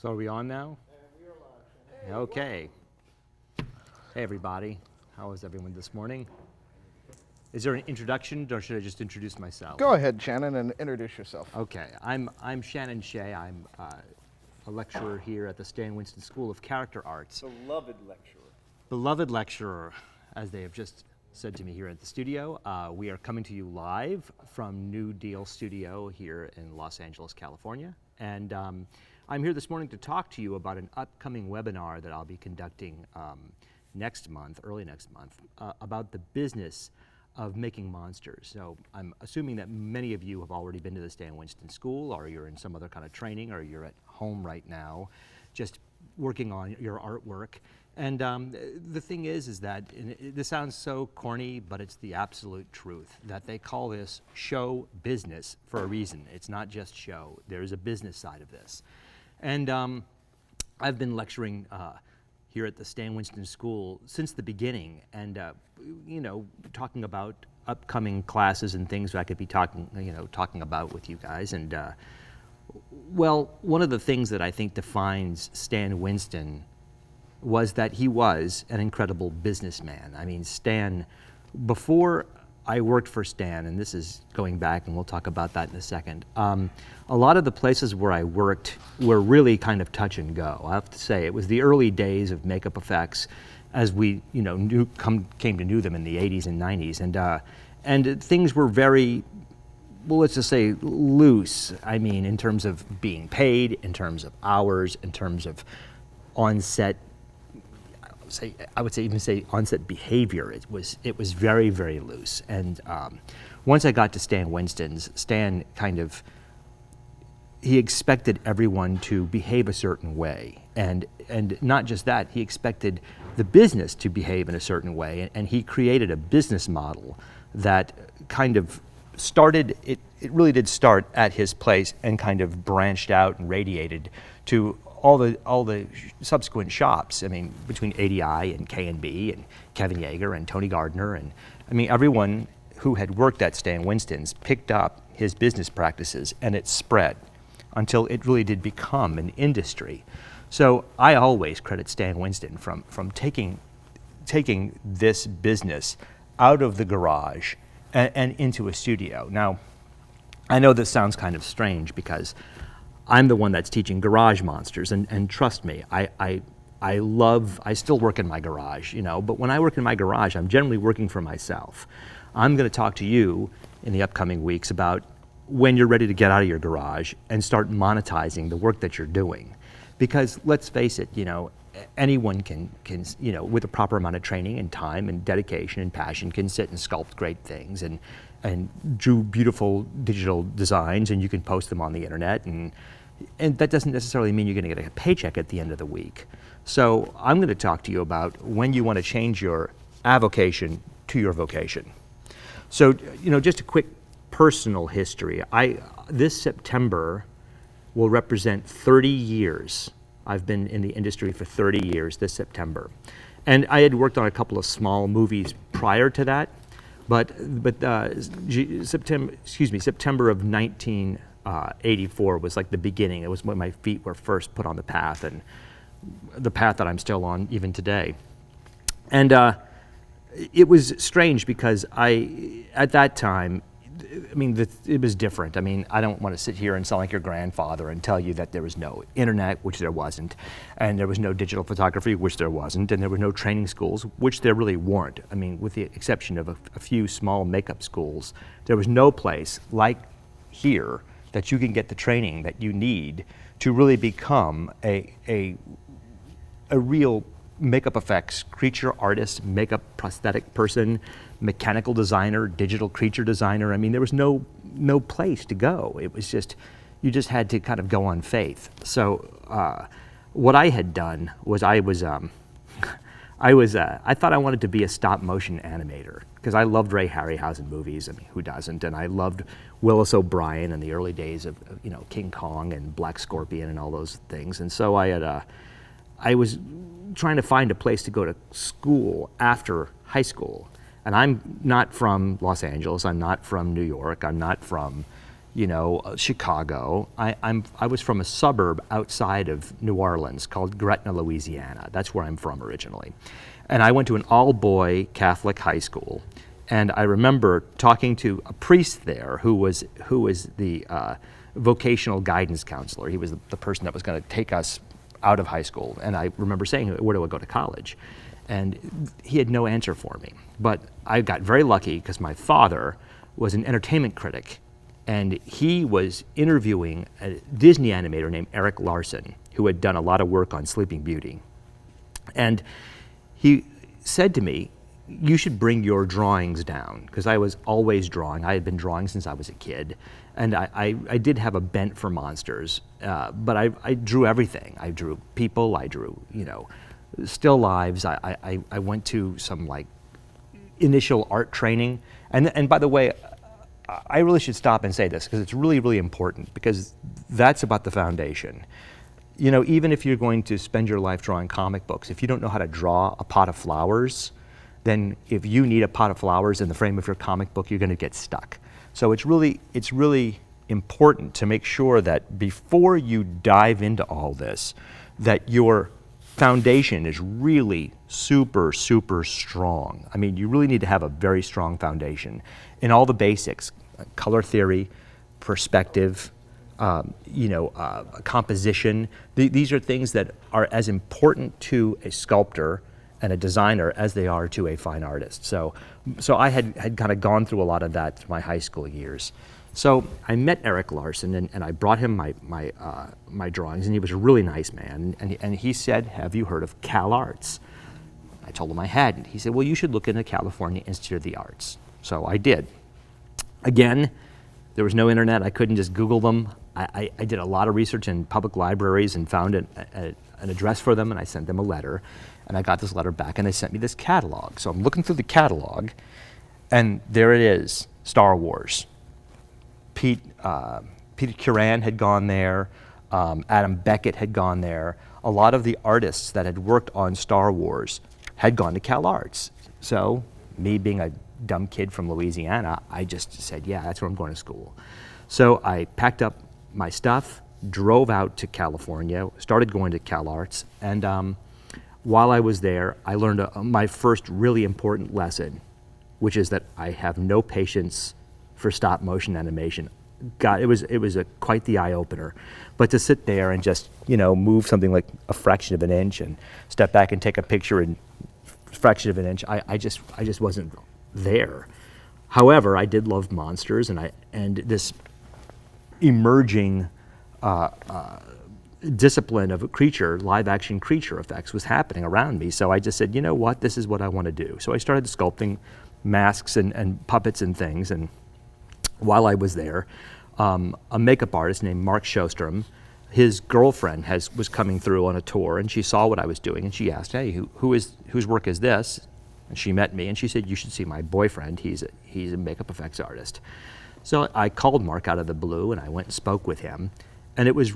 So are we on now? Okay. Hey everybody, how is everyone this morning? Is there an introduction or should I just introduce myself? Go ahead, Shannon, and introduce yourself. Okay, I'm Shannon Shea. I'm a lecturer here at the Stan Winston School of Character Arts. Beloved lecturer. Beloved lecturer, as they have just said to me here at the studio. We are coming to you live from New Deal Studio here in Los Angeles, California. And I'm here this morning to talk to you about an upcoming webinar that I'll be conducting next month, early next month, about the business of making monsters. So I'm assuming that many of you have already been to the Stan Winston School, or you're in some other kind of training, or you're at home right now just working on your artwork. And the thing is that, this sounds so corny, but it's the absolute truth, that they call this show business for a reason. It's not just show. There's a business side of this. And I've been lecturing here at the Stan Winston School since the beginning, and you know, talking about upcoming classes and things I could be talking about with you guys. And well, one of the things that I think defines Stan Winston was that he was an incredible businessman. I mean, Stan, before I worked for Stan, and this is going back, and we'll talk about that in a second, a lot of the places where I worked were really kind of touch and go. I have to say, it was the early days of makeup effects as we, you know, came to know them in the 80s and 90s. And things were very, well, let's just say loose. I mean, in terms of being paid, in terms of hours, in terms of on-set, I would say even on-set behavior. It was very, very loose. And once I got to Stan Winston's, Stan he expected everyone to behave a certain way, and not just that, he expected the business to behave in a certain way, and he created a business model that kind of started. It really did start at his place and kind of branched out and radiated to all the subsequent shops. I mean, between ADI and K&B and Kevin Yeager and Tony Gardner, and I mean, everyone who had worked at Stan Winston's picked up his business practices, and it spread until it really did become an industry. So I always credit Stan Winston from taking this business out of the garage and into a studio. Now, I know this sounds kind of strange because I'm the one that's teaching garage monsters, and trust me, I still work in my garage, you know, but when I work in my garage, I'm generally working for myself. I'm going to talk to you in the upcoming weeks about when you're ready to get out of your garage and start monetizing the work that you're doing. Because let's face it, you know, anyone can, you know, with a proper amount of training and time and dedication and passion, can sit and sculpt great things and do beautiful digital designs, and you can post them on the internet, and that doesn't necessarily mean you're going to get a paycheck at the end of the week. So I'm going to talk to you about when you want to change your avocation to your vocation. So, you know, just a quick personal history. This September will represent 30 years. I've been in the industry for 30 years this September. And I had worked on a couple of small movies prior to that, but September of 1984 was like the beginning. It was when my feet were first put on the path, and the path that I'm still on even today. And it was strange because at that time, I mean, it was different. I mean, I don't want to sit here and sound like your grandfather and tell you that there was no internet, which there wasn't, and there was no digital photography, which there wasn't, and there were no training schools, which there really weren't. I mean, with the exception of a few small makeup schools, there was no place like here that you can get the training that you need to really become a real makeup effects creature artist, makeup prosthetic person, mechanical designer, digital creature designer. I mean, there was no place to go. It was just, you just had to kind of go on faith. So what I had done was I thought I wanted to be a stop motion animator because I loved Ray Harryhausen movies. I mean, who doesn't? And I loved Willis O'Brien in the early days of, you know, King Kong and Black Scorpion and all those things. And so I was trying to find a place to go to school after high school. And I'm not from Los Angeles, I'm not from New York, I'm not from, Chicago. I was from a suburb outside of New Orleans called Gretna, Louisiana. That's where I'm from originally. And I went to an all-boy Catholic high school. And I remember talking to a priest there who was the vocational guidance counselor. He was the person that was going to take us out of high school. And I remember saying, where do I go to college? And he had no answer for me. But I got very lucky because my father was an entertainment critic. And he was interviewing a Disney animator named Eric Larson, who had done a lot of work on Sleeping Beauty. And he said to me, you should bring your drawings down, because I was always drawing. I had been drawing since I was a kid. And I did have a bent for monsters, but I drew everything. I drew people, I drew, still lives. I went to some initial art training. And by the way, I really should stop and say this because it's really, really important, because that's about the foundation. Even if you're going to spend your life drawing comic books, if you don't know how to draw a pot of flowers, then if you need a pot of flowers in the frame of your comic book, you're going to get stuck. So it's really important to make sure that before you dive into all this, that your foundation is really super, super strong. I mean, you really need to have a very strong foundation in all the basics: color theory, perspective, composition. These are things that are as important to a sculptor and a designer as they are to a fine artist. So I had kind of gone through a lot of that through my high school years. So I met Eric Larson, and I brought him my drawings, and he was a really nice man. And he said, "Have you heard of Cal Arts?" I told him I hadn't. He said, "Well, you should look into California Institute of the Arts." So I did. Again, there was no internet. I couldn't just Google them. I did a lot of research in public libraries and found an address for them, and I sent them a letter. And I got this letter back, and they sent me this catalog. So I'm looking through the catalog, and there it is, Star Wars. Peter Curran had gone there. Adam Beckett had gone there. A lot of the artists that had worked on Star Wars had gone to Cal Arts. So me being a dumb kid from Louisiana, I just said, yeah, that's where I'm going to school. So I packed up my stuff, drove out to California, started going to Cal Arts, and while I was there, I learned my first really important lesson, which is that I have no patience for stop motion animation. God, it was quite the eye opener. But to sit there and just move something like a fraction of an inch and step back and take a picture in a fraction of an inch, I just wasn't there. However, I did love monsters, and this emerging discipline of live action creature effects was happening around me. So I just said, you know what, this is what I want to do. So I started sculpting masks and puppets and things. And while I was there, a makeup artist named Mark Shostrom, his girlfriend was coming through on a tour, and she saw what I was doing, and she asked, hey, whose work is this? And she met me, and she said, you should see my boyfriend. He's a makeup effects artist. So I called Mark out of the blue, and I went and spoke with him. And it was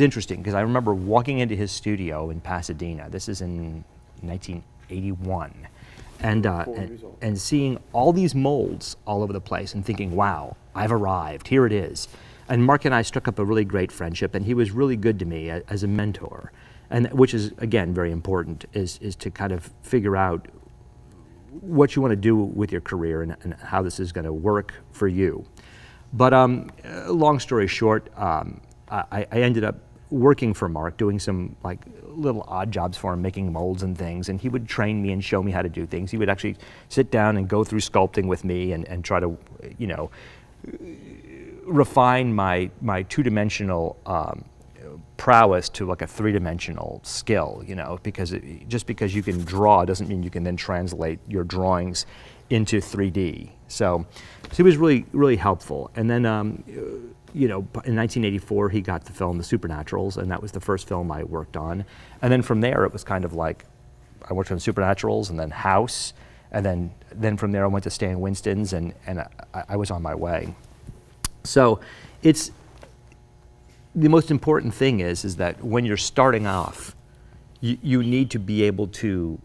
interesting, because I remember walking into his studio in Pasadena. This is in 1981. And seeing all these molds all over the place and thinking, wow, I've arrived, here it is. And Mark and I struck up a really great friendship, and he was really good to me as a mentor. And which is, again, very important, is to kind of figure out what you want to do with your career and how this is going to work for you. But long story short, I ended up working for Mark, doing some little odd jobs for him, making molds and things, and he would train me and show me how to do things. He would actually sit down and go through sculpting with me and try to, refine my two-dimensional prowess to a three-dimensional skill, because just because you can draw doesn't mean you can then translate your drawings into 3D. So he was really, really helpful. And then, in 1984, he got the film The Supernaturals, and that was the first film I worked on. And then from there, it was kind of like I worked on Supernaturals, and then House, and then from there I went to stay in Winston's, and I was on my way. So it's the most important thing is that when you're starting off, you need to be able to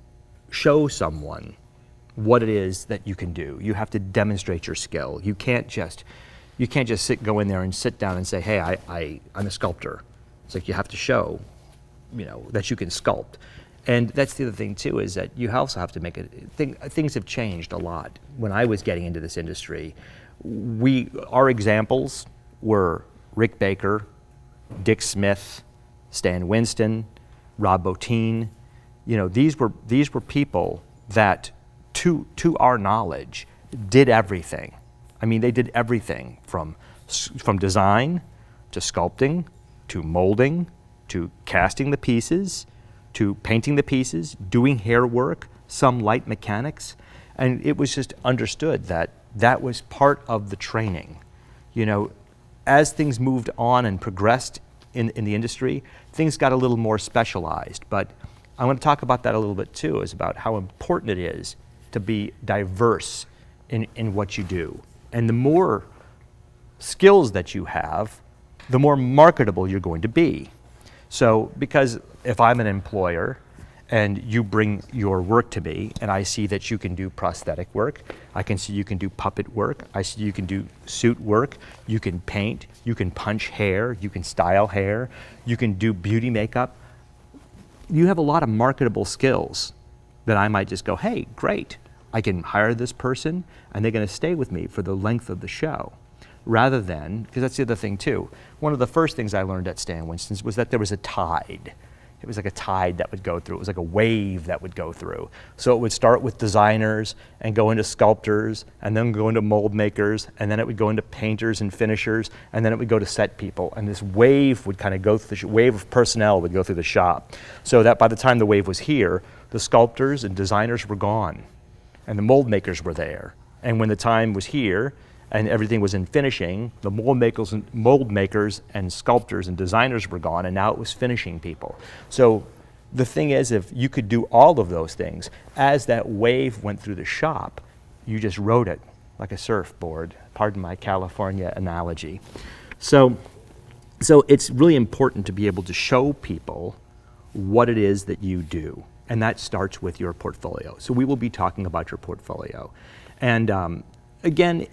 show someone what it is that you can do. You have to demonstrate your skill. You can't just, You can't just go in there and sit down and say, hey, I'm a sculptor. It's like you have to show, that you can sculpt. And that's the other thing too, is that you also have to make things have changed a lot. When I was getting into this industry, our examples were Rick Baker, Dick Smith, Stan Winston, Rob Bottin. These were people that, to our knowledge, did everything. I mean, they did everything from design to sculpting to molding to casting the pieces to painting the pieces, doing hair work, some light mechanics. And it was just understood that was part of the training. As things moved on and progressed in the industry, things got a little more specialized. But I want to talk about that a little bit too, is about how important it is to be diverse in what you do. And the more skills that you have, the more marketable you're going to be. So, because if I'm an employer and you bring your work to me and I see that you can do prosthetic work, I can see you can do puppet work, I see you can do suit work, you can paint, you can punch hair, you can style hair, you can do beauty makeup. You have a lot of marketable skills that I might just go, hey, great, I can hire this person and they're going to stay with me for the length of the show. Rather than, because that's the other thing too, one of the first things I learned at Stan Winston's was that there was a tide. It was like a tide that would go through. It was like a wave that would go through. So it would start with designers and go into sculptors and then go into mold makers and then it would go into painters and finishers and then it would go to set people. And this wave would kind of go through, wave of personnel would go through the shop. So that by the time the wave was here, the sculptors and designers were gone and the mold makers were there. And when the time was here, and everything was in finishing, the mold makers and sculptors and designers were gone, and now it was finishing people. So the thing is, if you could do all of those things, as that wave went through the shop, you just rode it like a surfboard, pardon my California analogy. So it's really important to be able to show people what it is that you do, and that starts with your portfolio. So we will be talking about your portfolio. And again,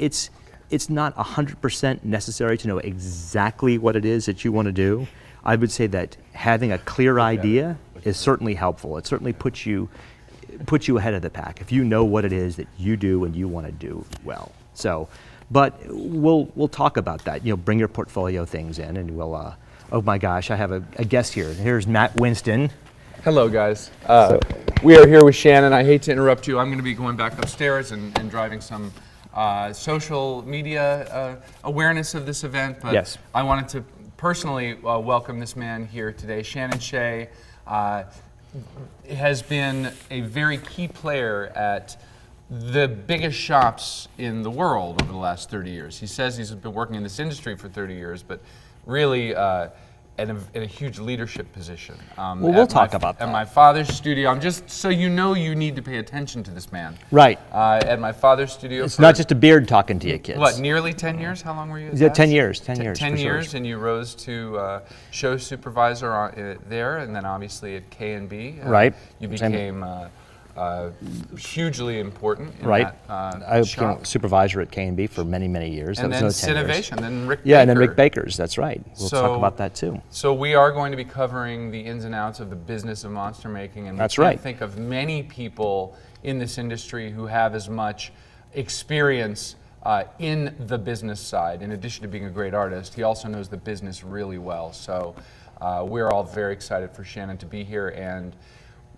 it's not 100% necessary to know exactly what it is that you want to do. I would say that having a clear idea is certainly helpful. It certainly puts you ahead of the pack if you know what it is that you do and you want to do well. So, but we'll talk about that. Bring your portfolio things in, and we'll. Oh my gosh, I have a guest here. Here's Matt Winston. Hello, guys. We are here with Shannon. I hate to interrupt you. I'm going to be going back upstairs and driving some social media awareness of this event, but yes. I wanted to personally welcome this man here today. Shannon Shea has been a very key player at the biggest shops in the world over the last 30 years. He says he's been working in this industry for 30 years, but really in a huge leadership position. Well, we'll talk about that. At my father's studio. I'm just so you know, you need to pay attention to this man. Right. At my father's studio. It's not just a beard talking to you, kids. What, nearly 10 years? How long were you? Yeah, 10 years. 10 years. 10 for years, sure. and you rose to show supervisor there, and then obviously at K&B. Right. You became hugely important in right. that I shop. became supervisor at K&B for many, many years. And that then was another 10 years. Innovation, then Rick Baker. Yeah, and then Rick Baker's, that's right. We'll talk about that too. So we are going to be covering the ins and outs of the business of monster making, and that's we right. can't think of many people in this industry who have as much experience in the business side. In addition to being a great artist, he also knows the business really well. So we're all very excited for Shannon to be here, and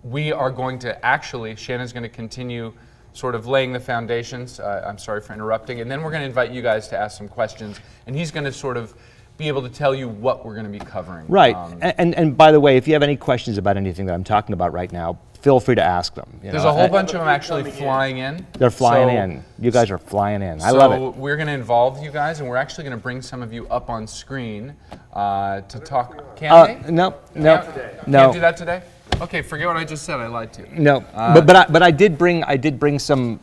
we are going to actually, Shannon's going to continue sort of laying the foundations. I'm sorry for interrupting. And then we're going to invite you guys to ask some questions. And he's going to sort of be able to tell you what we're going to be covering. Right. And by the way, if you have any questions about anything that I'm talking about right now, feel free to ask them. There's a whole bunch of them actually flying in. They're flying in. You guys are flying in. I love it. So we're going to involve you guys, and we're actually going to bring some of you up on screen to talk. Can they? No. Can't do that today? Okay, forget what I just said. I lied to you. No, but I did bring some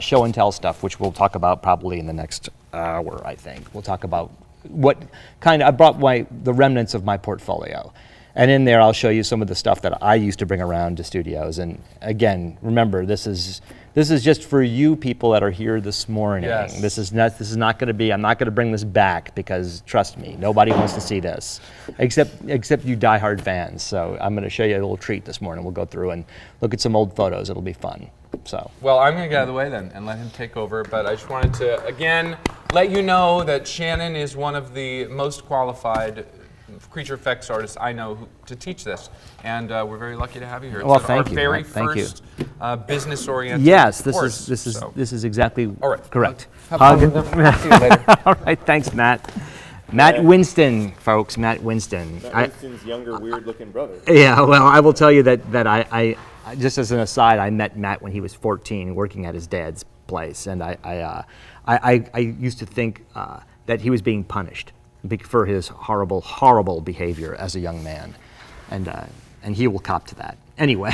show and tell stuff, which we'll talk about probably in the next hour. I think we'll talk about what kind of I brought the remnants of my portfolio, And in there, I'll show you some of the stuff that I used to bring around to studios. And again, remember, this is just for you people that are here this morning. Yes. This is not going to be. I'm not going to bring this back because trust me, nobody wants to see this, except you diehard fans. So I'm going to show you a little treat this morning. We'll go through and look at some old photos. It'll be fun. So. Well, I'm going to get out of the way then and let him take over. But I just wanted to again let you know that Shannon is one of the most qualified creature effects artists I know to teach this, and we're very lucky to have you here. It's Well, thank our you, very Matt. Thank you. first business-oriented Yes, course. this So. is exactly All right. correct. Have fun with them. I'll see you later. All right, thanks, Matt. Matt Winston, folks. Matt Winston. Winston's younger, weird-looking brother. Yeah, well, I will tell you that I just as an aside, I met Matt when he was 14, working at his dad's place, and I used to think that he was being punished for his horrible behavior as a young man, and he will cop to that. Anyway,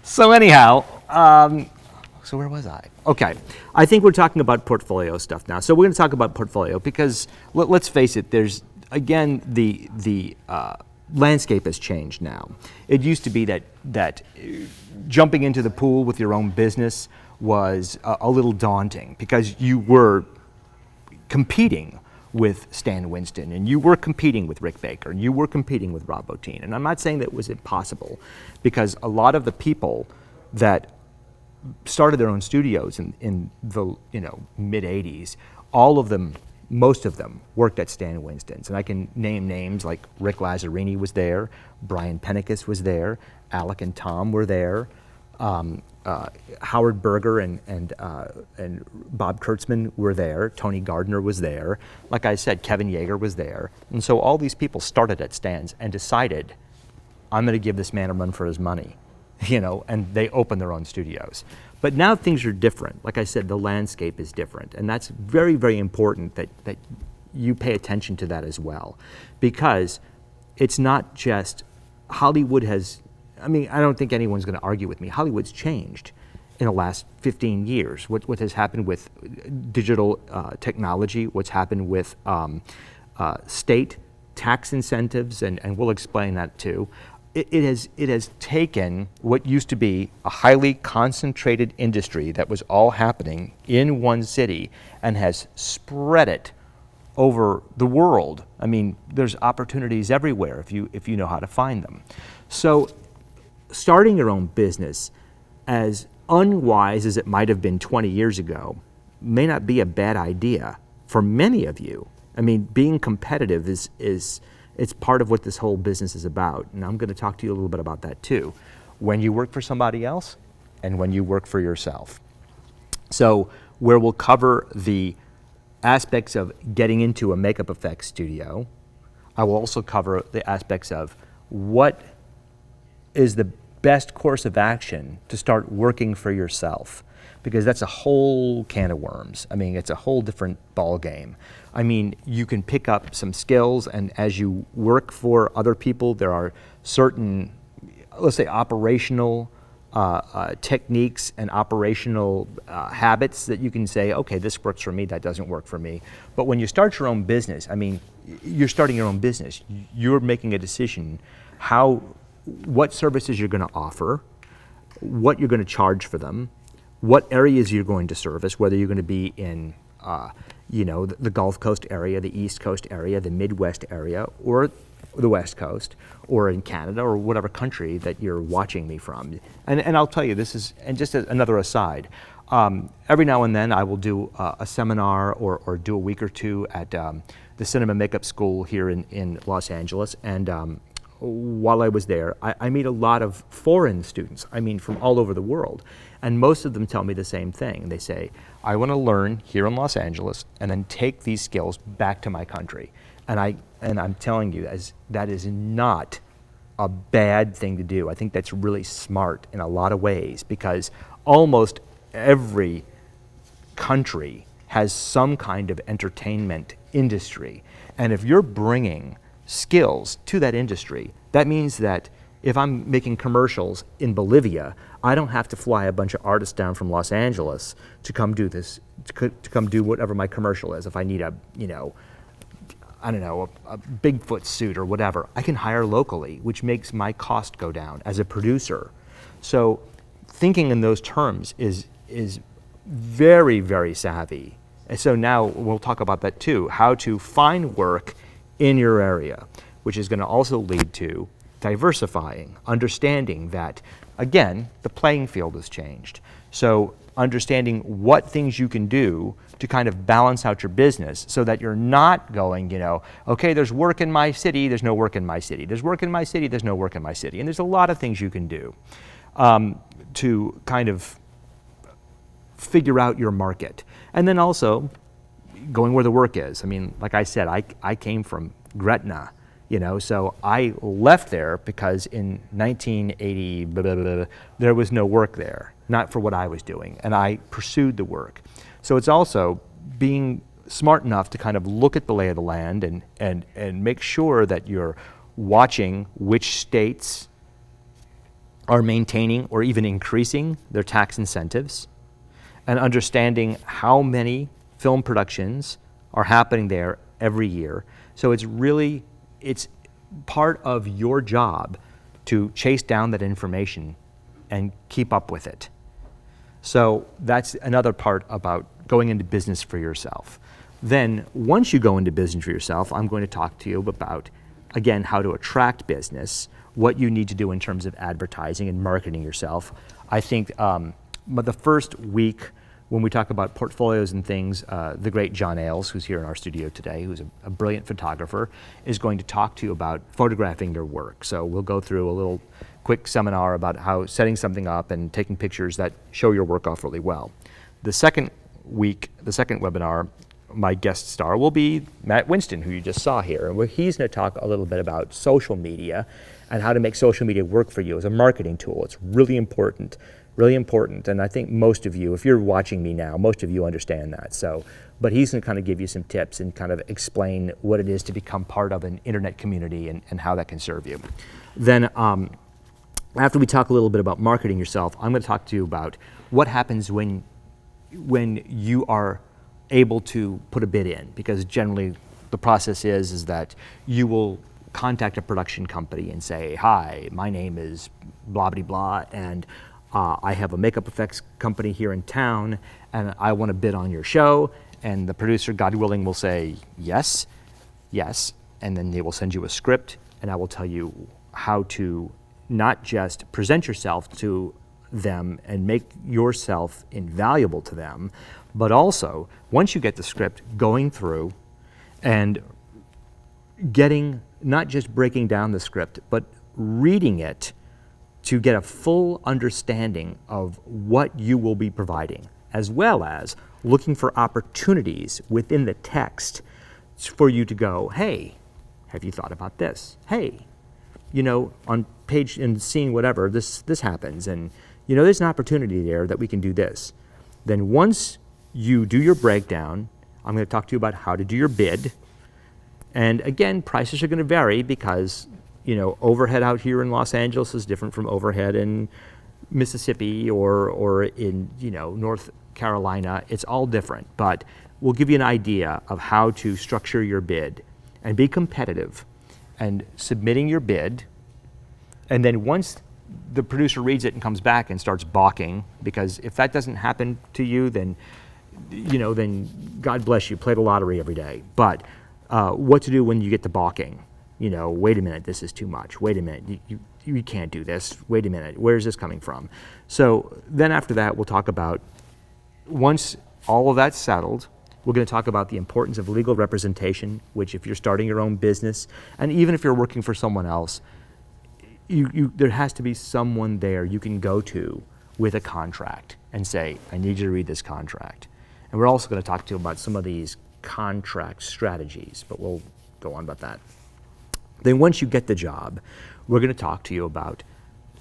so anyhow, so where was I? Okay, I think we're talking about portfolio stuff now. So we're going to talk about portfolio because let's face it. There's again the landscape has changed now. It used to be that jumping into the pool with your own business was a little daunting because you were competing with Stan Winston, and you were competing with Rick Baker, and you were competing with Rob Bottin. And I'm not saying that it was impossible, because a lot of the people that started their own studios in the mid 80s, all of them, most of them, worked at Stan Winston's. And I can name names like Rick Lazzarini was there, Brian Pennicus was there, Alec and Tom were there, Howard Berger and Bob Kurtzman were there. Tony Gardner was there. Like I said, Kevin Yeager was there. And so all these people started at Stan's and decided, I'm going to give this man a run for his money, and they opened their own studios. But now things are different. Like I said, the landscape is different. And that's very, very important that you pay attention to that as well. Because it's not just Hollywood has, I don't think anyone's going to argue with me. Hollywood's changed in the last 15 years. What has happened with digital technology, what's happened with state tax incentives, and we'll explain that too. It has taken what used to be a highly concentrated industry that was all happening in one city and has spread it over the world. There's opportunities everywhere if you know how to find them. So starting your own business, as unwise as it might have been 20 years ago, may not be a bad idea for many of you. Being competitive it's part of what this whole business is about. And I'm going to talk to you a little bit about that too, when you work for somebody else and when you work for yourself. So where we'll cover the aspects of getting into a makeup effects studio, I will also cover the aspects of what is the best course of action to start working for yourself, because that's a whole can of worms. It's a whole different ball game. You can pick up some skills, and as you work for other people, there are certain, let's say, operational techniques and operational habits that you can say, okay, this works for me, that doesn't work for me. But when you start your own business, you're starting your own business. You're making a decision what services you're going to offer, what you're going to charge for them, what areas you're going to service, whether you're going to be in the Gulf Coast area, the East Coast area, the Midwest area, or the West Coast, or in Canada, or whatever country that you're watching me from. And I'll tell you, this is, and just as another aside, every now and then I will do a seminar or do a week or two at the Cinema Makeup School here in Los Angeles. And while I was there, I meet a lot of foreign students, from all over the world. And most of them tell me the same thing. They say, I want to learn here in Los Angeles and then take these skills back to my country. And I'm telling you, that is not a bad thing to do. I think that's really smart in a lot of ways, because almost every country has some kind of entertainment industry. And if you're bringing skills to that industry, that means that if I'm making commercials in Bolivia, I don't have to fly a bunch of artists down from Los Angeles to come do this, to come do whatever my commercial is. If I need I don't know, a Bigfoot suit or whatever, I can hire locally, which makes my cost go down as a producer. So thinking in those terms is very, very savvy. And so now we'll talk about that too, how to find work in your area, which is going to also lead to diversifying, understanding that, again, the playing field has changed. So understanding what things you can do to kind of balance out your business so that you're not going, okay, there's work in my city, there's no work in my city. There's work in my city, there's no work in my city. And there's a lot of things you can do to kind of figure out your market. And then also going where the work is. I mean, like I said, I came from Gretna, so I left there because in 1980, there was no work there, not for what I was doing, and I pursued the work. So it's also being smart enough to kind of look at the lay of the land and make sure that you're watching which states are maintaining or even increasing their tax incentives, and understanding how many film productions are happening there every year. So it's part of your job to chase down that information and keep up with it. So that's another part about going into business for yourself. Then once you go into business for yourself, I'm going to talk to you about, again, how to attract business, what you need to do in terms of advertising and marketing yourself. I think the first week, when we talk about portfolios and things, the great John Ailes, who's here in our studio today, who's a brilliant photographer, is going to talk to you about photographing your work. So we'll go through a little quick seminar about how setting something up and taking pictures that show your work off really well. The second week, the second webinar, my guest star will be Matt Winston, who you just saw here, and where he's going to talk a little bit about social media and how to make social media work for you as a marketing tool. It's really important. Really important, and I think most of you, if you're watching me now, most of you understand that. So, but he's going to kind of give you some tips and kind of explain what it is to become part of an internet community and how that can serve you. Then after we talk a little bit about marketing yourself, I'm going to talk to you about what happens when you are able to put a bid in, because generally the process is that you will contact a production company and say, hi, my name is blah, blah, blah, and I have a makeup effects company here in town, and I want to bid on your show. And the producer, God willing, will say yes, yes, and then they will send you a script, and I will tell you how to not just present yourself to them and make yourself invaluable to them, but also, once you get the script, going through and getting, not just breaking down the script, but reading it to get a full understanding of what you will be providing, as well as looking for opportunities within the text for you to go, hey, have you thought about this? Hey, on page and seeing whatever, this happens, and there's an opportunity there that we can do this. Then once you do your breakdown, I'm going to talk to you about how to do your bid. And again, prices are going to vary because overhead out here in Los Angeles is different from overhead in Mississippi or in North Carolina. It's all different, but we'll give you an idea of how to structure your bid and be competitive and submitting your bid. And then once the producer reads it and comes back and starts balking, because if that doesn't happen to you, then then God bless you, play the lottery every day. But what to do when you get to balking? Wait a minute, this is too much. Wait a minute, you can't do this. Wait a minute, where's this coming from? So then after that, we'll talk about, once all of that's settled, we're going to talk about the importance of legal representation, which if you're starting your own business, and even if you're working for someone else, there has to be someone there you can go to with a contract and say, I need you to read this contract. And we're also going to talk to you about some of these contract strategies, but we'll go on about that. Then once you get the job, we're going to talk to you about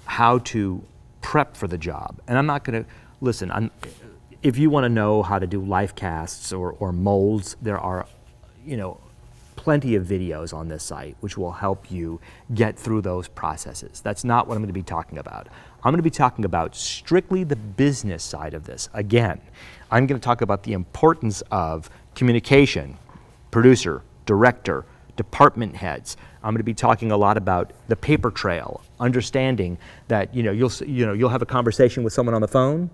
how to prep for the job. And I'm not going to, listen, if you want to know how to do life casts or molds, there are, plenty of videos on this site which will help you get through those processes. That's not what I'm going to be talking about. I'm going to be talking about strictly the business side of this. Again, I'm going to talk about the importance of communication, producer, director, department heads. I'm going to be talking a lot about the paper trail, understanding that you'll have a conversation with someone on the phone,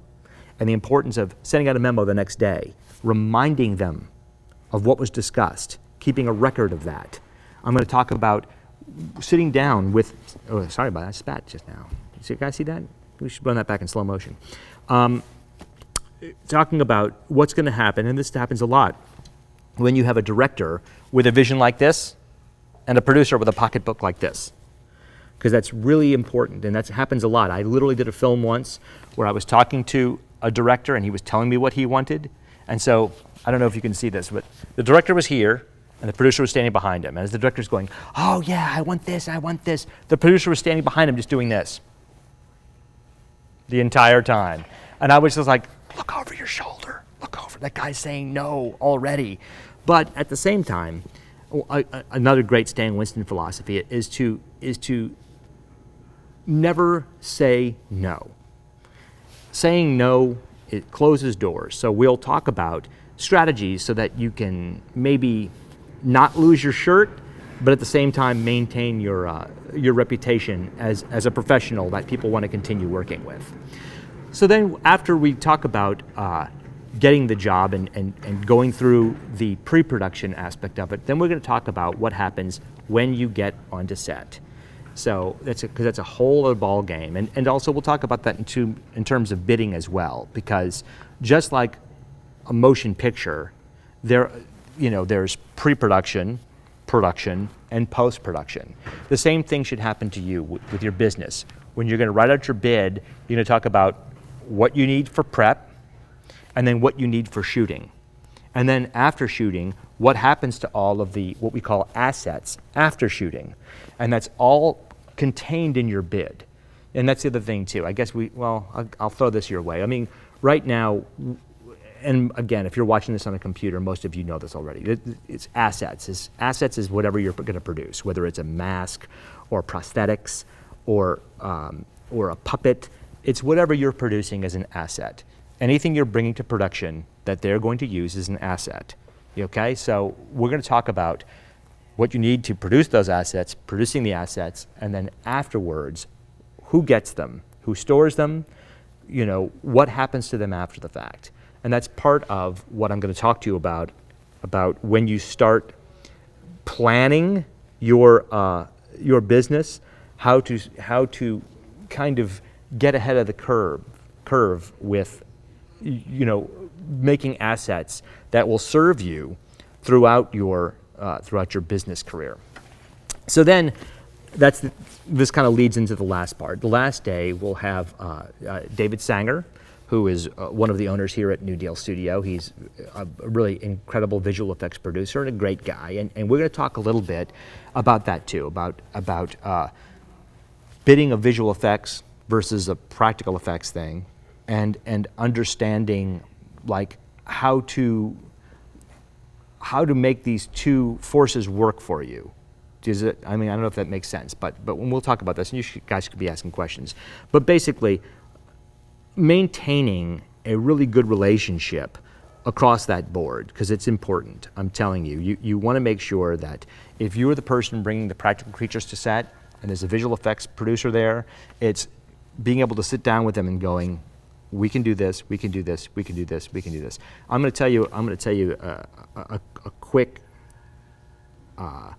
and the importance of sending out a memo the next day, reminding them of what was discussed, keeping a record of that. I'm going to talk about sitting down with, oh, sorry about that, I spat just now. You guys see that? We should run that back in slow motion. Talking about what's going to happen, and this happens a lot, when you have a director with a vision like this and a producer with a pocketbook like this, because that's really important, and that happens a lot. I literally did a film once where I was talking to a director and he was telling me what he wanted, and so I don't know if you can see this, but the director was here and the producer was standing behind him, and as the director's going, oh yeah, I want this, the producer was standing behind him just doing this the entire time. And I was just like, look over your shoulder, look over, that guy's saying no already. But at the same time, another great Stan Winston philosophy is to never say no. Saying no, it closes doors. So we'll talk about strategies so that you can maybe not lose your shirt, but at the same time maintain your reputation as a professional that people want to continue working with. So then after we talk about getting the job and going through the pre-production aspect of it, then we're going to talk about what happens when you get onto set. So because that's a whole other ball game, and also we'll talk about that in terms of bidding as well, because just like a motion picture, there's pre-production, production, and post-production. The same thing should happen to you with your business. When you're going to write out your bid, you're going to talk about what you need for prep, and then what you need for shooting. And then after shooting, what happens to all of the, what we call assets after shooting. And that's all contained in your bid. And that's the other thing too. I guess I'll throw this your way. I mean, right now, and again, if you're watching this on a computer, most of you know this already. It's assets. Assets is whatever you're going to produce, whether it's a mask or prosthetics or a puppet. It's whatever you're producing as an asset. Anything you're bringing to production that they're going to use is an asset. Okay, so we're going to talk about what you need to produce those assets, producing the assets, and then afterwards, who gets them, who stores them, what happens to them after the fact. And that's part of what I'm going to talk to you about when you start planning your business, how to kind of get ahead of the curve with making assets that will serve you throughout your business career. So then this kind of leads into the last part. The last day we'll have David Sanger, who is one of the owners here at New Deal Studio. He's a really incredible visual effects producer and a great guy. And we're going to talk a little bit about that too, about bidding of visual effects versus a practical effects thing, and understanding like how to make these two forces work for you. I don't know if that makes sense, but when we'll talk about this, and you guys could be asking questions. But basically, maintaining a really good relationship across that board, because it's important. I'm telling you, you want to make sure that if you're the person bringing the practical creatures to set, and there's a visual effects producer there, it's being able to sit down with them and going, we can do this, we can do this, we can do this, we can do this. I'm going to tell you a quick, I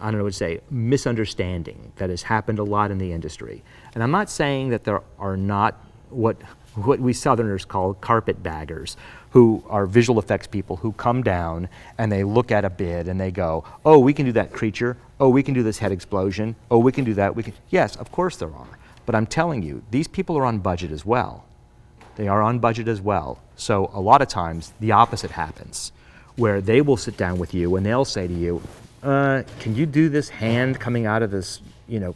don't know what to say, misunderstanding that has happened a lot in the industry. And I'm not saying that there are not what we Southerners call carpetbaggers, who are visual effects people who come down and they look at a bid and they go, oh, we can do that creature, oh, we can do this head explosion, oh, we can do that, yes, of course there are. But I'm telling you, these people are on budget as well. They are on budget as well. So a lot of times the opposite happens, where they will sit down with you and they'll say to you, can you do this hand coming out of this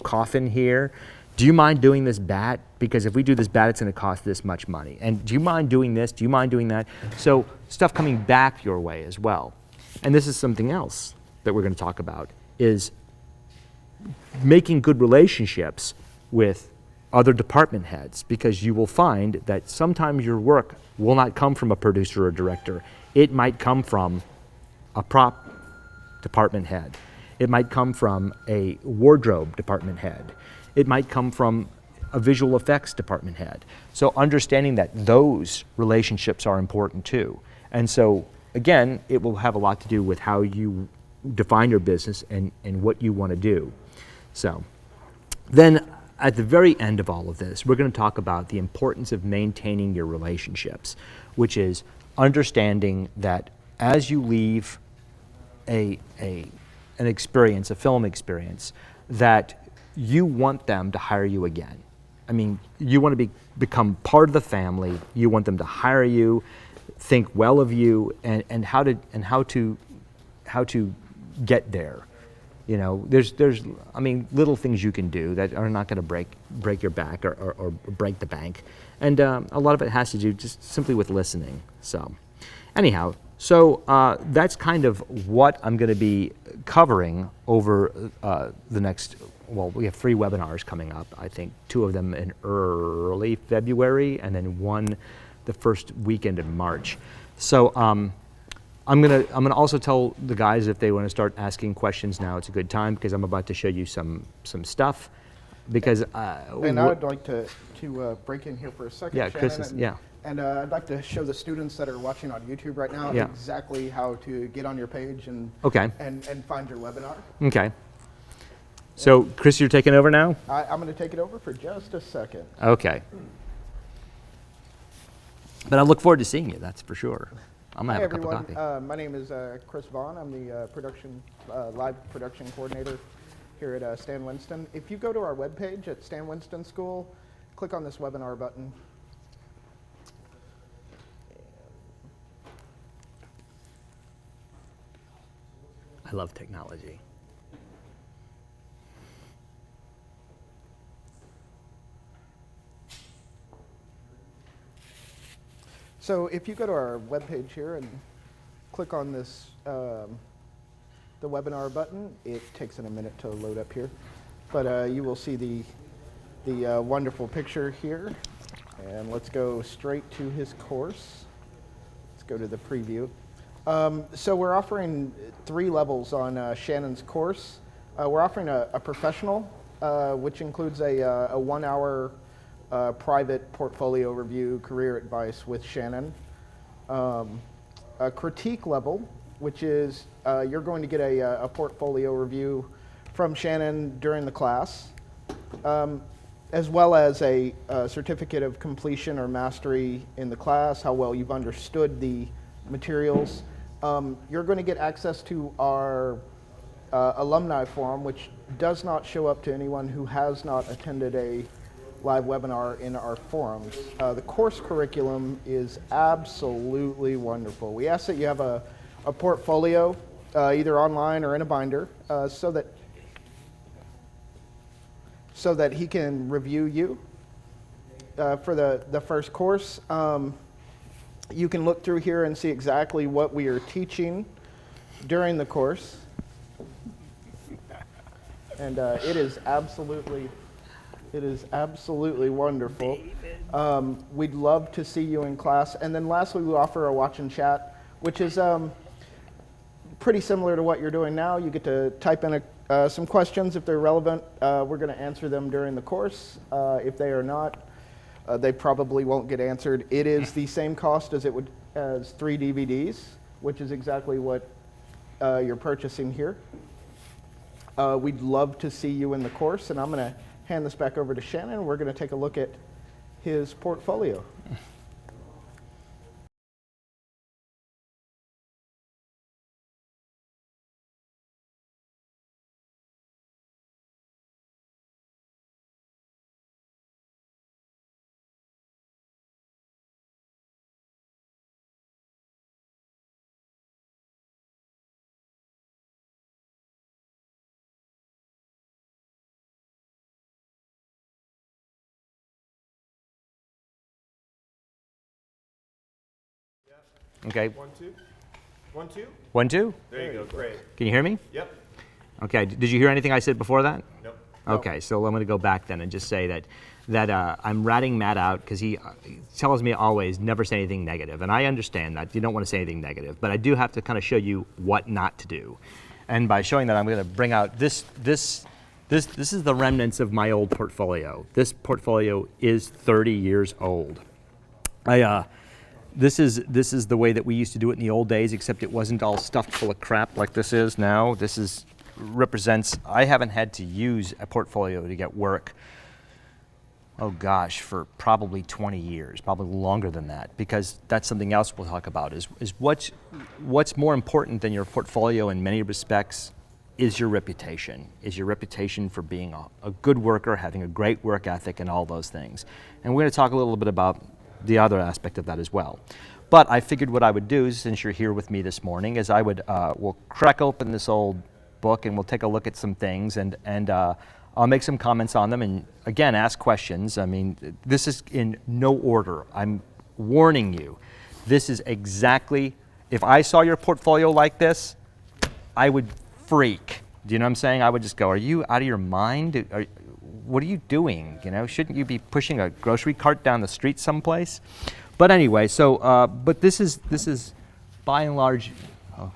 coffin here? Do you mind doing this bat? Because if we do this bat, it's going to cost this much money. And do you mind doing this? Do you mind doing that? So stuff coming back your way as well. And this is something else that we're going to talk about, is making good relationships with other department heads, because you will find that sometimes your work will not come from a producer or director. It might come from a prop department head. It might come from a wardrobe department head. It might come from a visual effects department head. So understanding that those relationships are important too. And so again, it will have a lot to do with how you define your business and what you want to do. So then at the very end of all of this, we're going to talk about the importance of maintaining your relationships, which is understanding that as you leave an experience, a film experience, that you want them to hire you again. I mean, you want to become part of the family. You want them to hire you, think well of you, and how to get there. You know, there's I mean, little things you can do that are not going to break your back or break the bank, and a lot of it has to do just simply with listening. So, anyhow, so that's kind of what I'm going to be covering over the next. Well, we have 3 webinars coming up. I think 2 of them in early February, and then 1 the first weekend in March. So. I'm gonna also tell the guys if they want to start asking questions now. It's a good time because I'm about to show you some stuff. Because and I'd like to break in here for a second. Yeah, Shannon, Chris is, yeah. And I'd like to show the students that are watching on YouTube right now Yeah. exactly how to get on your page and Okay. and find your webinar. Okay. So Chris, you're taking over now. I'm going to take it over for just a second. Okay. But I look forward to seeing you. That's for sure. I'm gonna Hi have a everyone, cup of coffee. my name is Chris Vaughn. I'm the live production coordinator here at Stan Winston. If you go to our webpage at Stan Winston School, click on this webinar button. I love technology. So if you go to our webpage here and click on this, the webinar button, it takes a minute to load up here. But you will see the wonderful picture here. And let's go straight to his course. Let's go to the preview. So we're offering 3 levels on Shannon's course. We're offering a professional, which includes a 1-hour private portfolio review, career advice with Shannon. A critique level, which is you're going to get a portfolio review from Shannon during the class, as well as a certificate of completion or mastery in the class, how well you've understood the materials. You're going to get access to our alumni forum, which does not show up to anyone who has not attended a live webinar in our forums. The course curriculum is absolutely wonderful. We ask that you have a portfolio, either online or in a binder, so that he can review you. For the first course, you can look through here and see exactly what we are teaching during the course. And it is absolutely wonderful. We'd love to see you in class. And then lastly, we offer a watch and chat, which is pretty similar to what you're doing now. You get to type in some questions if they're relevant. We're going to answer them during the course. If they are not, they probably won't get answered. It is the same cost as 3 DVDs, which is exactly what you're purchasing here. We'd love to see you in the course, and I'm going to hand this back over to Shannon. We're going to take a look at his portfolio. Okay. 1, 2. 1, 2. 1, 2. There you go. Great. Can you hear me? Yep. Okay. Did you hear anything I said before that? Nope. Okay, so I'm going to go back then and just say that I'm ratting Matt out because he tells me always never say anything negative, and I understand that you don't want to say anything negative, but I do have to kind of show you what not to do. And by showing that, I'm going to bring out this is the remnants of my old portfolio. This portfolio is 30 years old. This is the way that we used to do it in the old days, except it wasn't all stuffed full of crap like this is now. This represents, I haven't had to use a portfolio to get work, oh gosh, for probably 20 years, probably longer than that, because that's something else we'll talk about, is what's more important than your portfolio in many respects is your reputation for being a good worker, having a great work ethic, and all those things. And we're going to talk a little bit about the other aspect of that as well. But I figured what I would do, since you're here with me this morning, is we'll crack open this old book and we'll take a look at some things, and I'll make some comments on them, and again, ask questions. I mean, this is in no order. I'm warning you. This is exactly, if I saw your portfolio like this, I would freak. Do you know what I'm saying? I would just go, are you out of your mind? What are you doing? You know, shouldn't you be pushing a grocery cart down the street someplace? But anyway, so, but this is by and large,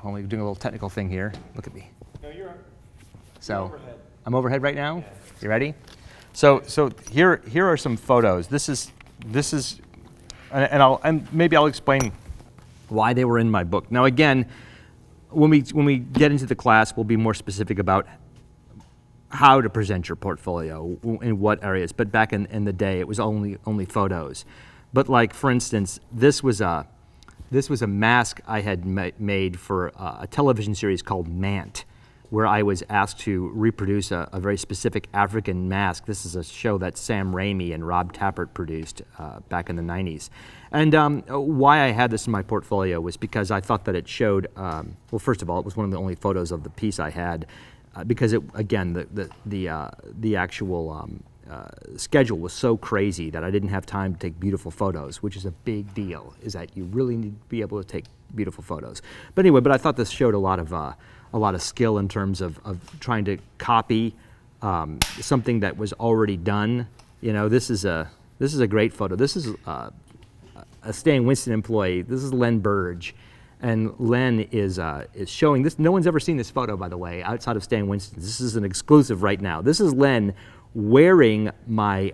only doing a little technical thing here. Look at me. No, you're So, overhead. I'm overhead right now? You ready? So here are some photos. This is, and maybe I'll explain why they were in my book. Now again, when we get into the class, we'll be more specific about how to present your portfolio in what areas. But back in the day, it was only photos. But like, for instance, this was a mask I had made for a television series called Mant, where I was asked to reproduce a very specific African mask. This is a show that Sam Raimi and Rob Tappert produced back in the 90s. And why I had this in my portfolio was because I thought that it showed, well, first of all, it was one of the only photos of the piece I had, because it, again, the actual schedule was so crazy that I didn't have time to take beautiful photos, which is a big deal, is that you really need to be able to take beautiful photos. But anyway, I thought this showed a lot of skill in terms of trying to copy something that was already done. You know, this is a great photo. This is a Stan Winston employee. This is Len Burge, and Len is showing this. No one's ever seen this photo, by the way, outside of Stan Winston. This is an exclusive right now. This is Len wearing my.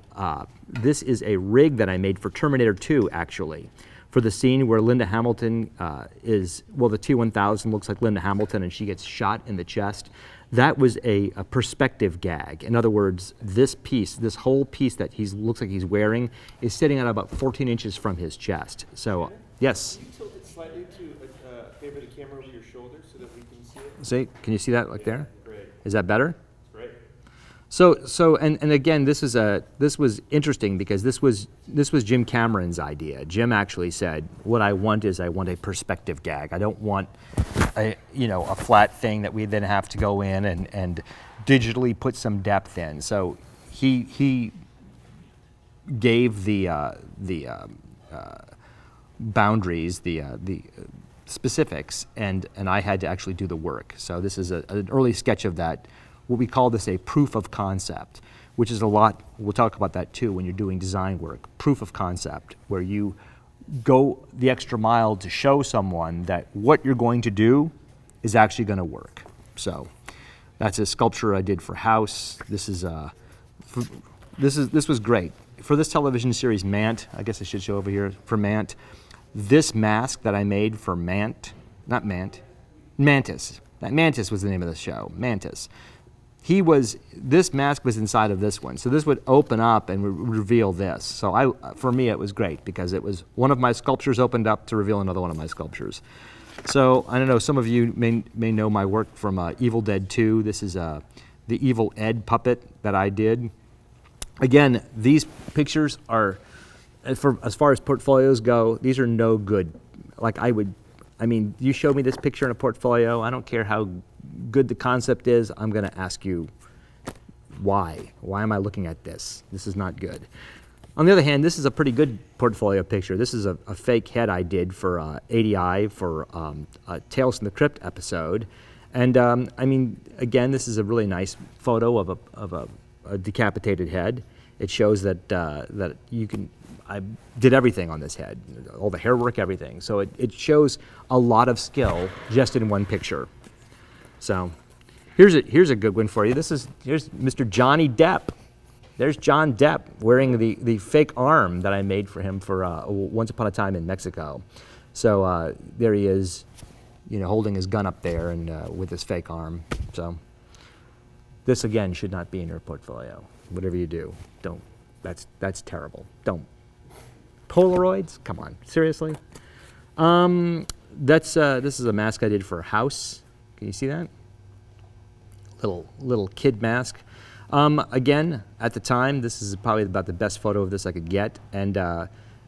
This is a rig that I made for Terminator 2, actually, for the scene where Linda Hamilton the T-1000 looks like Linda Hamilton and she gets shot in the chest. That was a perspective gag. In other words, this whole piece that looks like he's wearing is sitting at about 14 inches from his chest. So, yes? Can you tilt it slightly to favor the camera over your shoulder so that we can see it? See, can you see that like there? Great. Is that better? Great. So and again, this was interesting because this was Jim Cameron's idea. Jim actually said, what I want a perspective gag. I don't want a flat thing that we then have to go in and digitally put some depth in. So he gave the boundaries, the specifics, and I had to actually do the work. So this is an early sketch of that. What we call this a proof of concept, which is a lot, we'll talk about that too when you're doing design work. Proof of concept, where you go the extra mile to show someone that what you're going to do is actually going to work. So that's a sculpture I did for House. This was great. For this television series Mant, I guess I should show over here, for Mant, this mask that I made for Mantis. That Mantis was the name of the show, Mantis. This mask was inside of this one. So this would open up and reveal this. So for me, it was great because it was one of my sculptures opened up to reveal another one of my sculptures. So I don't know, some of you may know my work from Evil Dead 2. This is the Evil Ed puppet that I did. Again, these pictures are, as far as portfolios go, these are no good. You show me this picture in a portfolio, I don't care how good the concept is, I'm going to ask you why. Why am I looking at this? This is not good. On the other hand, this is a pretty good portfolio picture. This is a fake head I did for ADI for a Tales from the Crypt episode. And again, this is a really nice photo of a decapitated head. It shows that I did everything on this head, all the hair work, everything. So it shows a lot of skill just in one picture. So Here's a good one for you. Here's Mr. Johnny Depp. There's John Depp wearing the fake arm that I made for him for Once Upon a Time in Mexico. So there he is, holding his gun up there and with his fake arm. So this again should not be in your portfolio. Whatever you do, don't. That's terrible. Don't. Polaroids? Come on, seriously? This is a mask I did for a house. Can you see that? Little kid mask. Again, at the time, this is probably about the best photo of this I could get, and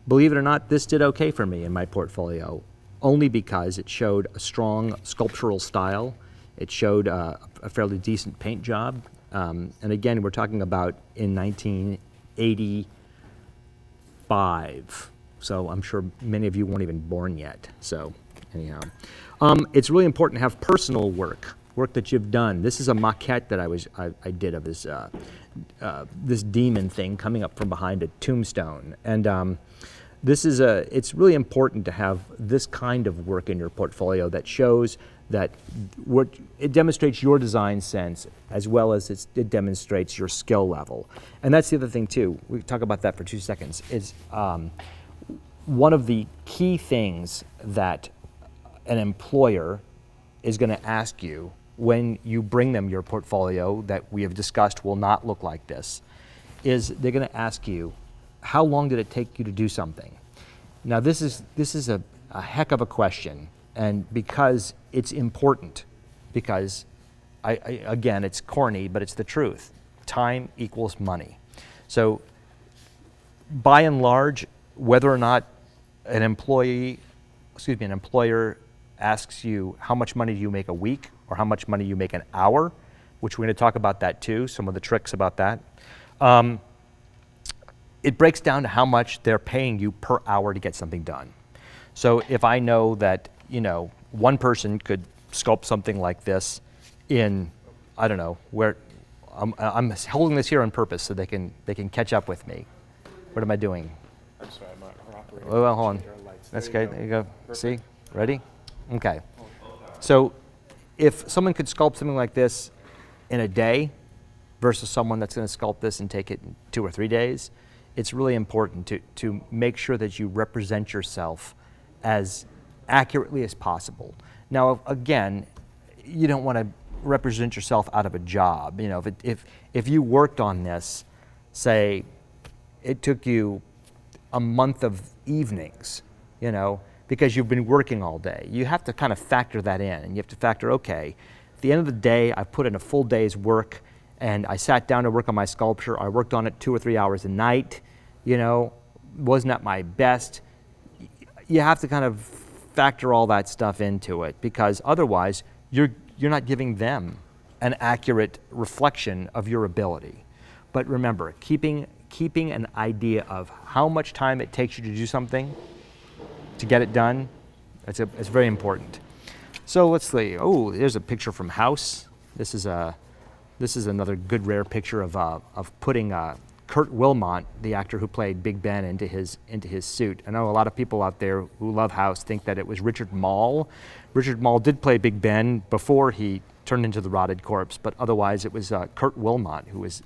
believe it or not, this did okay for me in my portfolio, only because it showed a strong sculptural style. It showed a fairly decent paint job, and again, we're talking about in 1985, so I'm sure many of you weren't even born yet. So anyhow, it's really important to have personal work that you've done. This is a maquette that I did of this this demon thing coming up from behind a tombstone, and it's really important to have this kind of work in your portfolio that shows that it demonstrates your design sense as well as it demonstrates your skill level. And that's the other thing too. We can talk about that for 2 seconds. Is one of the key things that an employer is going to ask you when you bring them your portfolio that we have discussed will not look like this, is they're going to ask you, how long did it take you to do something? Now this is a heck of a question, and because it's important, because again, it's corny, but it's the truth. Time equals money. So by and large, whether or not an employer asks you how much money do you make a week or how much money you make an hour, which we're going to talk about that too, some of the tricks about that. It breaks down to how much they're paying you per hour to get something done. So if I know that, one person could sculpt something like this in, I don't know, where I'm holding this here on purpose so they can catch up with me. What am I doing? I'm sorry, our operator. Well, hold on. Change our lights. That's There good. you There you go. Perfect. See? Ready? Okay. So if someone could sculpt something like this in a day versus someone that's going to sculpt this and take it in 2 or 3 days, it's really important to make sure that you represent yourself as accurately as possible. Now, again, you don't want to represent yourself out of a job. If you worked on this, say, it took you a month of evenings, because you've been working all day. You have to kind of factor that in, and you have to factor, okay, at the end of the day, I put in a full day's work, and I sat down to work on my sculpture. I worked on it 2 or 3 hours a night, wasn't at my best. You have to kind of factor all that stuff into it, because otherwise you're not giving them an accurate reflection of your ability. But remember, keeping an idea of how much time it takes you to do something, to get it done, it's very important. So let's see. Oh, there's a picture from House. This is another good rare picture of putting Kurt Wilmot, the actor who played Big Ben, into his suit. I know a lot of people out there who love House think that it was Richard Mall. Richard Mall did play Big Ben before he turned into the rotted corpse, but otherwise it was Kurt Wilmot who was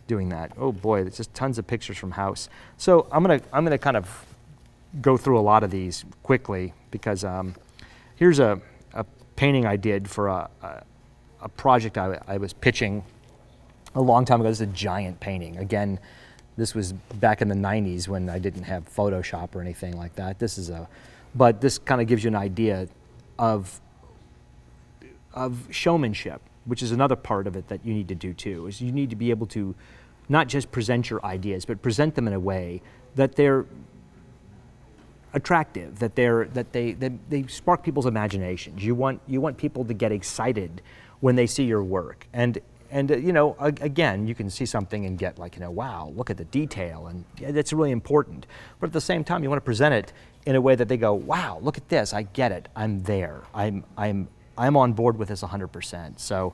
doing that. Oh boy, there's just tons of pictures from House. So I'm gonna kind of go through a lot of these quickly, because here's a painting I did for a project I was pitching a long time ago. This is a giant painting. Again, this was back in the 90s when I didn't have Photoshop or anything like that. But this kind of gives you an idea of showmanship, which is another part of it that you need to do too, is you need to be able to not just present your ideas, but present them in a way that they're attractive, that they spark people's imaginations. You want people to get excited when they see your work. And again, you can see something and get like, wow, look at the detail, and that's really important. But at the same time, you want to present it in a way that they go, wow, look at this, I get it, I'm there, I'm on board with this 100%. So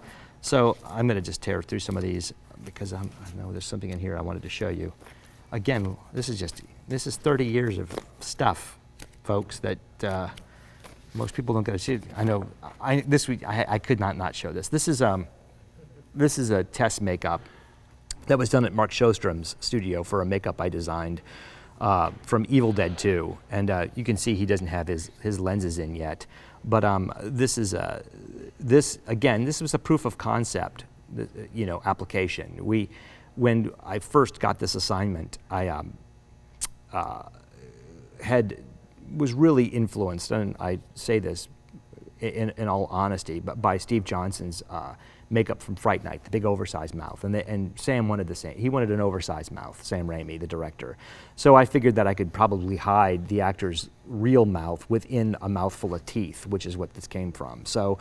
I'm going to just tear through some of these, because I know there's something in here I wanted to show you. Again, this is 30 years of stuff, folks, that most people don't get to see it. I know. This week I could not show this. This is a test makeup that was done at Mark Sjöström's studio for a makeup I designed from Evil Dead 2, and you can see he doesn't have his lenses in yet. But this was a proof of concept, application. When I first got this assignment, I was really influenced, and I say this in all honesty, but by Steve Johnson's makeup from Fright Night, the big oversized mouth, and Sam wanted the same. He wanted an oversized mouth, Sam Raimi, the director. So I figured that I could probably hide the actor's real mouth within a mouthful of teeth, which is what this came from. So,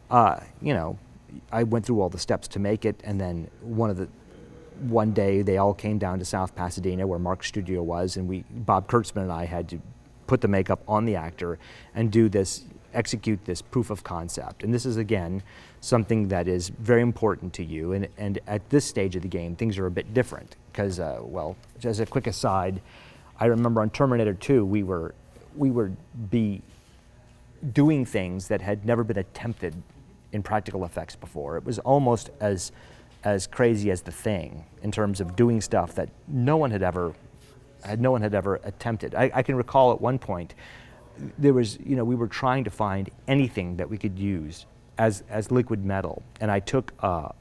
I went through all the steps to make it, and then one day they all came down to South Pasadena where Mark's studio was, and Bob Kurtzman and I had to put the makeup on the actor and execute this proof of concept. And this is, again, something that is very important to you. And at this stage of the game, things are a bit different because, as a quick aside, I remember on Terminator 2, we would be doing things that had never been attempted in practical effects before. It was almost as crazy as The Thing in terms of doing stuff that no one had ever attempted. I can recall at one point there was, we were trying to find anything that we could use as liquid metal, and I took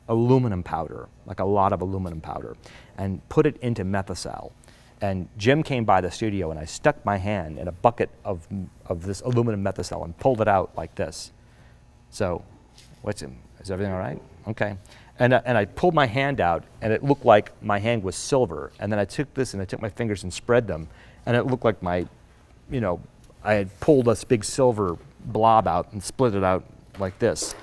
aluminum powder, like a lot of aluminum powder, and put it into Methacel. And Jim came by the studio, and I stuck my hand in a bucket of this aluminum Methacel and pulled it out like this. So, is everything all right? Okay. And I pulled my hand out, and it looked like my hand was silver. And then I took this, and I took my fingers and spread them, and it looked like I had pulled this big silver blob out and split it out like this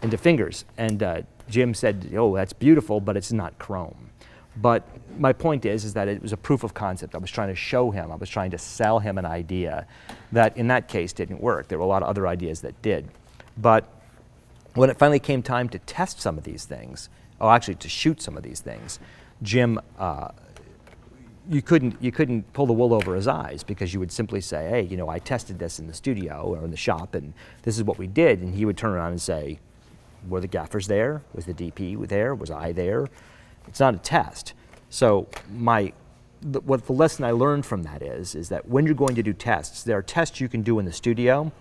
into fingers. And Jim said, "Oh, that's beautiful, but it's not chrome." But my point is that it was a proof of concept. I was trying to show him, I was trying to sell him an idea that in that case didn't work. There were a lot of other ideas that did. But when it finally came time to test some of these things, to shoot some of these things, Jim, you couldn't pull the wool over his eyes because you would simply say, "Hey, I tested this in the studio or in the shop, and this is what we did." And he would turn around and say, "Were the gaffers there? Was the DP there? Was I there?" It's not a test. So the lesson I learned from that is that when you're going to do tests, there are tests you can do in the studio,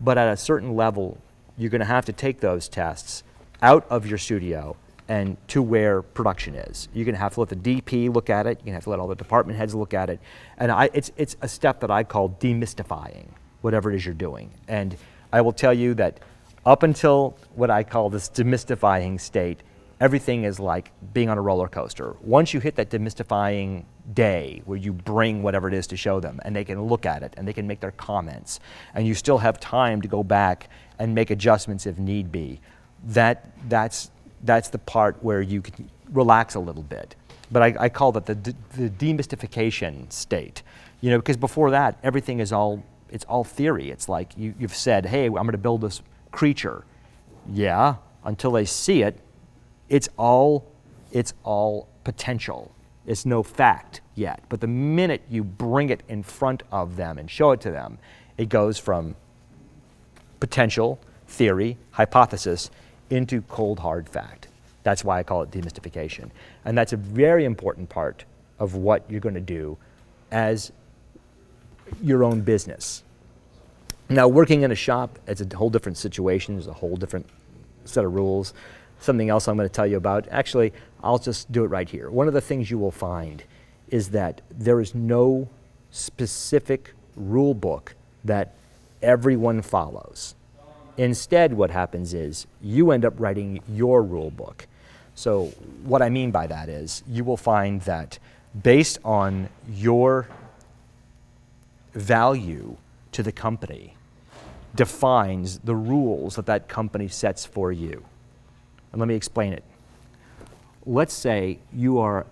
but at a certain level, you're going to have to take those tests out of your studio and to where production is. You're going to have to let the DP look at it. You're going to have to let all the department heads look at it. And it's a step that I call demystifying whatever it is you're doing. And I will tell you that up until what I call this demystifying state, everything is like being on a roller coaster. Once you hit that demystifying day where you bring whatever it is to show them and they can look at it and they can make their comments and you still have time to go back and make adjustments if need be, that's the part where you can relax a little bit. But I call that the demystification state, because before that everything is all theory. It's like you've said, "Hey, I'm going to build this creature." Yeah, until they see it. It's all potential. It's no fact yet. But the minute you bring it in front of them and show it to them, it goes from potential, theory, hypothesis, into cold, hard fact. That's why I call it demystification. And that's a very important part of what you're going to do as your own business. Now, working in a shop, it's a whole different situation. There's a whole different set of rules. Something else I'm going to tell you about. Actually, I'll just do it right here. One of the things you will find is that there is no specific rule book that everyone follows. Instead, what happens is you end up writing your rule book. So what I mean by that is you will find that based on your value to the company defines the rules that company sets for you. And let me explain it. Let's say you are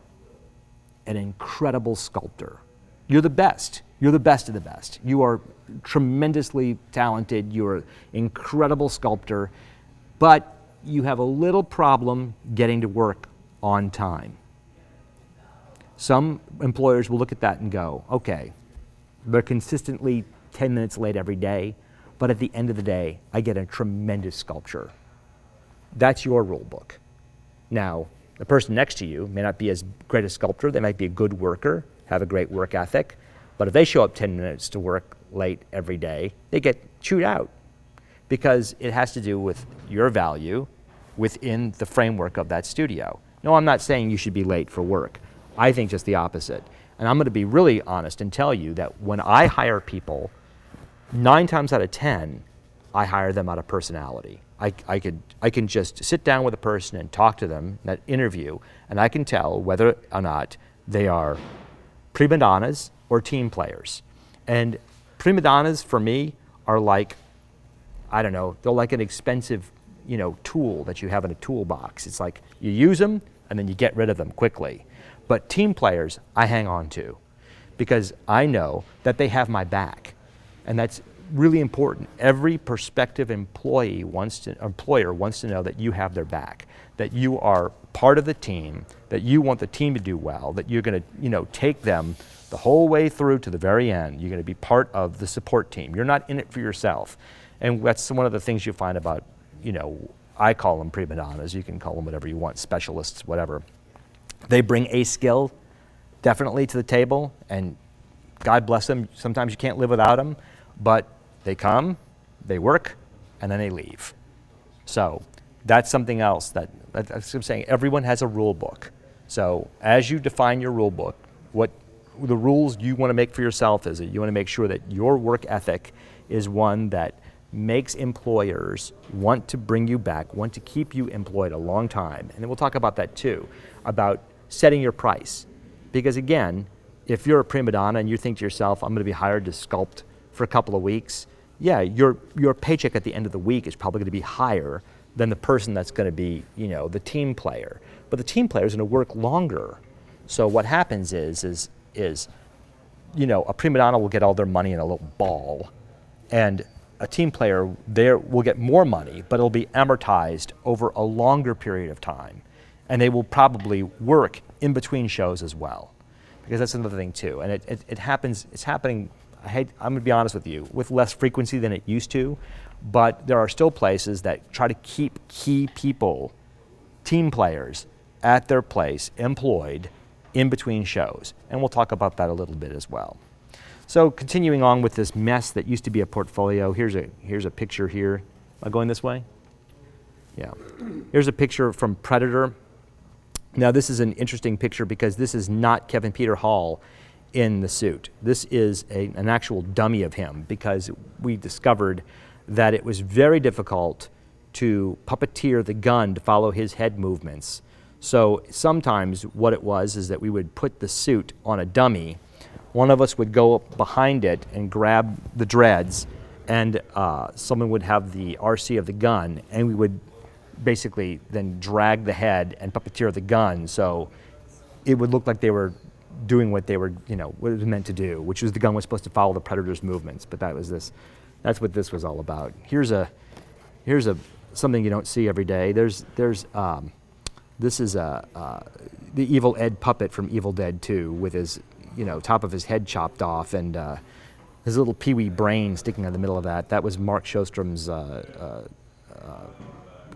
an incredible sculptor. You're the best. You're the best of the best. You are tremendously talented. You're an incredible sculptor, but you have a little problem getting to work on time. Some employers will look at that and go, "Okay, they're consistently 10 minutes late every day. but at the end of the day, I get a tremendous sculpture. That's your rule book. Now, the person next to you may not be as great a sculptor, they might be a good worker, have a great work ethic, but if they show up 10 minutes to work late every day, they get chewed out because it has to do with your value within the framework of that studio. No, I'm not saying you should be late for work. I think just the opposite. And I'm going to be really honest and tell you that when I hire people, 9 times out of 10, I hire them out of personality. I can just sit down with a person and talk to them, that interview, and I can tell whether or not they are prima donnas or team players. And prima donnas for me are like, I don't know, they're like an expensive, tool that you have in a toolbox. It's like you use them and then you get rid of them quickly. But team players, I hang on to because I know that they have my back. And that's really important. Every prospective employer wants to know that you have their back, that you are part of the team, that you want the team to do well, that you're going to, take them the whole way through to the very end. You're going to be part of the support team. You're not in it for yourself. And that's one of the things you find about, I call them prima donnas. You can call them whatever you want, specialists, whatever. They bring a skill definitely to the table, and God bless them. Sometimes you can't live without them, but they come, they work, and then they leave. So that's something else that's what I'm saying. Everyone has a rule book. So as you define your rule book, what the rules you want to make for yourself is that you want to make sure that your work ethic is one that makes employers want to bring you back, want to keep you employed a long time. And then we'll talk about that too, about setting your price. Because again, if you're a prima donna and you think to yourself, I'm going to be hired to sculpt for a couple of weeks, yeah, your paycheck at the end of the week is probably going to be higher than the person that's going to be, the team player. But the team player is going to work longer. So what happens is a prima donna will get all their money in a little ball, and a team player there will get more money, but it'll be amortized over a longer period of time. And they will probably work in between shows as well. Because that's another thing too. And it happens, it's happening, I'm gonna be honest with you, with less frequency than it used to, but there are still places that try to keep key people, team players, at their place, employed in between shows. And we'll talk about that a little bit as well. So continuing on with this mess that used to be a portfolio, here's a picture here. Am I going this way? Yeah. Here's a picture from Predator. Now this is an interesting picture because this is not Kevin Peter Hall in the suit. This is an actual dummy of him because we discovered that it was very difficult to puppeteer the gun to follow his head movements. So sometimes what it was is that we would put the suit on a dummy. One of us would go up behind it and grab the dreads, and someone would have the RC of the gun, and we would basically then drag the head and puppeteer the gun so it would look like they were doing what they were, what it was meant to do, which was the gun was supposed to follow the predator's movements. But that's what this was all about. Here's something you don't see every day. This is the Evil Ed puppet from Evil Dead 2 with his, top of his head chopped off and his little peewee brain sticking in the middle of that. That was Mark Sjostrom's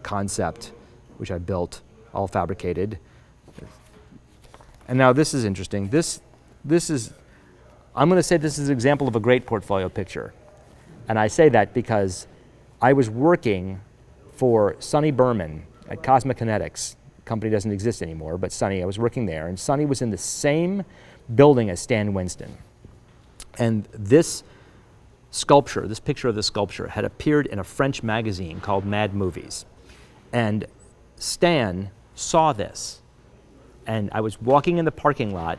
concept, which I built, all fabricated. And now this is interesting. I'm going to say this is an example of a great portfolio picture. And I say that because I was working for Sonny Berman at Cosmic Kinetics. The company doesn't exist anymore, but Sonny, I was working there, and Sonny was in the same building as Stan Winston. And this sculpture, this picture of the sculpture, had appeared in a French magazine called Mad Movies. And Stan saw this, and I was walking in the parking lot.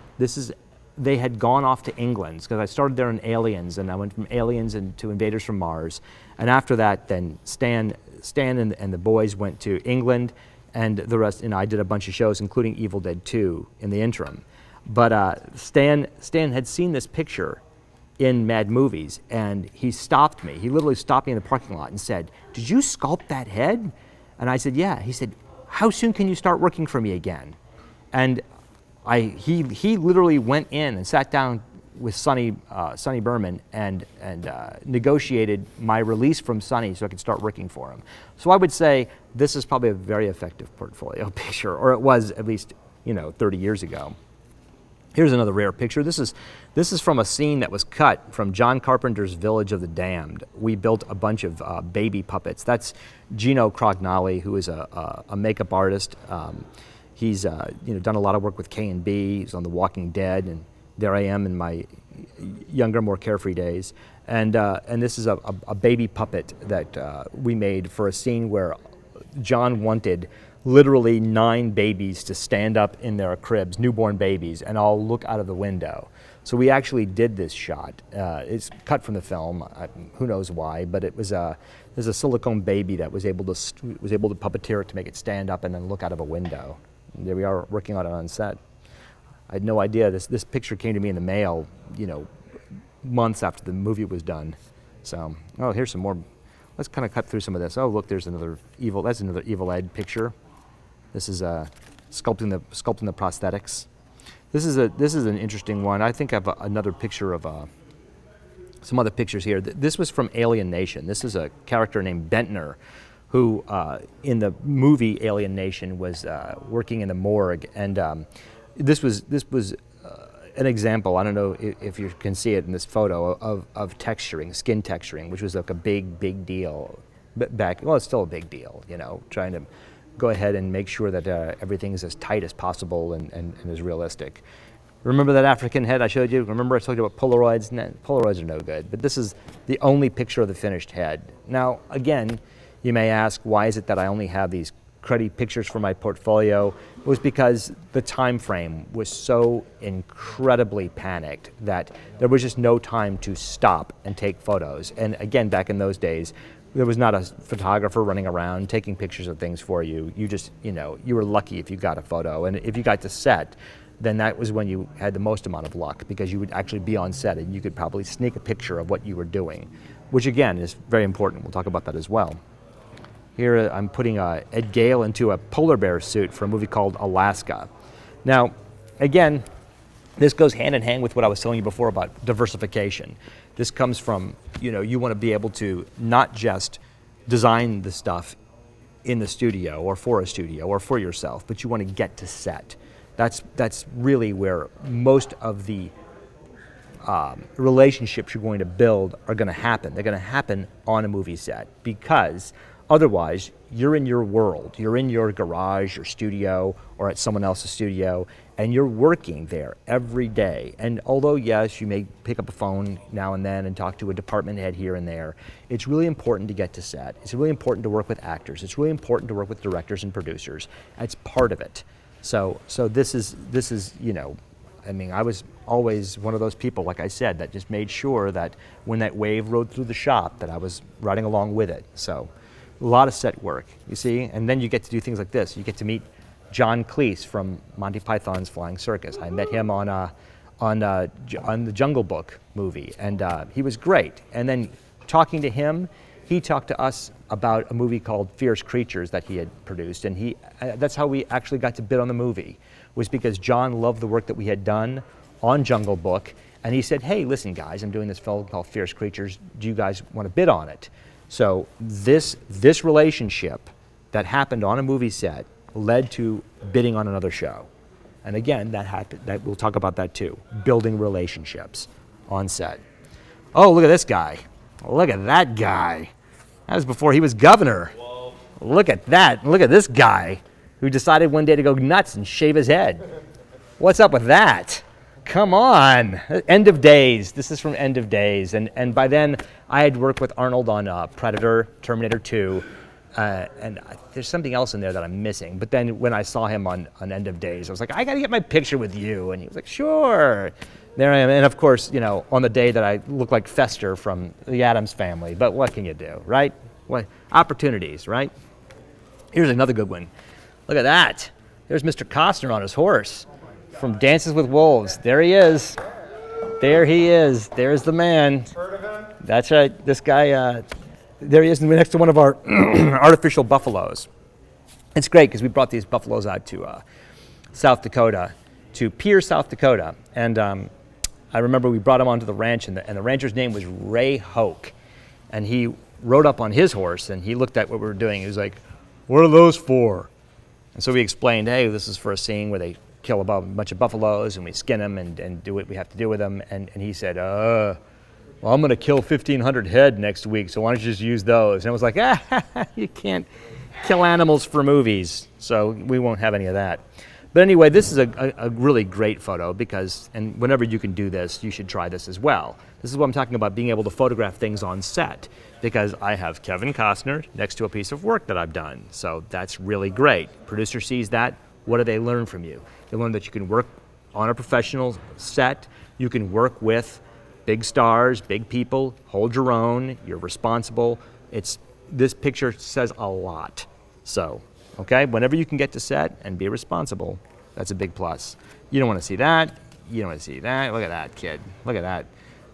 They had gone off to England, because I started there in Aliens, and I went from Aliens to Invaders from Mars. And after that, then Stan and the boys went to England, and the rest, and I did a bunch of shows, including Evil Dead 2 in the interim. But Stan had seen this picture in Mad Movies, and he stopped me. He literally stopped me in the parking lot and said, "Did you sculpt that head?" And I said, "Yeah." He said, "How soon can you start working for me again?" And he literally went in and sat down Sonny Berman and negotiated my release from Sonny so I could start working for him. So I would say this is probably a very effective portfolio picture, or it was at least 30 years ago. Here's another rare picture. This is from a scene that was cut from John Carpenter's Village of the Damned. We built a bunch of baby puppets. That's Gino Crognali, who is a makeup artist. He's done a lot of work with K&B. He's on The Walking Dead, and there I am in my younger, more carefree days. And this is a baby puppet that we made for a scene where John wanted literally 9 babies to stand up in their cribs, newborn babies, and all look out of the window. So we actually did this shot. It's cut from the film. Who knows why? But it was there's a silicone baby that was able to puppeteer it to make it stand up and then look out of a window. And there we are working on it on set. I had no idea this picture came to me in the mail, months after the movie was done. So here's some more. Let's kind of cut through some of this. Oh, look, there's another evil. That's another Evil Ed picture. This is sculpting the prosthetics. This is an interesting one. I think I have another picture of some other pictures here. This was from Alien Nation. This is a character named Bentner, who in the movie Alien Nation was working in the morgue, and this was an example. I don't know if you can see it in this photo of texturing, skin texturing, which was like a big deal back. Well, it's still a big deal, trying to go ahead and make sure that everything is as tight as possible and as realistic. Remember that African head I showed you? Remember I told you about Polaroids? Polaroids are no good, but this is the only picture of the finished head. Now, again, you may ask, why is it that I only have these cruddy pictures for my portfolio? It was because the time frame was so incredibly panicked that there was just no time to stop and take photos. And again, back in those days, there was not a photographer running around taking pictures of things for you. You just, you were lucky if you got a photo. And if you got to set, then that was when you had the most amount of luck, because you would actually be on set and you could probably sneak a picture of what you were doing, which again is very important. We'll talk about that as well. Here I'm putting Ed Gale into a polar bear suit for a movie called Alaska. Now, again, this goes hand in hand with what I was telling you before about diversification. This comes from, you want to be able to not just design the stuff in the studio or for a studio or for yourself, but you want to get to set. That's really where most of the relationships you're going to build are going to happen. They're going to happen on a movie set, because otherwise, you're in your world. You're in your garage, your studio, or at someone else's studio, and you're working there every day. And although, yes, you may pick up a phone now and then and talk to a department head here and there, it's really important to get to set. It's really important to work with actors. It's really important to work with directors and producers. That's part of it. So this is I was always one of those people, like I said, that just made sure that when that wave rode through the shop, that I was riding along with it. So a lot of set work, you see, and then you get to do things like this. You get to meet John Cleese from Monty Python's Flying Circus. I met him on the Jungle Book movie, and he was great. And then talking to him, he talked to us about a movie called Fierce Creatures that he had produced, and that's how we actually got to bid on the movie, was because John loved the work that we had done on Jungle Book, and he said, hey, listen guys, I'm doing this film called Fierce Creatures, do you guys want to bid on it? So this relationship that happened on a movie set led to bidding on another show. And again, that we'll talk about that too, building relationships on set. Oh, look at this guy. Look at that guy. That was before he was governor. Whoa. Look at that. Look at this guy who decided one day to go nuts and shave his head. What's up with that? Come on. End of Days. This is from End of Days. And by then, I had worked with Arnold on Predator, Terminator 2, and there's something else in there that I'm missing. But then when I saw him on End of Days, I was like, I got to get my picture with you. And he was like, sure. There I am. And of course, on the day that I look like Fester from the Addams Family. But what can you do, right? What opportunities, right? Here's another good one. Look at that. There's Mr. Costner on his horse from Dances with Wolves. There he is. There he is. There's the man. Heard of him? That's right. This guy, there he is next to one of our artificial buffaloes. It's great because we brought these buffaloes out to South Dakota, to Pierre, South Dakota. And I remember we brought him onto the ranch, and the rancher's name was Ray Hoke. And he rode up on his horse, and he looked at what we were doing. He was like, "What are those for?" And so we explained, hey, this is for a scene where they kill a bunch of buffaloes, and we skin them and do what we have to do with them. And he said, well, I'm going to kill 1,500 head next week, so why don't you just use those? And I was like, you can't kill animals for movies, so we won't have any of that. But anyway, this is a really great photo because, and whenever you can do this, you should try this as well. This is what I'm talking about, being able to photograph things on set, because I have Kevin Costner next to a piece of work that I've done. So that's really great. Producer sees that. What do they learn from you? They learn that you can work on a professional set. You can work with big stars, big people, hold your own, you're responsible. This picture says a lot. So, okay, whenever you can get to set and be responsible, that's a big plus. You don't want to see that. You don't want to see that. Look at that, kid. Look at that.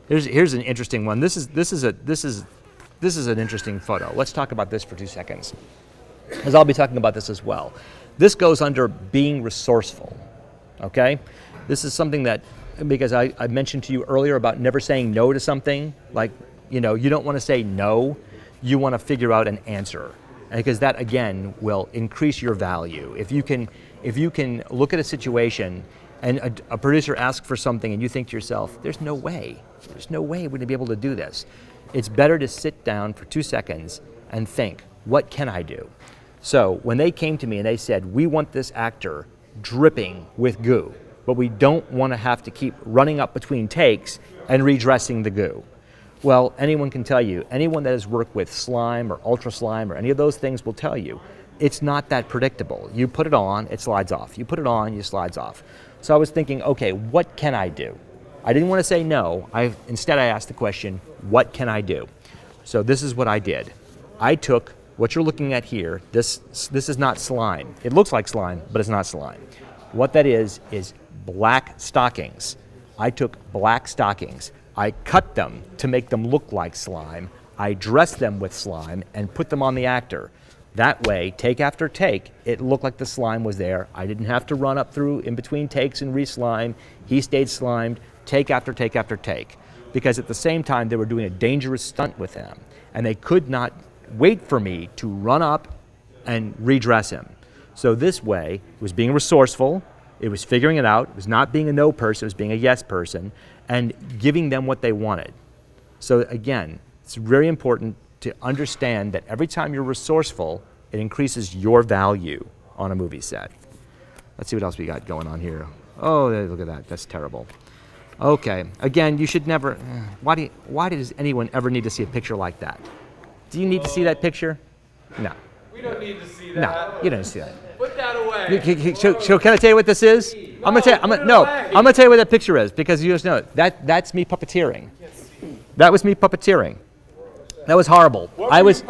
Here's an interesting one. This is an interesting photo. Let's talk about this for 2 seconds, because I'll be talking about this as well. This goes under being resourceful, okay? This is something that, because I mentioned to you earlier about never saying no to something, like, you don't want to say no, you want to figure out an answer, because that, again, will increase your value. If you can look at a situation and a producer asks for something and you think to yourself, there's no way we're going to be able to do this. It's better to sit down for 2 seconds and think, what can I do? So when they came to me and they said, we want this actor dripping with goo, but we don't want to have to keep running up between takes and redressing the goo. Well, anyone can tell you, anyone that has worked with slime or ultra slime or any of those things will tell you, it's not that predictable. You put it on, it slides off. You put it on, it slides off. So I was thinking, okay, what can I do? I didn't want to say no. Instead, I asked the question, what can I do? So this is what I did. I took what you're looking at here. This is not slime. It looks like slime, but it's not slime. What that is black stockings. I took black stockings. I cut them to make them look like slime. I dressed them with slime and put them on the actor. That way, take after take, it looked like the slime was there. I didn't have to run up through in between takes and re-slime. He stayed slimed, take after take after take. Because at the same time, they were doing a dangerous stunt with him. And they could not wait for me to run up and redress him. So this way, it was being resourceful, it was figuring it out, it was not being a no person, it was being a yes person, and giving them what they wanted. So again, it's very important to understand that every time you're resourceful, it increases your value on a movie set. Let's see what else we got going on here. Oh, look at that, that's terrible. Okay, again, you should never, why does anyone ever need to see a picture like that? Do you need to see that picture? No. We don't need to see that. No, you don't see that. Put that away. So can I tell you what this is? I'm gonna tell you what that picture is, because you just know it. That's me puppeteering. That was me puppeteering. That was horrible. This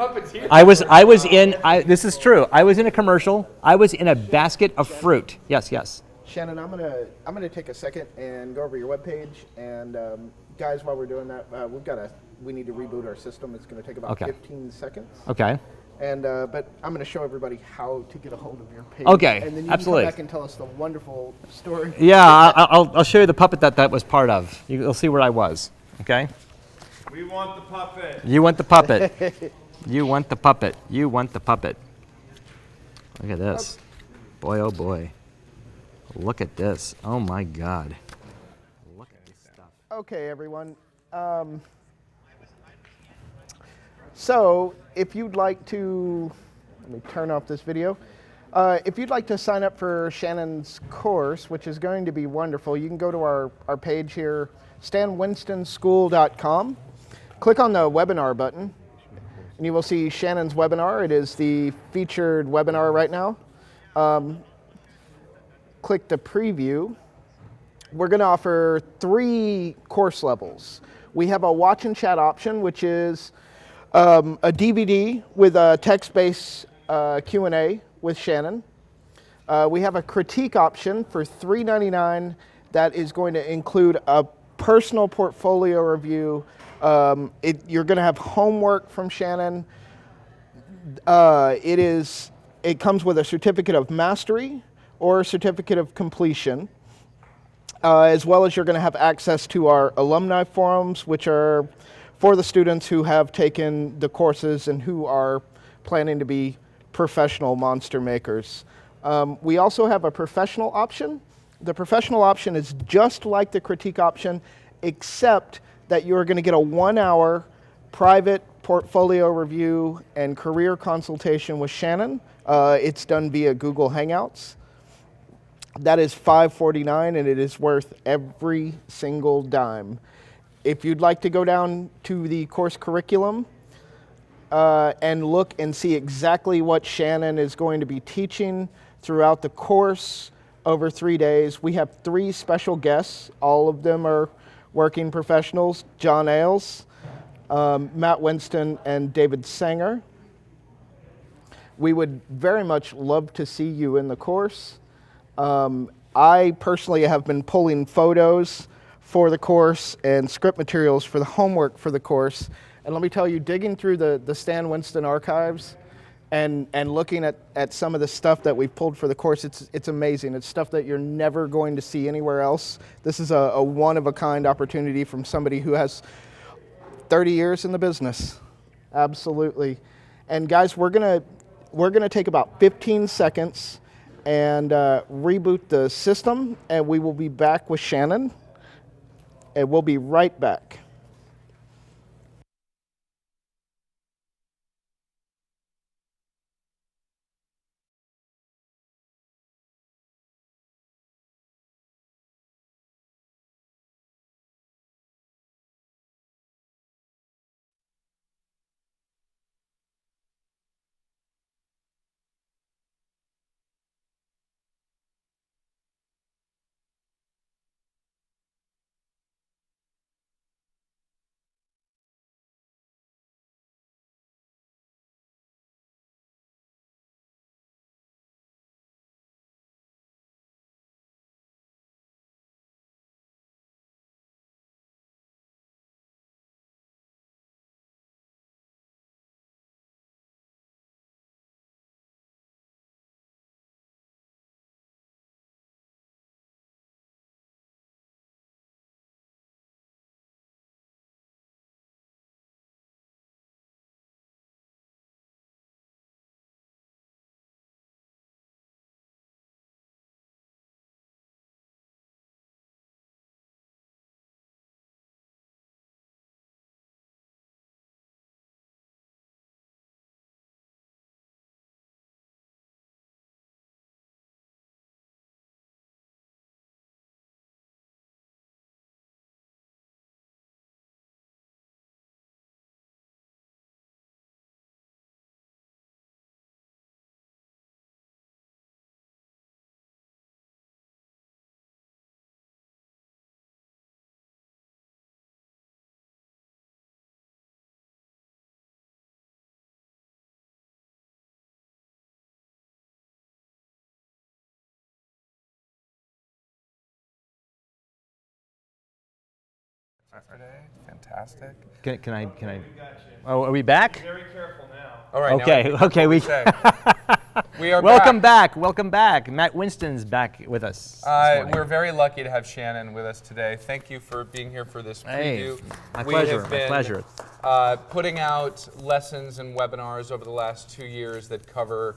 is true. I was in a commercial. I was in a basket of fruit. Yes. Shannon, I'm gonna take a second and go over your webpage, and guys, while we're doing that, we need to reboot our system. It's going to take about 15 seconds. Okay. And but I'm going to show everybody how to get a hold of your page. Okay. And then you absolutely. can come back and tell us the wonderful story. Yeah, I'll show you the puppet that was part of. You'll see where I was. Okay. We want the puppet. You want the puppet. You want the puppet. You want the puppet. Look at this. Boy, oh boy. Look at this. Oh my God. Look at this stuff. Okay, everyone. So if you'd like to, let me turn off this video. If you'd like to sign up for Shannon's course, which is going to be wonderful, you can go to our page here, stanwinstonschool.com. Click on the webinar button, and you will see Shannon's webinar. It is the featured webinar right now. Click the preview. We're going to offer 3 course levels. We have a watch and chat option, which is a DVD with a text-based Q&A with Shannon. We have a critique option for $3.99 that is going to include a personal portfolio review. You're going to have homework from Shannon. It comes with a certificate of mastery or a certificate of completion. as well as you're going to have access to our alumni forums, which are for the students who have taken the courses and who are planning to be professional monster makers. We also have a professional option. The professional option is just like the critique option, except that you're going to get a 1-hour private portfolio review and career consultation with Shannon. It's done via Google Hangouts. That is $549, and it is worth every single dime. If you'd like to go down to the course curriculum and look and see exactly what Shannon is going to be teaching throughout the course over 3 days, we have 3 special guests. All of them are working professionals: John Ailes, Matt Winston, and David Sanger. We would very much love to see you in the course. I personally have been pulling photos for the course and script materials for the homework for the course. And let me tell you, digging through the Stan Winston archives and looking at some of the stuff that we've pulled for the course, it's amazing. It's stuff that you're never going to see anywhere else. This is a one-of-a-kind opportunity from somebody who has 30 years in the business. Absolutely. And guys, we're gonna take about 15 seconds and reboot the system, and we will be back with Shannon, and we'll be right back. Today, fantastic. Can I? Oh, are we back? Very careful now. All right. Okay. Now Okay. We we are welcome back. Welcome back. Matt Winston's back with us. this morning. We're very lucky to have Shannon with us today. Thank you for being here for this Hey, preview. my We pleasure. have My been, pleasure. Putting out lessons and webinars over the last 2 years that cover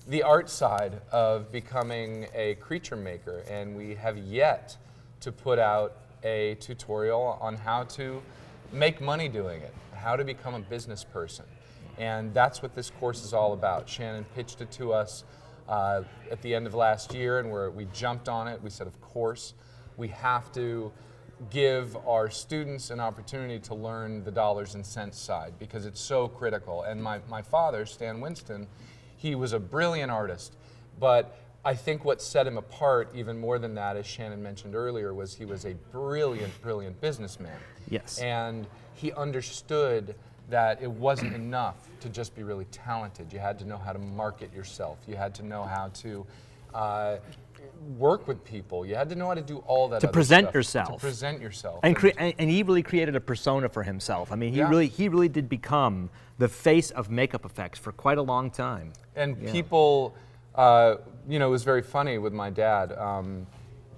the art side of becoming a creature maker, and we have yet to put out a tutorial on how to make money doing it, how to become a business person. And that's what this course is all about. Shannon pitched it to us at the end of last year, and we jumped on it. We said, of course, we have to give our students an opportunity to learn the dollars and cents side because it's so critical. And my father, Stan Winston, he was a brilliant artist, but I think what set him apart even more than that, as Shannon mentioned earlier, was he was a brilliant, brilliant businessman. Yes. And he understood that it wasn't enough to just be really talented. You had to know how to market yourself. You had to know how to work with people. You had to know how to do all that To other present stuff. yourself. To present yourself. And he really created a persona for himself. I mean, he Yeah. really did become the face of makeup effects for quite a long time. And people, it was very funny with my dad.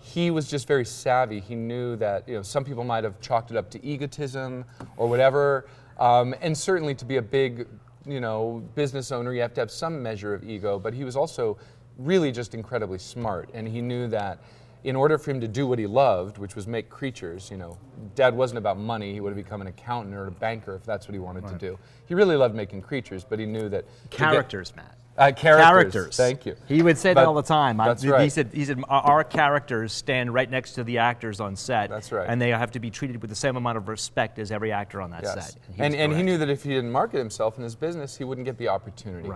he was just very savvy. He knew that some people might have chalked it up to egotism or whatever, and certainly to be a big business owner, you have to have some measure of ego, but he was also really just incredibly smart, and he knew that in order for him to do what he loved, which was make creatures, Dad wasn't about money. He would have become an accountant or a banker if that's what he wanted to do. He really loved making creatures, but he knew that Characters, Matt. Characters. Thank you. He would say that all the time. That's right. He said our characters stand right next to the actors on set. That's right. And they have to be treated with the same amount of respect as every actor on that set. And he knew that if he didn't market himself in his business, he wouldn't get the opportunity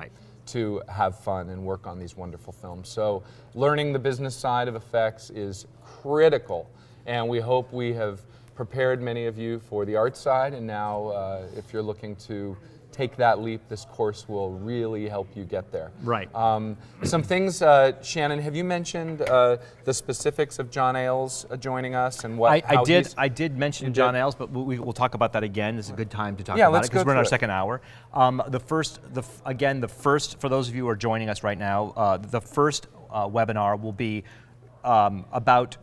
to have fun and work on these wonderful films. So learning the business side of effects is critical, and we hope we have prepared many of you for the art side, and now if you're looking to take that leap, this course will really help you get there. Right. Some things, Shannon, have you mentioned the specifics of John Ailes joining us and what? I did mention John Ailes, but we'll talk about that again. It's a good time to talk about let's it because go we're in our through it. second hour. The first, for those of you who are joining us right now, the first webinar will be about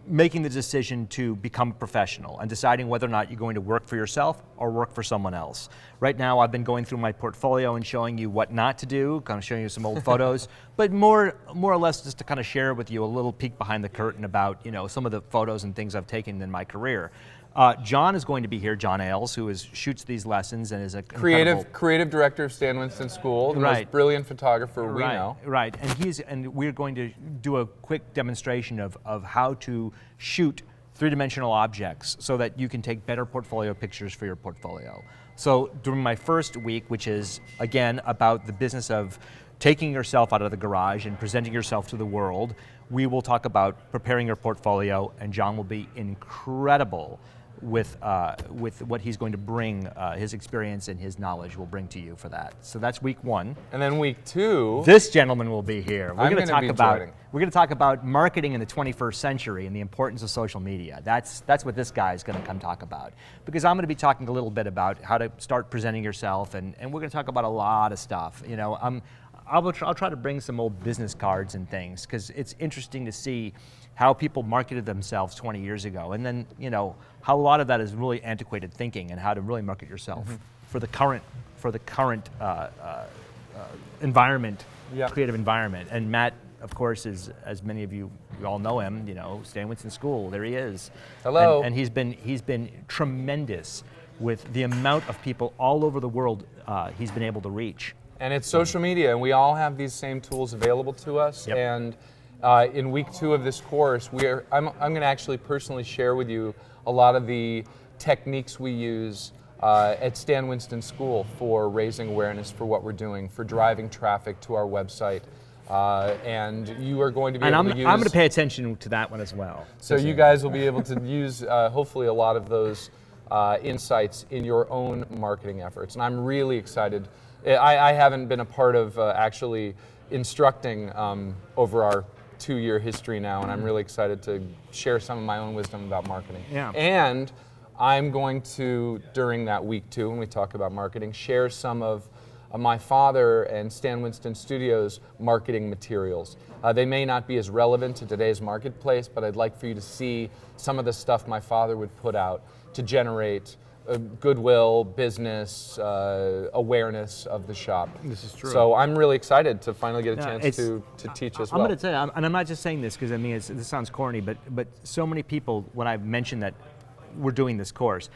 making the decision to become a professional and deciding whether or not you're going to work for yourself or work for someone else. Right now, I've been going through my portfolio and showing you what not to do, kind of showing you some old photos, but more or less just to kind of share with you a little peek behind the curtain about some of the photos and things I've taken in my career. John is going to be here, John Ailes, who shoots these lessons and is a creative director of Stan Winston School, the most brilliant photographer we know. Right, and we're going to do a quick demonstration of how to shoot three-dimensional objects so that you can take better portfolio pictures for your portfolio. So during my first week, which is again about the business of taking yourself out of the garage and presenting yourself to the world, we will talk about preparing your portfolio, and John will be incredible with what he's going to bring, his experience and his knowledge will bring to you for that. So that's week one. And then week two, this gentleman will be here. We're going to talk about marketing in the 21st century and the importance of social media. That's what this guy is going to come talk about. Because I'm going to be talking a little bit about how to start presenting yourself, and we're going to talk about a lot of stuff. I'll try to bring some old business cards and things because it's interesting to see how people marketed themselves 20 years ago, and then how a lot of that is really antiquated thinking and how to really market yourself for the current environment, creative environment. And Matt, of course, is, as many of you all know him, Stan Winston School. There he is. Hello. And he's been tremendous with the amount of people all over the world he's been able to reach. And it's social media, and we all have these same tools available to us. Yep. And in week two of this course, I'm going to actually personally share with you a lot of the techniques we use at Stan Winston School for raising awareness for what we're doing, for driving traffic to our website. And you are going to be able to use... I'm going to pay attention to that one as well. So you guys will be able to use, hopefully, a lot of those insights in your own marketing efforts. And I'm really excited. I haven't been a part of actually instructing over our 2-year history now, and I'm really excited to share some of my own wisdom about marketing. Yeah. And I'm going to, during that week 2, when we talk about marketing, share some of my father and Stan Winston Studios marketing materials. They may not be as relevant to today's marketplace, but I'd like for you to see some of the stuff my father would put out to generate goodwill, business, awareness of the shop. This is true. So I'm really excited to finally get a chance to teach as well. I'm going to tell you, and I'm not just saying this because this sounds corny, but so many people, when I've mentioned that we're doing this course,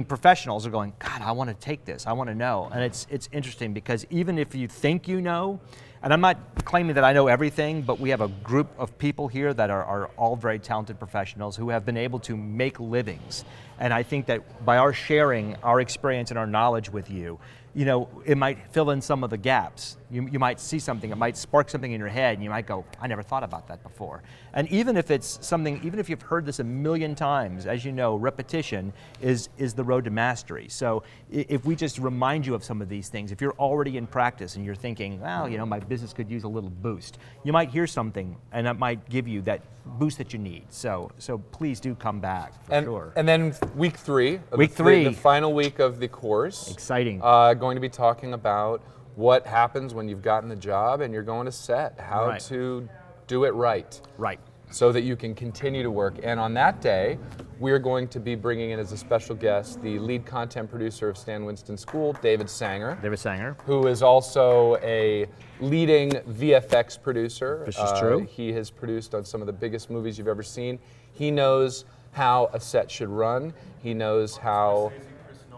professionals are going, God, I want to take this, I want to know. And it's interesting because even if you think you know, and I'm not claiming that I know everything, but we have a group of people here that are all very talented professionals who have been able to make livings. And I think that by our sharing our experience and our knowledge with you, it might fill in some of the gaps. You might see something, it might spark something in your head, and you might go, I never thought about that before. And even if it's something, even if you've heard this a million times, as you know, repetition is the road to mastery. So if we just remind you of some of these things, if you're already in practice and you're thinking, well, my business could use a little boost, you might hear something, and that might give you that boost that you need. So please do come back, for sure. And then week 3, the final week of the course. Exciting. Going to be talking about what happens when you've gotten the job and you're going to set, how to do it right. Right. so that you can continue to work. And on that day, we're going to be bringing in as a special guest the lead content producer of Stan Winston School, David Sanger. David Sanger. Who is also a leading VFX producer. This is true. He has produced on some of the biggest movies you've ever seen. He knows how a set should run. He knows how,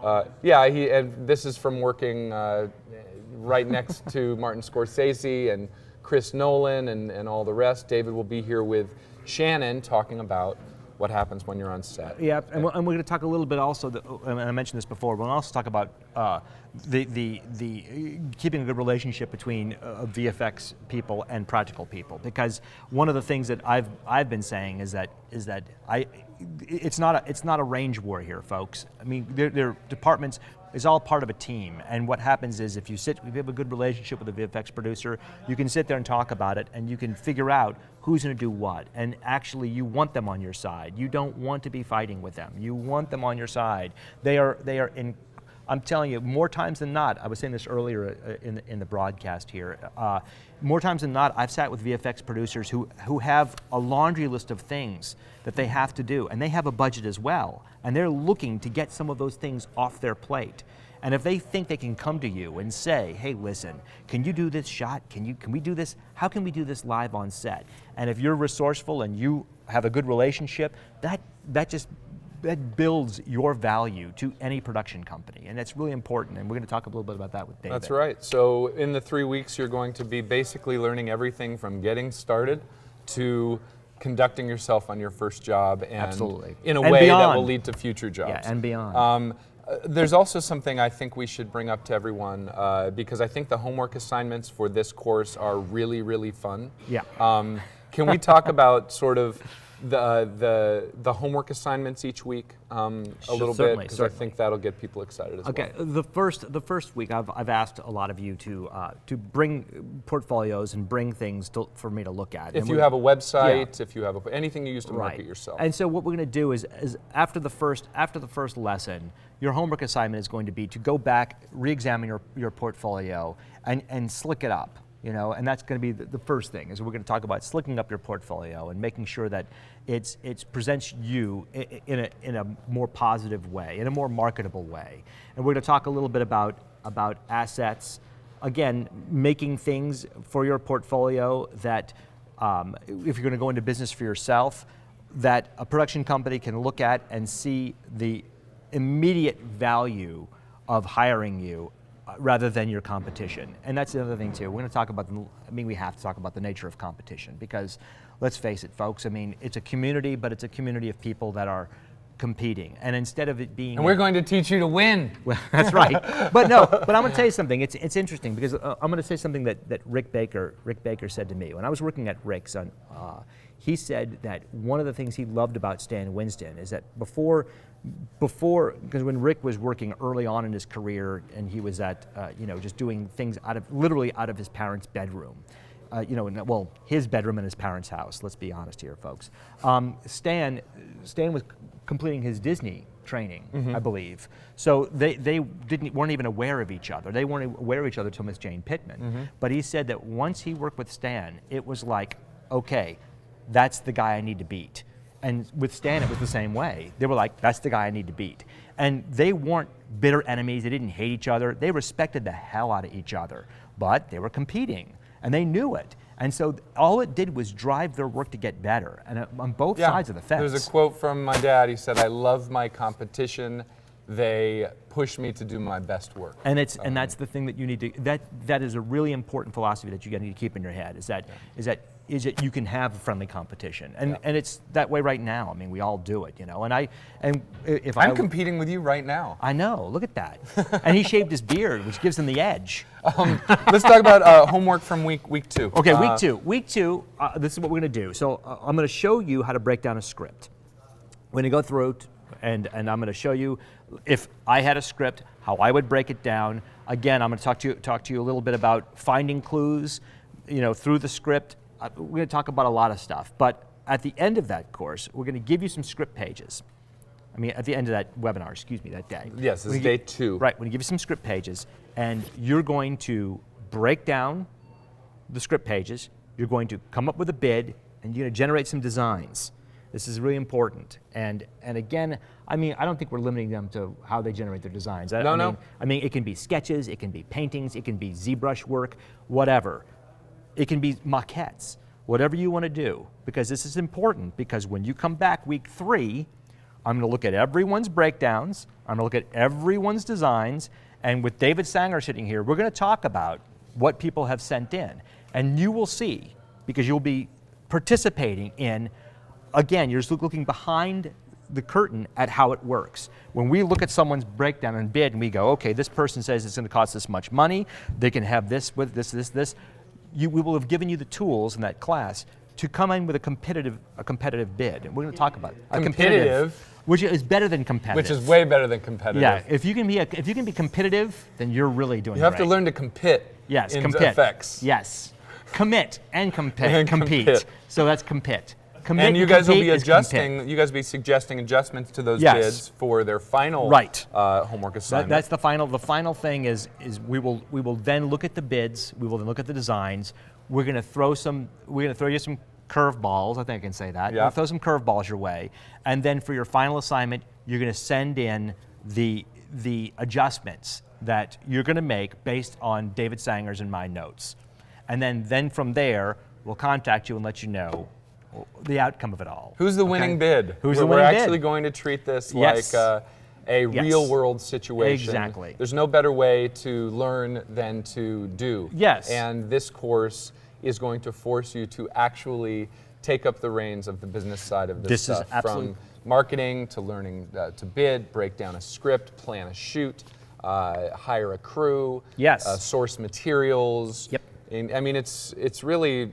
and this is from working right next to Martin Scorsese and Chris Nolan and all the rest. David will be here with Shannon talking about what happens when you're on set. Yeah, and we're going to talk a little bit also, and I mentioned this before, we'll also talk about the keeping a good relationship between VFX people and practical people, because one of the things that I've been saying is that it's not a range war here, folks. I mean, they're departments. Is all part of a team, and what happens is if you have a good relationship with a VFX producer, you can sit there and talk about it, and you can figure out who's going to do what, and actually you want them on your side. You don't want to be fighting with them. You want them on your side. They are in. I'm telling you, more times than not, I was saying this earlier in the broadcast here, more times than not, I've sat with VFX producers who have a laundry list of things that they have to do, and they have a budget as well, and they're looking to get some of those things off their plate. And if they think they can come to you and say, hey, listen, can you do this shot? Can we do this? How can we do this live on set? And if you're resourceful and you have a good relationship, that builds your value to any production company, and that's really important, and we're going to talk a little bit about that with David. That's right. So in the 3 weeks, you're going to be basically learning everything from getting started to conducting yourself on your first job, and absolutely, in a and way beyond. that will lead to future jobs. Yeah, and beyond. There's also something I think we should bring up to everyone, because I think the homework assignments for this course are really, really fun. Yeah. Can we talk about sort of the homework assignments each week a little bit, because I think that'll get people excited as well. Okay, the first week I've asked a lot of you to bring portfolios and bring things for me to look at. If you have a website, if you have anything you use to market right. yourself. And so what we're going to do is after the first lesson, your homework assignment is going to be to go back, re-examine your portfolio, and slick it up. You know, and that's going to be the first thing, is we're going to talk about slicking up your portfolio and making sure that it presents you in a more positive way, in a more marketable way. And we're going to talk a little bit about assets, again, making things for your portfolio that, if you're going to go into business for yourself, that a production company can look at and see the immediate value of hiring you, rather than your competition. And that's the other thing too. We're going to talk about, we have to talk about the nature of competition, because let's face it, folks, it's a community, but it's a community of people that are competing. And instead of it being... And we're going to teach you to win. Well, that's right. But I'm going to tell you something. It's interesting, because I'm going to say something that Rick Baker said to me. When I was working at Rick's, he said that one of the things he loved about Stan Winston is that before, because when Rick was working early on in his career, and he was at, just doing things literally out of his parents' bedroom, his bedroom in his parents' house. Let's be honest here, folks. Stan was completing his Disney training, I believe. So they weren't even aware of each other. They weren't aware of each other until Miss Jane Pittman. But he said that once he worked with Stan, it was like, okay, that's the guy I need to beat. And with Stan, it was the same way. They were like, that's the guy I need to beat. And they weren't bitter enemies. They didn't hate each other. They respected the hell out of each other. But they were competing, and they knew it. And so all it did was drive their work to get better, and on both sides of the fence. There's a quote from my dad. He said, "I love my competition. They push me to do my best work." And that's the thing that you need to. That is a really important philosophy that you need to keep in your head. Is that you can have a friendly competition, and it's that way right now. We all do it, And if I'm competing with you right now. I know. Look at that. And he shaved his beard, which gives him the edge. Let's talk about homework from week 2. Okay, week two. Week 2. This is what we're going to do. So I'm going to show you how to break down a script. We're going to go through and I'm going to show you, if I had a script, how I would break it down. Again, I'm going to talk to you a little bit about finding clues, through the script. We're going to talk about a lot of stuff, but at the end of that course, we're going to give you some script pages. At the end of that webinar, that day. Yes, this is day 2. Right, we're going to give you some script pages, and you're going to break down the script pages. You're going to come up with a bid, and you're going to generate some designs. This is really important. And again, I mean, I don't think we're limiting them to how they generate their designs. No. I mean, it can be sketches, it can be paintings, it can be ZBrush work, whatever. It can be maquettes, whatever you want to do, because this is important, because when you come back week 3, I'm going to look at everyone's breakdowns, I'm going to look at everyone's designs, and with David Sanger sitting here, we're going to talk about what people have sent in. And you will see, because you'll be participating in, again, you're just looking behind the curtain at how it works. When we look at someone's breakdown and bid and we go, okay, this person says it's going to cost this much money, they can have this with this, we will have given you the tools in that class to come in with a competitive bid. And we're going to talk about it. Competitive. Which is better than competitive. Which is way better than competitive. Yeah, if you can be competitive, then you're really doing You have great. to learn to compete. Yes, in compete. effects. Yes, commit and compete. And compete. So that's compete. Commit And you guys will be compete is adjusting. compete. You guys will be suggesting adjustments to those Yes. bids for their final Right. Homework assignment. That's the final. The final thing is we will then look at the bids. We will then look at the designs. We're going to throw you some curveballs. I think I can say that. Yeah. We'll throw some curveballs your way, and then for your final assignment, you're going to send in the adjustments that you're going to make based on David Sanger's and my notes, and then from there we'll contact you and let you know the outcome of it all. Who's the winning bid? Who's the We're winning bid? actually going to treat this Yes. like a Yes. real-world situation. Exactly. There's no better way to learn than to do. Yes. And this course is going to force you to actually take up the reins of the business side of this This is stuff. absolute- From marketing to learning to bid, break down a script, plan a shoot, hire a crew, Yes. source materials. Yep. And, I mean, it's really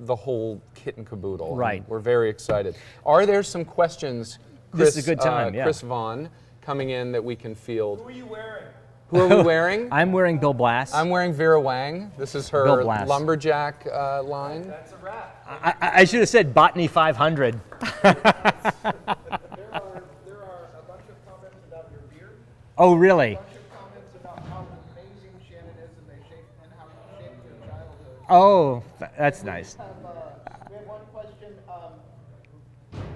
the whole kit and caboodle. and Right. we're very excited. Are there some questions, Chris, This is a good time, yeah. Chris Vaughn, coming in that we can field? Who are you wearing? Who are we wearing? I'm wearing Bill Blass. I'm wearing Vera Wang. This is Bill her Blass. lumberjack line. That's a wrap. I should have said Botany 500. There are a bunch of comments about your beard, Oh, really? a bunch of comments about how amazing Shannon is and how you shaped your childhood. Oh, that's nice. We have one question.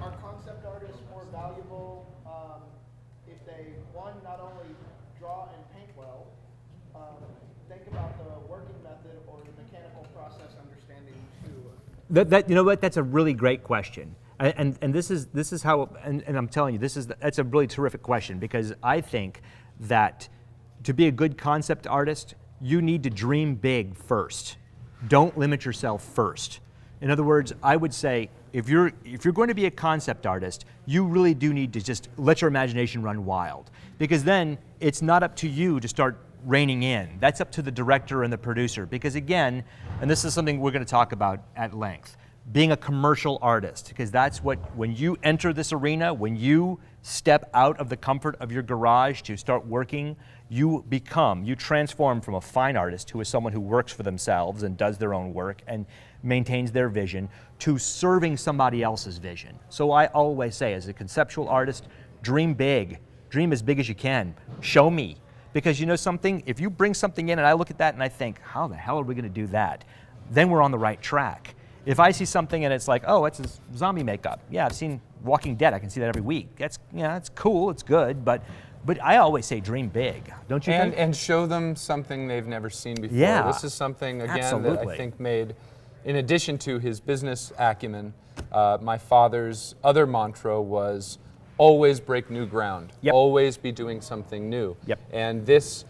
Are concept artists more valuable if they, one, not only draw and paint well, think about the working method or the mechanical process understanding too? You know what? That's a really great question, and this is how. And I'm telling you, that's a really terrific question, because I think that to be a good concept artist, you need to dream big first. Don't limit yourself first. In other words, I would say if you're going to be a concept artist, you really do need to just let your imagination run wild, because then it's not up to you to start reining in. That's up to the director and the producer, because again, and this is something we're going to talk about at length, being a commercial artist, because that's what, when you enter this arena, when you step out of the comfort of your garage to start working, you transform from a fine artist, who is someone who works for themselves and does their own work and maintains their vision, to serving somebody else's vision. So I always say, as a conceptual artist, dream big. Dream as big as you can. Show me. Because you know something, if you bring something in and I look at that and I think, how the hell are we going to do that? Then we're on the right track. If I see something and it's like, oh, it's a zombie makeup. Yeah, I've seen Walking Dead. I can see that every week. It's cool. It's good. But I always say dream big. Don't you think? And show them something they've never seen before. Yeah. This is something, again, that Absolutely. I think made, in addition to his business acumen, my father's other mantra was always break new ground. Yep. Always be doing something new. Yep. And this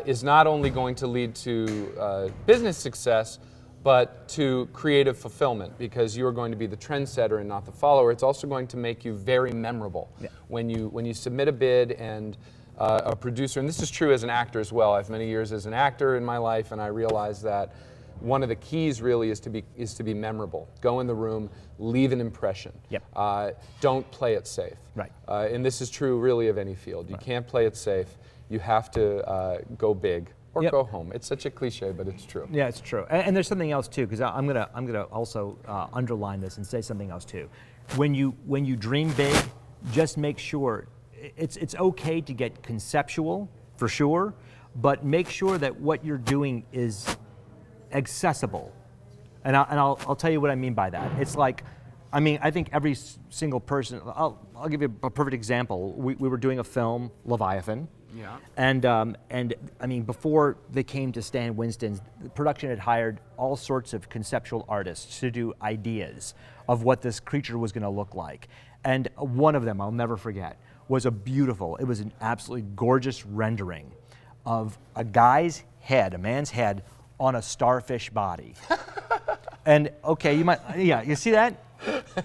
is not only going to lead to business success, but to creative fulfillment, because you are going to be the trendsetter and not the follower. It's also going to make you very memorable. Yeah. When you submit a bid and a producer, and this is true as an actor as well. I have many years as an actor in my life, and I realize that one of the keys really is to be memorable. Go in the room, leave an impression. Yep. Don't play it safe. Right. And this is true really of any field. You can't play it safe. You have to go big or Yep. go home. It's such a cliche, but it's true. Yeah, it's true. And there's something else too, because I'm gonna also underline this and say something else too. When you dream big, just make sure it's okay to get conceptual for sure, but make sure that what you're doing is accessible. And I'll tell you what I mean by that. It's like, I mean, I think every single person, I'll give you a perfect example. We were doing a film, Leviathan. Yeah. And I mean, before they came to Stan Winston's, the production had hired all sorts of conceptual artists to do ideas of what this creature was going to look like. And one of them, I'll never forget, was it was an absolutely gorgeous rendering of a guy's head, a man's head, on a starfish body. And okay, you see that?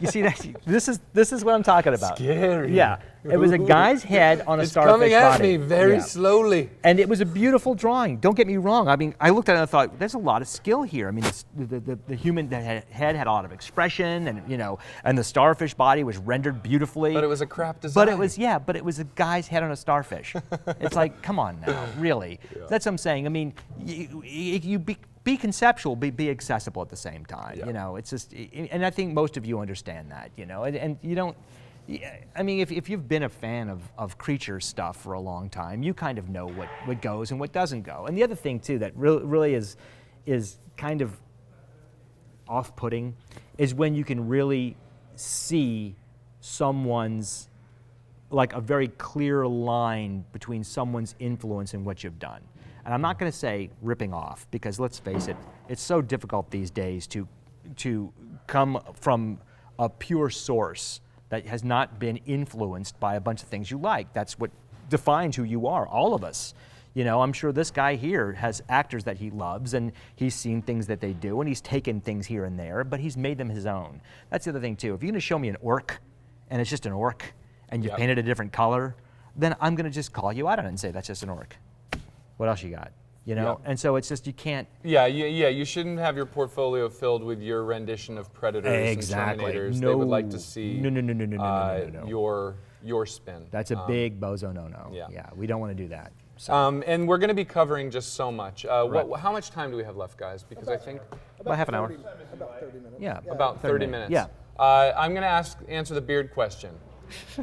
You see that? This is what I'm talking about. Scary. Yeah. It was a guy's head on a starfish body. It's coming at me very Yeah. slowly. And it was a beautiful drawing. Don't get me wrong. I mean, I looked at it and I thought, there's a lot of skill here. I mean, the human head had a lot of expression, and and the starfish body was rendered beautifully. But it was a crap design. But it was a guy's head on a starfish. It's like, come on now, really. Yeah. That's what I'm saying. I mean, you be conceptual, be accessible at the same time. Yeah. It's just, and I think most of you understand that. And you don't. I mean, if you've been a fan of creature stuff for a long time, you kind of know what goes and what doesn't go. And the other thing too that really is kind of off-putting is when you can really see someone's, like a very clear line between someone's influence and what you've done. And I'm not going to say ripping off, because let's face it, it's so difficult these days to come from a pure source that has not been influenced by a bunch of things you like. That's what defines who you are, all of us. I'm sure this guy here has actors that he loves, and he's seen things that they do, and he's taken things here and there, but he's made them his own. That's the other thing too. If you're going to show me an orc, and it's just an orc, and you painted a different color, then I'm going to just call you out on it and say, that's just an orc. What else you got? And so it's just, you can't. Yeah, you shouldn't have your portfolio filled with your rendition of Predators Exactly. and Terminators. No. They would like to see No. your spin. That's a big bozo no-no. Yeah. We don't want to do that. So, And we're going to be covering just so much. Right. How much time do we have left, guys? Because I think about half an hour. About 30 minutes. Yeah. about 30 minutes. Yeah. I'm going to answer the beard question.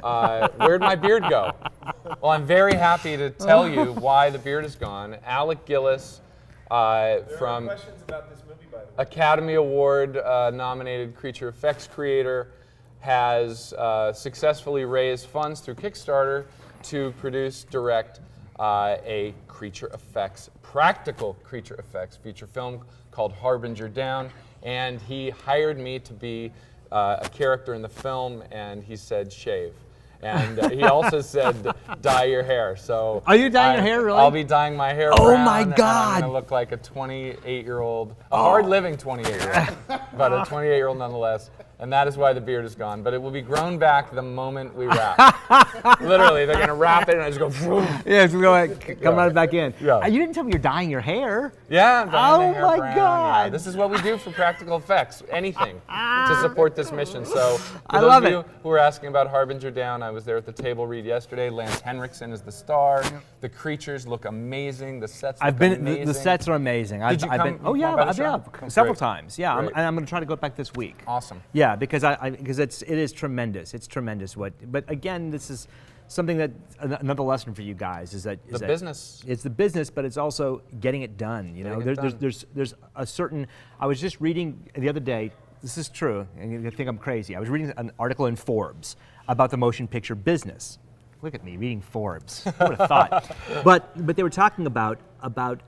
Where'd my beard go? Well, I'm very happy to tell you why the beard is gone. Alec Gillis, from Questions about this movie, by the way? Academy Award nominated creature effects creator, has successfully raised funds through Kickstarter to direct a practical creature effects feature film called Harbinger Down, and he hired me to be a character in the film, and he said shave. And he also said dye your hair. So Are you dyeing your hair, really? I'll be dyeing my hair Oh brown, my and God. I'm going to look like a 28-year-old, a hard-living 28-year-old, but a 28-year-old nonetheless. And that is why the beard is gone. But it will be grown back the moment we wrap. Literally, they're going to wrap it, and I just go, vroom. Yeah, it's going to come right back in. Yeah. You didn't tell me you're dyeing your hair. Yeah, I'm dyeing Oh the hair my brown. God. Yeah, this is what we do for practical effects, anything to support this mission. So for I those love of you it. who were asking about Harbinger Down, I was there at the table read yesterday. Lance Henriksen is the star. The creatures look amazing. The sets look amazing. The sets are amazing. Did you I've come- been, oh you yeah, come by the I've been shop? up several Great. times. Yeah, Great. and I'm going to try to go back this week. Awesome. Yeah, because because it is tremendous. It's tremendous. But again, this is something that another lesson for you guys is that business. It's the business, but it's also getting it done. There's a certain. I was just reading the other day. This is true, and you think I'm crazy. I was reading an article in Forbes about the motion picture business. Look at me reading Forbes. Who would have thought? But they were talking about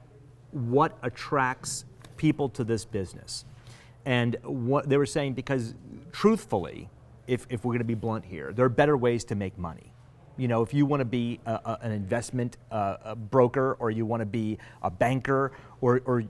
what attracts people to this business. And what they were saying, because truthfully, if we're going to be blunt here, there are better ways to make money. If you want to be an investment broker, or you want to be a banker, or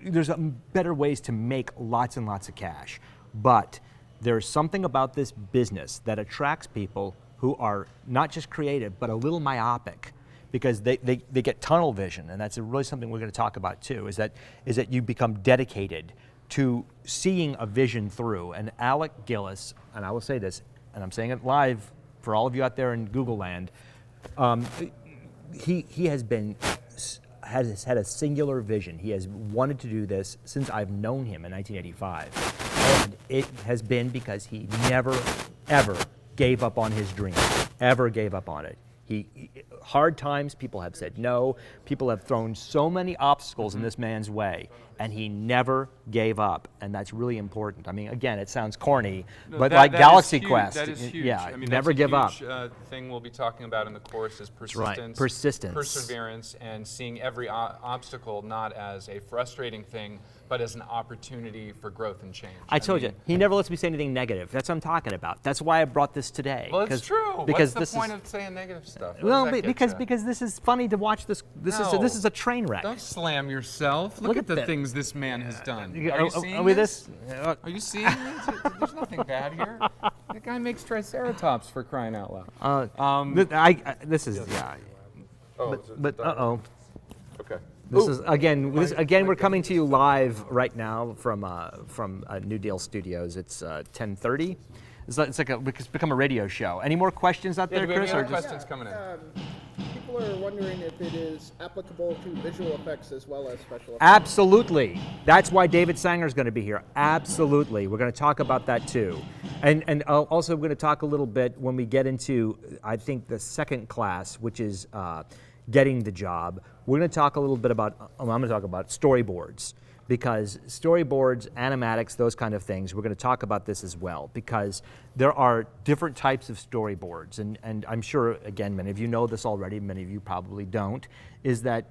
there's better ways to make lots and lots of cash. But there's something about this business that attracts people who are not just creative, but a little myopic, because they get tunnel vision, and that's really something we're going to talk about too. Is that you become dedicated to seeing a vision through. And Alec Gillis, and I will say this, and I'm saying it live for all of you out there in Google land, he has had a singular vision. He has wanted to do this since I've known him in 1985. And it has been because he never, ever gave up on his dream, ever gave up on it. Hard times, people have said no. People have thrown so many obstacles in this man's way, and he never gave up, and that's really important. I mean, again, it sounds corny, but like that Galaxy is huge. Quest, That is huge. yeah, I mean, never that's give a up. huge, thing we'll be talking about in the course is right. persistence, Persistence. perseverance, and seeing every obstacle not as a frustrating thing, but as an opportunity for growth and change. I told you, he never lets me say anything negative. That's what I'm talking about. That's why I brought this today. Well, it's true. Because What's this the point is, of saying negative stuff? What well, does that get because you? because this is funny to watch. This No. is a train wreck. Don't slam yourself. Look Look at at the that. things this man has done. You- Are you seeing are we this? this? Are you seeing this? There's nothing bad here. That guy makes triceratops for crying out loud. This is yeah. Oh, But uh-oh. okay. This is again. We're coming to you live right now from New Deal Studios. It's 10:30. It's become a radio show. Any more questions out Yeah, there, do we have Chris? any Or other just questions coming in? People are wondering if it is applicable to visual effects as well as special effects. absolutely. That's why David Sanger is going to be here. Absolutely. We're going to talk about that too, and also we're going to talk a little bit when we get into I think the second class, which is getting the job. We're going to talk a little bit about. I'm going to talk about storyboards. Because storyboards, animatics, those kind of things, we're going to talk about this as well, because there are different types of storyboards, and I'm sure, again, many of you know this already, many of you probably don't, is that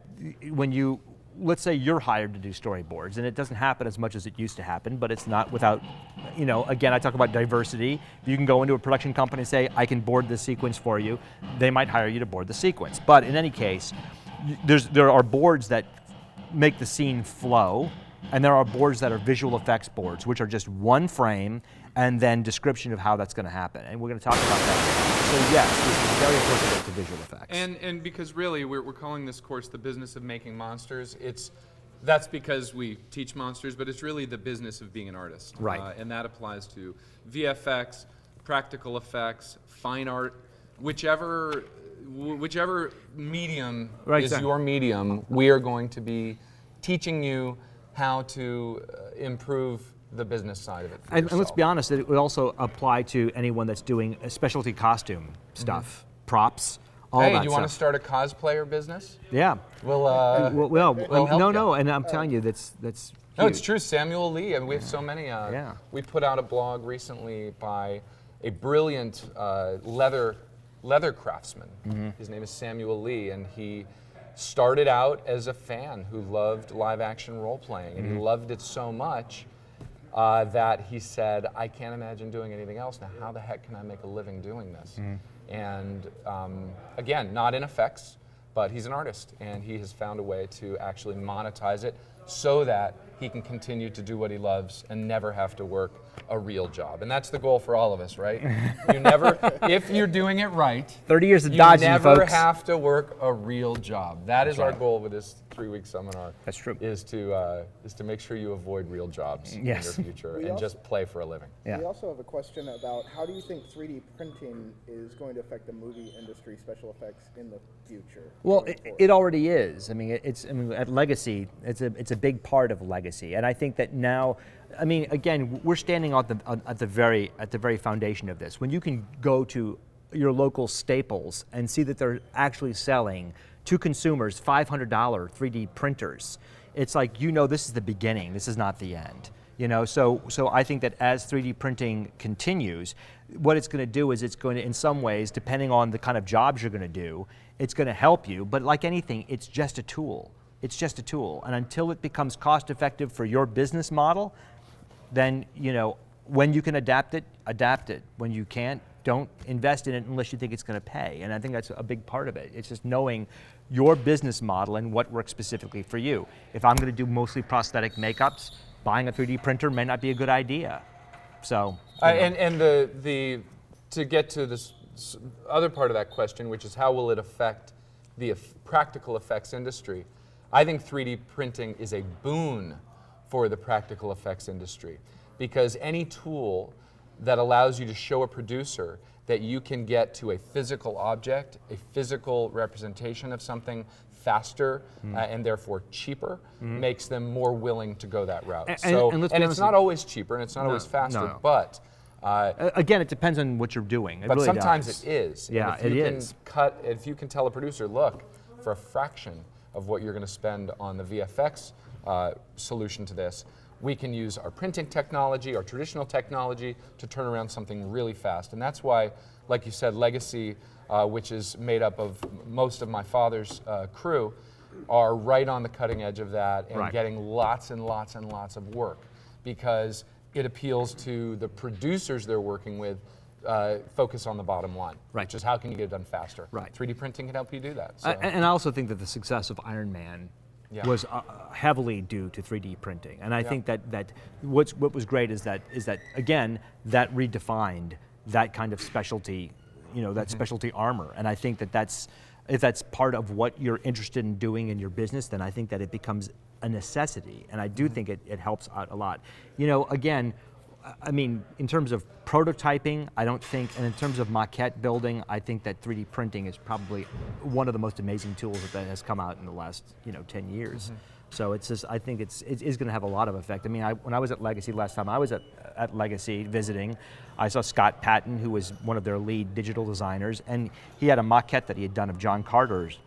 when you, let's say you're hired to do storyboards, and it doesn't happen as much as it used to happen, but it's not without, again, I talk about diversity. You can go into a production company and say, I can board this sequence for you. They might hire you to board the sequence. But in any case, there are boards that make the scene flow, and there are boards that are visual effects boards, which are just one frame and then description of how that's going to happen. And we're going to talk about that. So yes, this is very applicable to visual effects. And because really we're calling this course the business of making monsters. That's because we teach monsters, but it's really the business of being an artist. Right. And that applies to VFX, practical effects, fine art, whichever medium Right, is exactly. your medium. We are going to be teaching you how to improve the business side of it for And let's yourself. be honest, it would also apply to anyone that's doing a specialty costume stuff, props, all Hey, that do you want to stuff. start a cosplayer business? Yeah. We'll, Well, we'll help you. no, and I'm telling you, that's No, it's huge. true. Samuel Lee. I mean, we have so many. Yeah. We put out a blog recently by a brilliant leather craftsman. Mm-hmm. His name is Samuel Lee, and he started out as a fan who loved live action role playing, and Mm-hmm. he loved it so much that he said, I can't imagine doing anything else. Now, how the heck can I make a living doing this? Mm-hmm. And again, not in effects, but he's an artist, and he has found a way to actually monetize it so that he can continue to do what he loves and never have to work a real job. And that's the goal for all of us, right? You never, if you're doing it right, 30 years of you dodging, never folks. have to work a real job. That is our right. goal with this 3-week seminar. That's true. Is to make sure you avoid real jobs Yes. in your future We and also- just play for a living. Yeah. We also have a question about how do you think 3D printing is going to affect the movie industry special effects in the future? Well, going forward? it already is. I mean, at Legacy, it's a big part of Legacy, and I think that now, I mean, again, we're standing at the very foundation of this. When you can go to your local Staples and see that they're actually selling to consumers $500 3D printers, it's like, this is the beginning. This is not the end. So I think that as 3D printing continues, what it's going to do is it's going to, in some ways, depending on the kind of jobs you're going to do, it's going to help you. But like anything, it's just a tool. It's just a tool. And until it becomes cost effective for your business model, then, when you can adapt it, adapt it. When you can't, don't invest in it unless you think it's going to pay. And I think that's a big part of it. It's just knowing your business model and what works specifically for you. If I'm going to do mostly prosthetic makeups, buying a 3D printer may not be a good idea. So, And to get to this other part of that question, which is how will it affect the practical effects industry? I think 3D printing is a boon for the practical effects industry, because any tool that allows you to show a producer that you can get to a physical object, a physical representation of something faster and therefore cheaper, makes them more willing to go that route. And let's be And honest, it's not always cheaper and it's not always faster, no. but Again, it depends on what you're doing. It But really sometimes does. it is. Yeah, and if you it can is. if you can tell a producer, look, for a fraction of what you're going to spend on the VFX solution to this, we can use our printing technology, our traditional technology, to turn around something really fast. And that's why, like you said, Legacy, which is made up of most of my father's crew, are right on the cutting edge of that and Right. getting lots and lots and lots of work, because it appeals to the producers they're working with. Focus on the bottom line, Right. which is how can you get it done faster. Right. 3D printing can help you do that. So. And I also think that the success of Iron Man Yeah. was heavily due to 3D printing. And I Yeah. think that what was great is that again, that redefined that kind of specialty, that specialty armor. And I think if that's part of what you're interested in doing in your business, then I think that it becomes a necessity. And I do think it helps out a lot. Again, I mean, in terms of prototyping, I don't think, and in terms of maquette building, I think that 3D printing is probably one of the most amazing tools that has come out in the last, 10 years. So it's just, I think it is going to have a lot of effect. I mean, when I was at Legacy last time, I was at Legacy visiting, I saw Scott Patton, who was one of their lead digital designers, and he had a maquette that he had done of John Carter's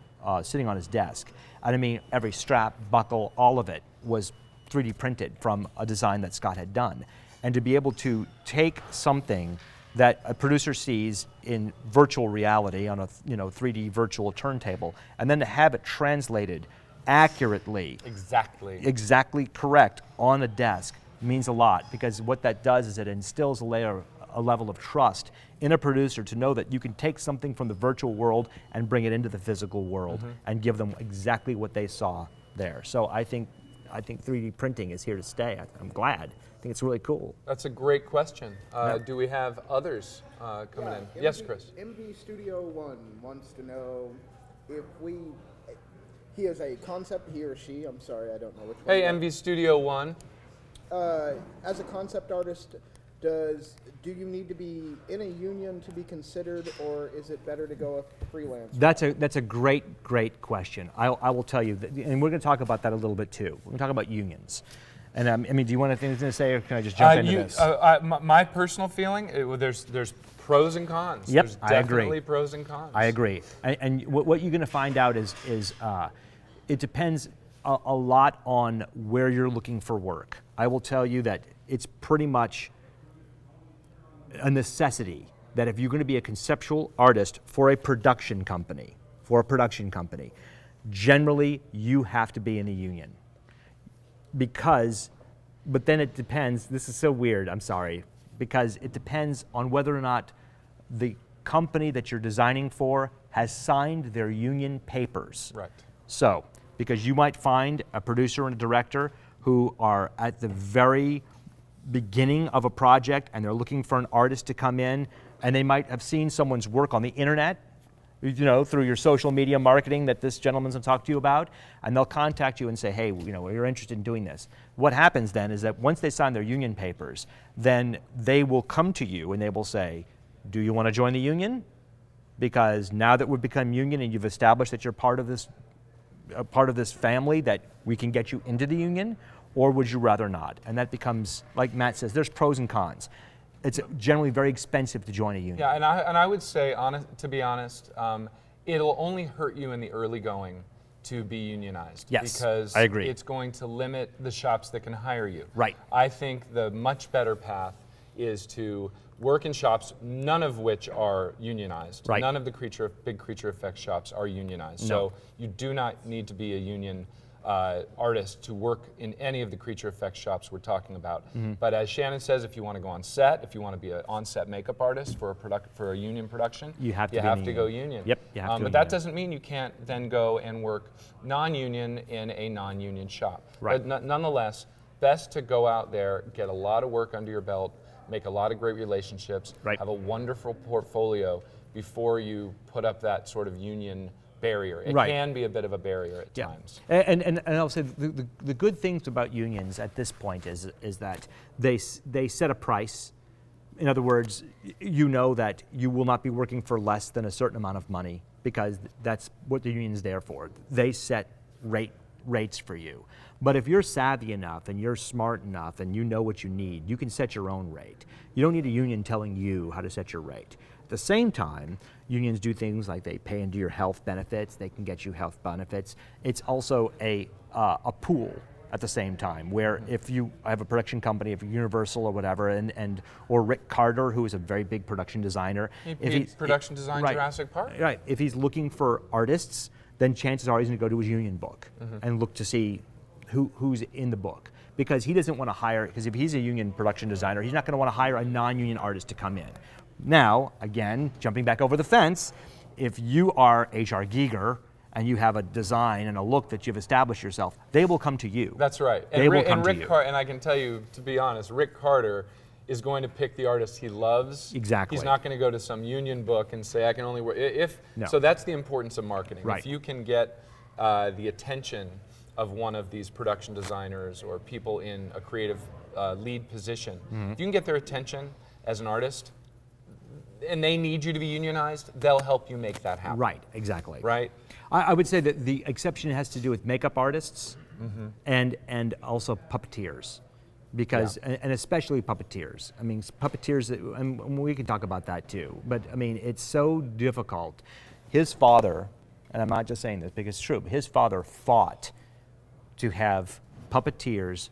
sitting on his desk. And I mean, every strap, buckle, all of it was 3D printed from a design that Scott had done. And to be able to take something that a producer sees in virtual reality on a 3D virtual turntable, and then to have it translated accurately, exactly correct on a desk means a lot, because what that does is it instills a level of trust in a producer to know that you can take something from the virtual world and bring it into the physical world and give them exactly what they saw there. So I think 3D printing is here to stay. I'm glad. I think it's really cool. That's a great question. Do we have others coming in? Yes, Chris. MV Studio One wants to know if he has a concept, he or she, I'm sorry, I don't know which one. Hey, MV Studio One. As a concept artist, do you need to be in a union to be considered, or is it better to go a freelance? That's a great question. I will tell you, and we're going to talk about that a little bit too. We're going to talk about unions. And I mean, do you want anything to say, or can I just jump into this? My personal feeling, there's pros and cons. Yep, There's I agree. definitely pros and cons. I agree. And what you're going to find out is it depends a lot on where you're looking for work. I will tell you that it's pretty much a necessity that if you're going to be a conceptual artist for a production company, generally you have to be in a union. But then it depends, this is so weird, I'm sorry, because it depends on whether or not the company that you're designing for has signed their union papers. Right. So, because you might find a producer and a director who are at the very beginning of a project and they're looking for an artist to come in, and they might have seen someone's work on the internet, through your social media marketing that this gentleman's going to talk to you about, and they'll contact you and say, hey, we're interested in doing this. What happens then is that once they sign their union papers, then they will come to you and they will say, do you want to join the union? Because now that we've become union and you've established that you're part of this family, that we can get you into the union, or would you rather not? And that becomes, like Matt says, there's pros and cons. It's generally very expensive to join a union. Yeah, and I would say, to be honest, it'll only hurt you in the early going to be unionized. Yes, because I agree. It's going to limit the shops that can hire you. Right. I think the much better path is to work in shops, none of which are unionized. Right. None of the big creature effects shops are unionized. No. So you do not need to be a union artist to work in any of the creature effects shops we're talking about. But as Shannon says, if you want to go on set, if you want to be an on-set makeup artist for a union production, you have to go union. Yep, you have to go but that union. doesn't mean you can't then go and work non-union in a non-union shop. Right. But nonetheless, best to go out there, get a lot of work under your belt, make a lot of great relationships, Right. have a wonderful portfolio before you put up that sort of union barrier. It Right. can be a bit of a barrier at times. And I'll say the good things about unions at this point is that they set a price. In other words, you know that you will not be working for less than a certain amount of money, because that's what the union is there for. They set rate rates for you. But if you're savvy enough and you're smart enough and you know what you need, you can set your own rate. You don't need a union telling you how to set your rate. At the same time, unions do things like they pay into your health benefits, they can get you health benefits. It's also a pool at the same time, where if you have a production company, if Universal or whatever, or Rick Carter, who is a very big production designer. If he's production design right, Jurassic Park? Right, if he's looking for artists, then chances are he's gonna go to his union book and look to see who's in the book. Because he doesn't want to hire, because if he's a union production designer, he's not going to want to hire a non-union artist to come in. Now, again, jumping back over the fence, if you are H.R. Giger and you have a design and a look that you've established yourself, they will come to you. That's right. They will come to you. And I can tell you, to be honest, Rick Carter is going to pick the artist he loves. Exactly. He's not going to go to some union book and say, I can only work. No. So that's the importance of marketing. Right. If you can get the attention of one of these production designers or people in a creative lead position, if you can get their attention as an artist, and they need you to be unionized, they'll help you make that happen. Right, exactly. Right? I would say that the exception has to do with makeup artists and also puppeteers. Because, and especially puppeteers. I mean, puppeteers, and we can talk about that too, but I mean, it's so difficult. His father, and I'm not just saying this because it's true, but his father fought to have puppeteers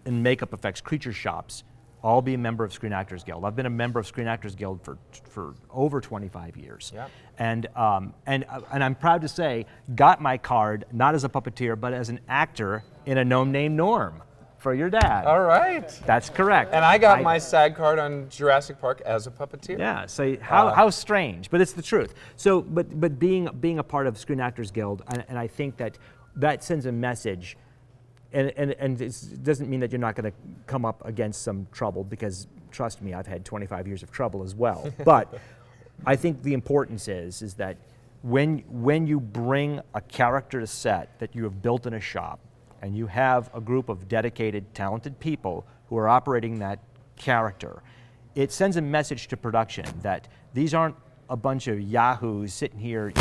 and makeup effects, creature shops, all be a member of Screen Actors Guild. I've been a member of Screen Actors Guild for over 25 years. Yep. And I'm proud to say, got my card, not as a puppeteer, but as an actor in A Gnome Named Norm for your dad. All right. That's correct. And I got my SAG card on Jurassic Park as a puppeteer. Yeah, so how strange, but it's the truth. So, but being a part of Screen Actors Guild, and I think that sends a message, and it doesn't mean that you're not going to come up against some trouble, because trust me, I've had 25 years of trouble as well. But I think the importance is that when you bring a character to set that you have built in a shop, and you have a group of dedicated, talented people who are operating that character, it sends a message to production that these aren't a bunch of yahoos sitting here,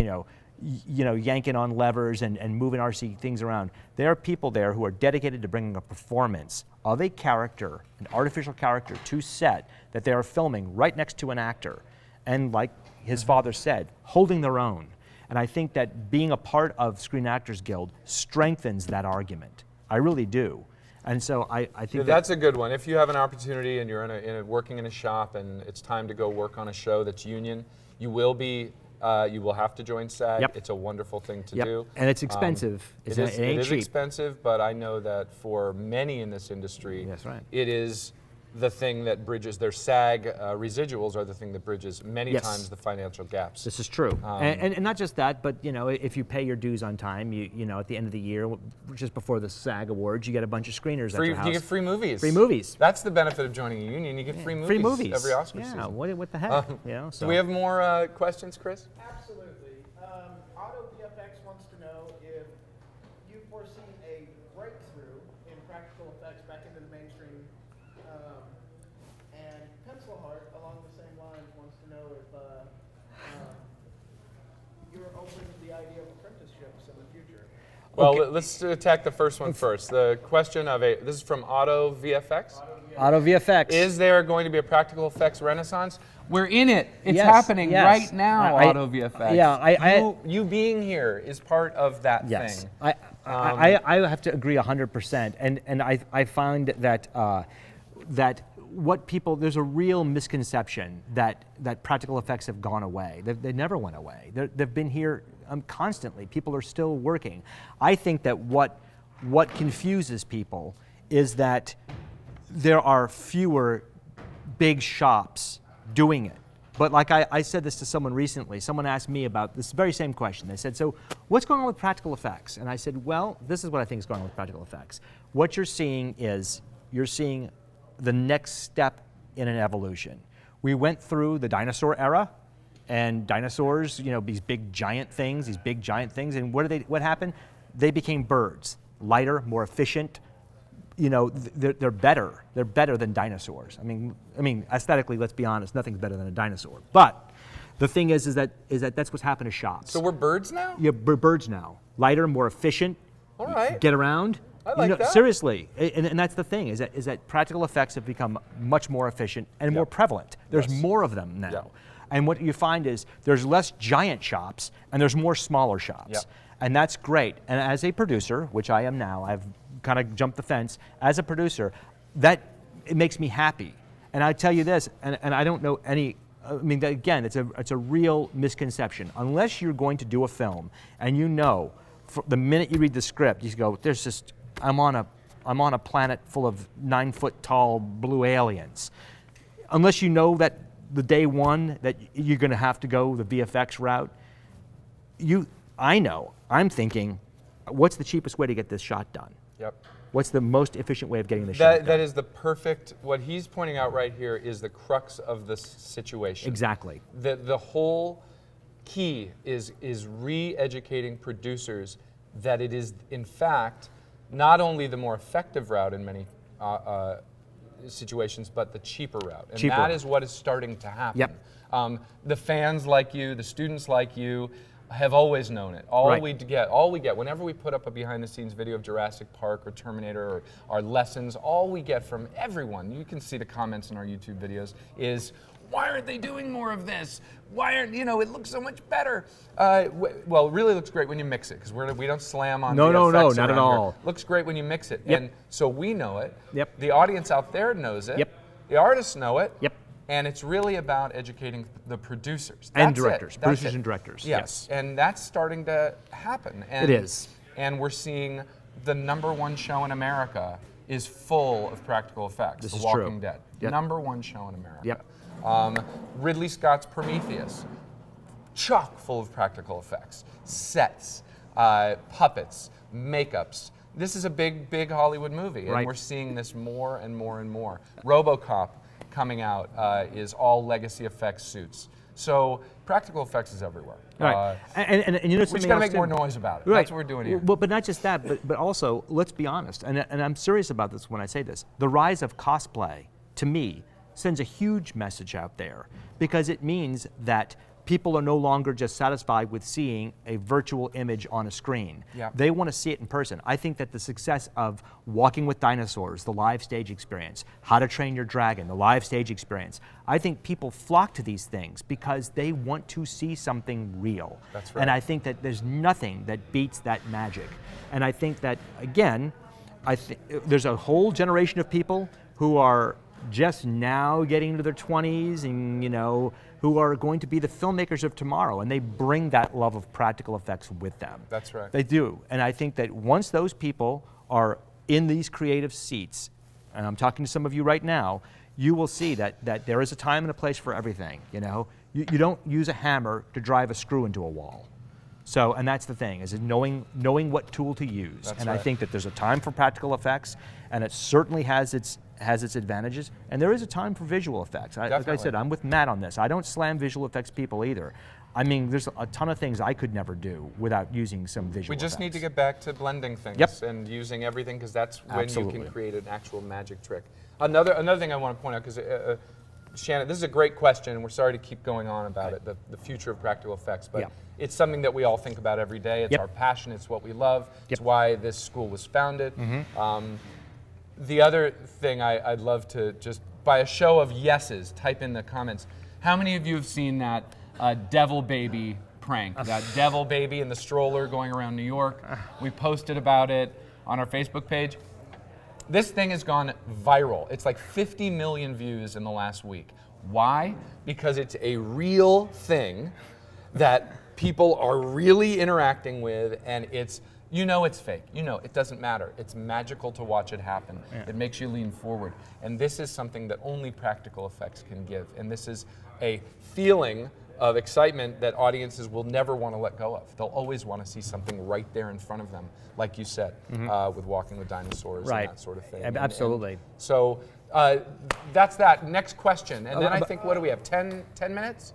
yanking on levers and moving RC things around. There are people there who are dedicated to bringing a performance of a character, an artificial character, to set that they are filming right next to an actor. And like his father said, holding their own. And I think that being a part of Screen Actors Guild strengthens that argument. I really do. And so I think that's a good one. If you have an opportunity and you're working in a shop and it's time to go work on a show that's union, you will have to join SAG. Yep. It's a wonderful thing to Yep. do. And it's expensive. It ain't is cheap. expensive, but I know that for many in this industry, That's right. it is the thing that bridges their SAG residuals are the thing that bridges many Yes. times the financial gaps. This is true, and not just that, but if you pay your dues on time, you at the end of the year, just before the SAG Awards, you get a bunch of screeners at your house. You get free movies. Free movies. That's the benefit of joining a union. You get free movies. Free movies every Oscar yeah, season. what the heck? So. Do we have more questions, Chris? Absolutely. Auto VFX wants to know if you foresee a breakthrough in practical effects back into the mainstream. And Pencil Heart, along the same lines, wants to know if you're open to the idea of apprenticeships in the future. Well, Okay. let's attack the first one first. The question of this is from Auto VFX. Auto VFX. Is there going to be a practical effects renaissance? We're in it. It's Yes, happening yes. right now, I- Auto VFX. Yeah, you being here is part of that Yes, thing. I have to agree 100%, and I find that that what people, there's a real misconception that practical effects have gone away. They never went away. They've been here constantly. People are still working. I think that what confuses people is that there are fewer big shops doing it. But like I said this to someone recently, someone asked me about this very same question. They said, so what's going on with practical effects? And I said, well, this is what I think is going on with practical effects. What you're seeing is, you're seeing the next step in an evolution. We went through the dinosaur era, and dinosaurs, these big giant things, and what happened? They became birds, lighter, more efficient. They're better. They're better than dinosaurs. I mean, aesthetically, let's be honest, nothing's better than a dinosaur. But the thing is that that's what's happened to shops. So we're birds now? Yeah, we're birds now. Lighter, more efficient, All right. get around. I like that. Seriously, and that's the thing is that practical effects have become much more efficient and more prevalent. There's more of them now. Yeah. And what you find is there's less giant shops and there's more smaller shops. Yep. And that's great. And as a producer, which I am now, I've kind of jumped the fence. As a producer, it makes me happy. And I tell you this, and I don't know any, I mean, again, it's a real misconception. Unless you're going to do a film and you know, the minute you read the script, you go, there's just, I'm on a planet full of 9-foot tall blue aliens. Unless you know that the day one that you're going to have to go the VFX route, I'm thinking, what's the cheapest way to get this shot done? Yep. What's the most efficient way of getting the shot done? That is the perfect, what he's pointing out right here is the crux of this situation. Exactly. The whole key is re-educating producers that it is, in fact, not only the more effective route in many situations, but the cheaper route. And that is what is starting to happen. Yep. The fans like you, the students like you, have always known it. All we get, whenever we put up a behind-the-scenes video of Jurassic Park or Terminator or our lessons, all we get from everyone, you can see the comments in our YouTube videos, is, why aren't they doing more of this? Why aren't, it looks so much better. Well, it really looks great when you mix it, because we don't slam on No, VFX not at around all. here. Looks great when you mix it. Yep. And so we know it. Yep. The audience out there knows it. Yep. The artists know it. Yep. And it's really about educating the producers. And That's directors. it. Producers That's it. and directors. Yes. And that's starting to happen. And, It is. And we're seeing the #1 show in America is full of practical effects. This The is Walking true. Dead. Yep. #1 show in America. Yep. Ridley Scott's Prometheus, chock full of practical effects, sets, puppets, makeups. This is a big, big Hollywood movie, and Right. we're seeing this more and more and more. RoboCop coming out is all legacy effects suits. So practical effects is everywhere. Right. And you know We something just got to else make too? more noise about it. Right. That's what we're doing here. Well, but not just that, but also, let's be honest, and I'm serious about this when I say this, the rise of cosplay, to me, sends a huge message out there, because it means that people are no longer just satisfied with seeing a virtual image on a screen. Yeah. They want to see it in person. I think that the success of Walking with Dinosaurs, the live stage experience, How to Train Your Dragon, the live stage experience, I think people flock to these things because they want to see something real. That's right. And I think that there's nothing that beats that magic. And I think that, again, there's a whole generation of people who are just now getting into their 20s and, who are going to be the filmmakers of tomorrow, and they bring that love of practical effects with them. That's right. They do. And I think that once those people are in these creative seats, and I'm talking to some of you right now, you will see that there is a time and a place for everything. You don't use a hammer to drive a screw into a wall. So, and that's the thing, is knowing what tool to use. That's and I right. think that there's a time for practical effects, and it certainly has its advantages, and there is a time for visual effects. Like I Definitely. said, I'm with Matt on this. I don't slam visual effects people either. I mean, there's a ton of things I could never do without using some visual We just effects. need to get back to blending things Yep. and using everything, because that's when Absolutely. you can create an actual magic trick. Another thing I want to point out, because Shannon, this is a great question, and we're sorry to keep going on about it, the future of practical effects, but Yep. it's something that we all think about every day. It's Yep. our passion, it's what we love, it's Yep. why this school was founded. Mm-hmm. The other thing I'd love to just, by a show of yeses, type in the comments, how many of you have seen that devil baby prank, that devil baby in the stroller going around New York? We posted about it on our Facebook page. This thing has gone viral. It's like 50 million views in the last week. Why? Because it's a real thing that people are really interacting with, and it's fake. It doesn't matter. It's magical to watch it happen. Yeah. It makes you lean forward. And this is something that only practical effects can give. And this is a feeling of excitement that audiences will never want to let go of. They'll always want to see something right there in front of them, like you said, with Walking with Dinosaurs Right. and that sort of thing. Absolutely. So that's that. Next question. And then I think, what do we have, 10 minutes?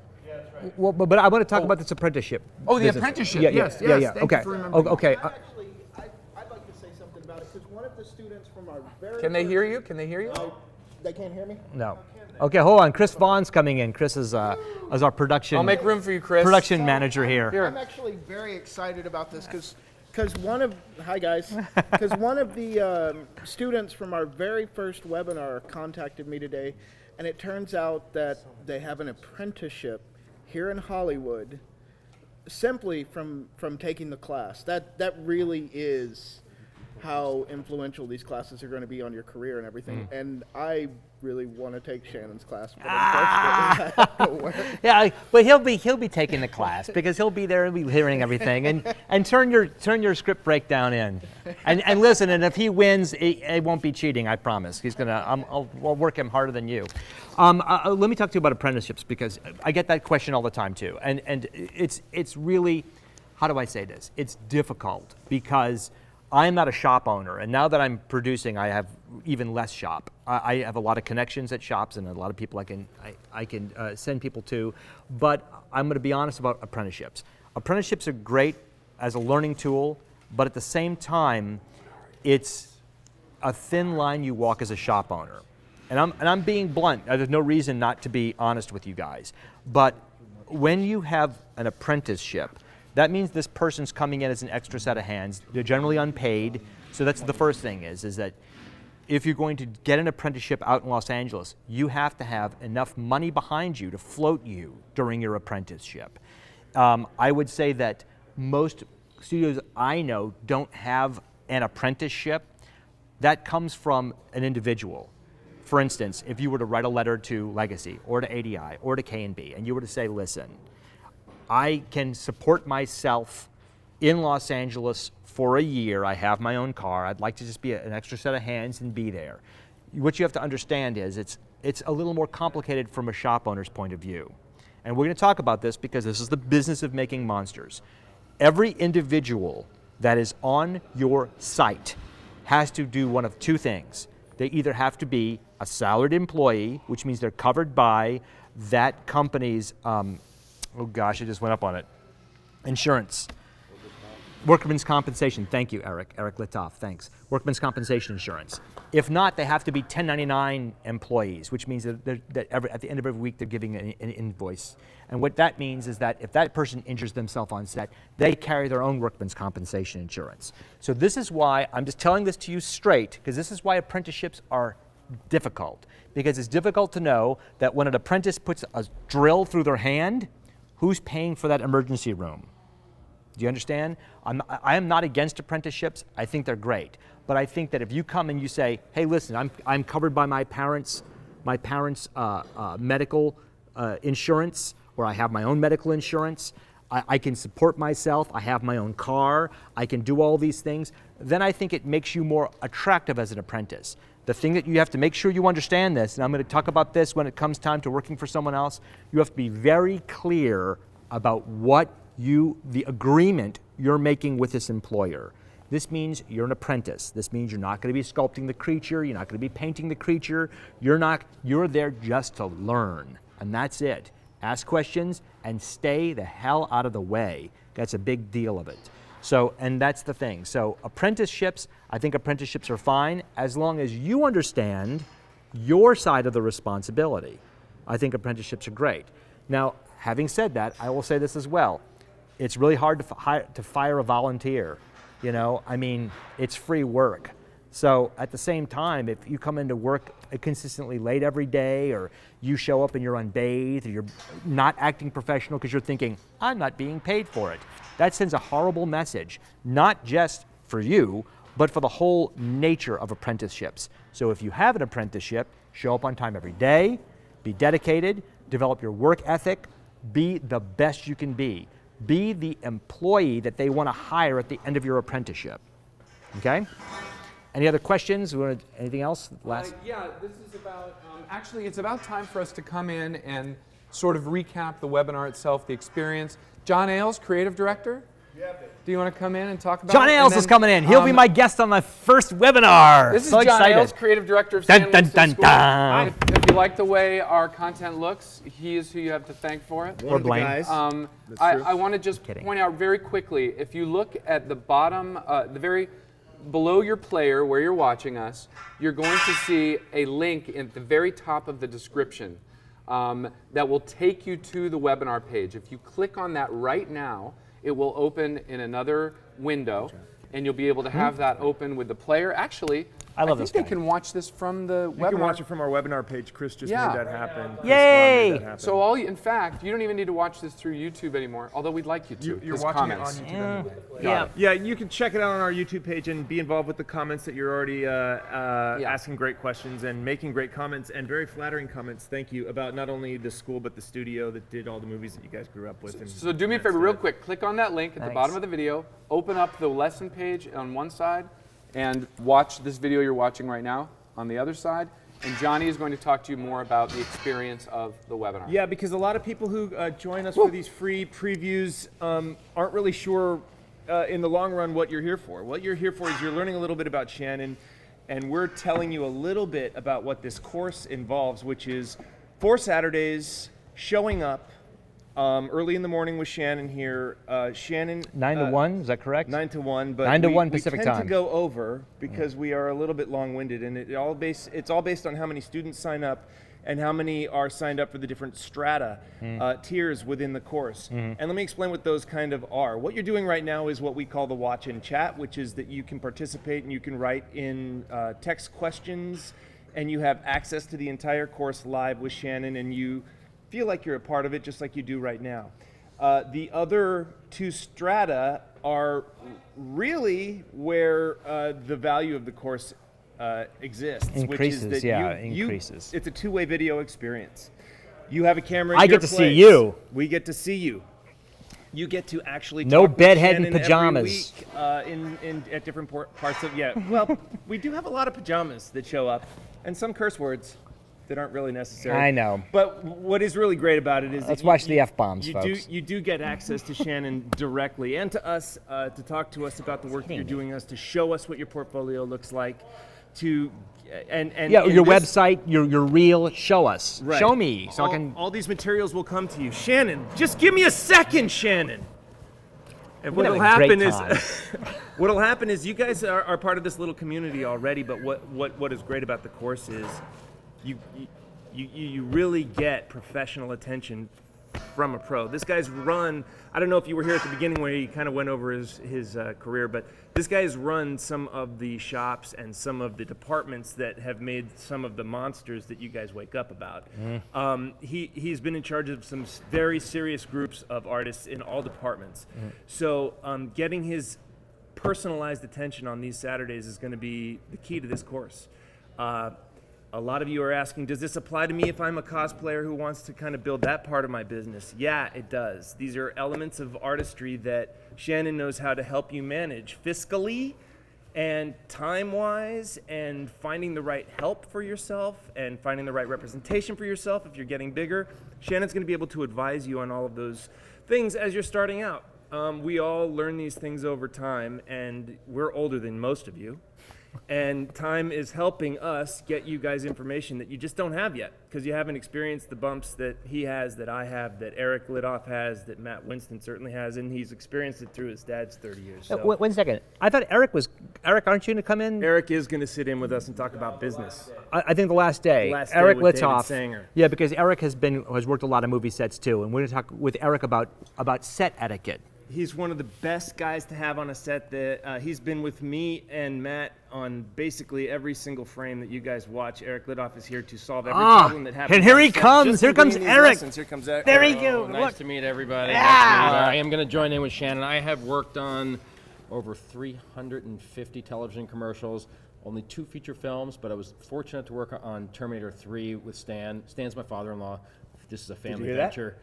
Well, but I want to talk about this apprenticeship. Oh, the business. apprenticeship. Yeah, Yes, yeah, yes. yeah. Thank you Okay. for remembering. Okay. Actually, I'd like to say something about it, because one of the students from our very Can they hear you? Can they hear you? They can't hear me? No. Okay, hold on. Chris Vaughn's coming in. Chris is our production. I'll make room for you, Chris. Production manager here. Here. I'm actually very excited about this, because Because hi guys, because one of the students from our very first webinar contacted me today, and it turns out that they have an apprenticeship here in Hollywood simply from taking the class. That really is how influential these classes are going to be on your career and everything. And I really want to take Shannon's class, but unfortunately I have to work. Yeah, but he'll be taking the class because he'll be there and be hearing everything and turn your script breakdown in. And listen, and if he wins, it won't be cheating, I promise. He's gonna I'll work him harder than you. Let me talk to you about apprenticeships because I get that question all the time too. And it's really, how do I say this? It's difficult because I'm not a shop owner, and now that I'm producing, I have even less shop. I have a lot of connections at shops and a lot of people I can send people to, but I'm going to be honest about apprenticeships. Apprenticeships are great as a learning tool, but at the same time, it's a thin line you walk as a shop owner. And I'm being blunt. There's no reason not to be honest with you guys, but when you have an apprenticeship, that means this person's coming in as an extra set of hands. They're generally unpaid. So that's the first thing is that if you're going to get an apprenticeship out in Los Angeles, you have to have enough money behind you to float you during your apprenticeship. I would say that most studios I know don't have an apprenticeship. That comes from an individual. For instance, if you were to write a letter to Legacy or to ADI or to K&B and you were to say, listen, I can support myself in Los Angeles for a year. I have my own car. I'd like to just be an extra set of hands and be there. What you have to understand is it's a little more complicated from a shop owner's point of view. And we're going to talk about this because this is the business of making monsters. Every individual that is on your site has to do one of two things. They either have to be a salaried employee, which means they're covered by that company's oh gosh, I just went up on it. Insurance. Workman's compensation. Thank you, Eric. Eric Litoff, thanks. Workman's compensation insurance. If not, they have to be 1099 employees, which means that at the end of every week they're giving an invoice. And what that means is that if that person injures themselves on set, they carry their own workman's compensation insurance. So this is why, I'm just telling this to you straight, because this is why apprenticeships are difficult. Because it's difficult to know that when an apprentice puts a drill through their hand, who's paying for that emergency room? Do you understand? I am not against apprenticeships. I think they're great. But I think that if you come and you say, hey, listen, I'm covered by my parents' medical insurance, or I have my own medical insurance, I can support myself, I have my own car, I can do all these things, then I think it makes you more attractive as an apprentice. The thing that you have to make sure you understand this, and I'm going to talk about this when it comes time to working for someone else, you have to be very clear about the agreement you're making with this employer. This means you're an apprentice. This means you're not going to be sculpting the creature, you're not going to be painting the creature, you're there just to learn, and that's it. Ask questions and stay the hell out of the way. That's a big deal of it. So, and that's the thing. So apprenticeships, I think apprenticeships are fine as long as you understand your side of the responsibility. I think apprenticeships are great. Now, having said that, I will say this as well. It's really hard to fire a volunteer. You know, I mean, it's free work. So at the same time, if you come into work consistently late every day, or you show up and you're unbathed, or you're not acting professional because you're thinking, I'm not being paid for it, that sends a horrible message, not just for you, but for the whole nature of apprenticeships. So if you have an apprenticeship, show up on time every day, be dedicated, develop your work ethic, be the best you can be. Be the employee that they want to hire at the end of your apprenticeship. Okay? Any other questions? Anything else? Yeah, this is about, actually it's about time for us to come in and sort of recap the webinar itself, the experience. John Ailes, Creative Director. Yeah, do you want to come in and talk about John Ailes is coming in. He'll be my guest on my first webinar. This is so John excited. Ailes, Creative Director of San Luis School. Dun. If you like the way our content looks, he is who you have to thank for it. Or blame. I want to just point out very quickly, if you look at the bottom, below your player where you're watching us, you're going to see a link at the very top of the description that will take you to the webinar page. If you click on that right now, it will open in another window, and you'll be able to have that open with the player. Actually, I love think this they guy. can watch this from the You can webinar. watch it from our webinar page. Chris just Yeah. made that happen. Chris Yay! made that happen. So in fact, you don't even need to watch this through YouTube anymore, although we'd like you to. You're There's watching comments. it on YouTube anyway. Yeah. Yeah, you can check it out on our YouTube page and be involved with the comments that you're already asking great questions and making great comments and very flattering comments. Thank you about not only the school but the studio that did all the movies that you guys grew up with. And So do me a Matt's favor real dad. quick. Click on that link at the Thanks. bottom of the video. Open up the lesson page on one side and watch this video you're watching right now on the other side. And Johnny is going to talk to you more about the experience of the webinar. Yeah, because a lot of people who join us for these free previews aren't really sure in the long run what you're here for. What you're here for is you're learning a little bit about Shannon, and we're telling you a little bit about what this course involves, which is 4 Saturdays showing up early in the morning with Shannon here. Shannon 9 to 1, is that correct? 9 to 1, but 9 to we, 1 we Pacific tend time. to go over because we are a little bit long-winded, and it's all based on how many students sign up and how many are signed up for the different strata, tiers within the course. And let me explain what those kind of are. What you're doing right now is what we call the watch and chat, which is that you can participate and you can write in text questions, and you have access to the entire course live with Shannon, and you feel like you're a part of it just like you do right now. The other 2 strata are really where the value of the course exists. Increases, which is that yeah, you, increases. it's a 2-way video experience. You have a camera in I your get to see place. you. We get to see you. You get to actually No talk with bedhead and Shannon pajamas. every week, at different parts of, well, we do have a lot of pajamas that show up and some curse words that aren't really necessary. I know. But what is really great about it is Let's that watch the F-bombs, you folks. you do get access to Shannon directly and to us to talk to us about the work that you're doing, us to show us what your portfolio looks like, to and Yeah, in your this- website, your reel, show us. Right. Show me so I can. All these materials will come to you. Shannon, just give me a second, Shannon. And We're what'll having a great happen is, what'll happen is you guys are part of this little community already. But what is great about the course is, you really get professional attention from a pro. This guy's run, I don't know if you were here at the beginning where he kind of went over his career, but this guy's run some of the shops and some of the departments that have made some of the monsters that you guys wake up about. He's been in charge of some very serious groups of artists in all departments. So getting his personalized attention on these Saturdays is going to be the key to this course. A lot of you are asking, does this apply to me if I'm a cosplayer who wants to kind of build that part of my business? Yeah, it does. These are elements of artistry that Shannon knows how to help you manage fiscally and time-wise, and finding the right help for yourself and finding the right representation for yourself if you're getting bigger. Shannon's going to be able to advise you on all of those things as you're starting out. We all learn these things over time, and we're older than most of you. And time is helping us get you guys information that you just don't have yet, because you haven't experienced the bumps that he has, that I have, that Eric Lidoff has, that Matt Winston certainly has, and he's experienced it through his dad's 30 years. So One second. I thought Eric, aren't you going to come in? Eric is going to sit in with us and talk about business. I think the last day. The last day Eric with David Lidoff. Sanger. Yeah, because Eric has worked a lot of movie sets too, and we're going to talk with Eric about set etiquette. He's one of the best guys to have on a set. That he's been with me and Matt on basically every single frame that you guys watch. Eric Lidoff is here to solve every problem that happens. And here on he set, comes. just Here for comes bringing these Eric. lessons. Here comes Eric. There he goes. Nice Look. to meet everybody. Yeah. Nice to meet you. I am going to join in with Shannon. I have worked on over 350 television commercials, only 2 feature films, but I was fortunate to work on Terminator 3 with Stan. Stan's my father-in-law. This is a family hear that? venture.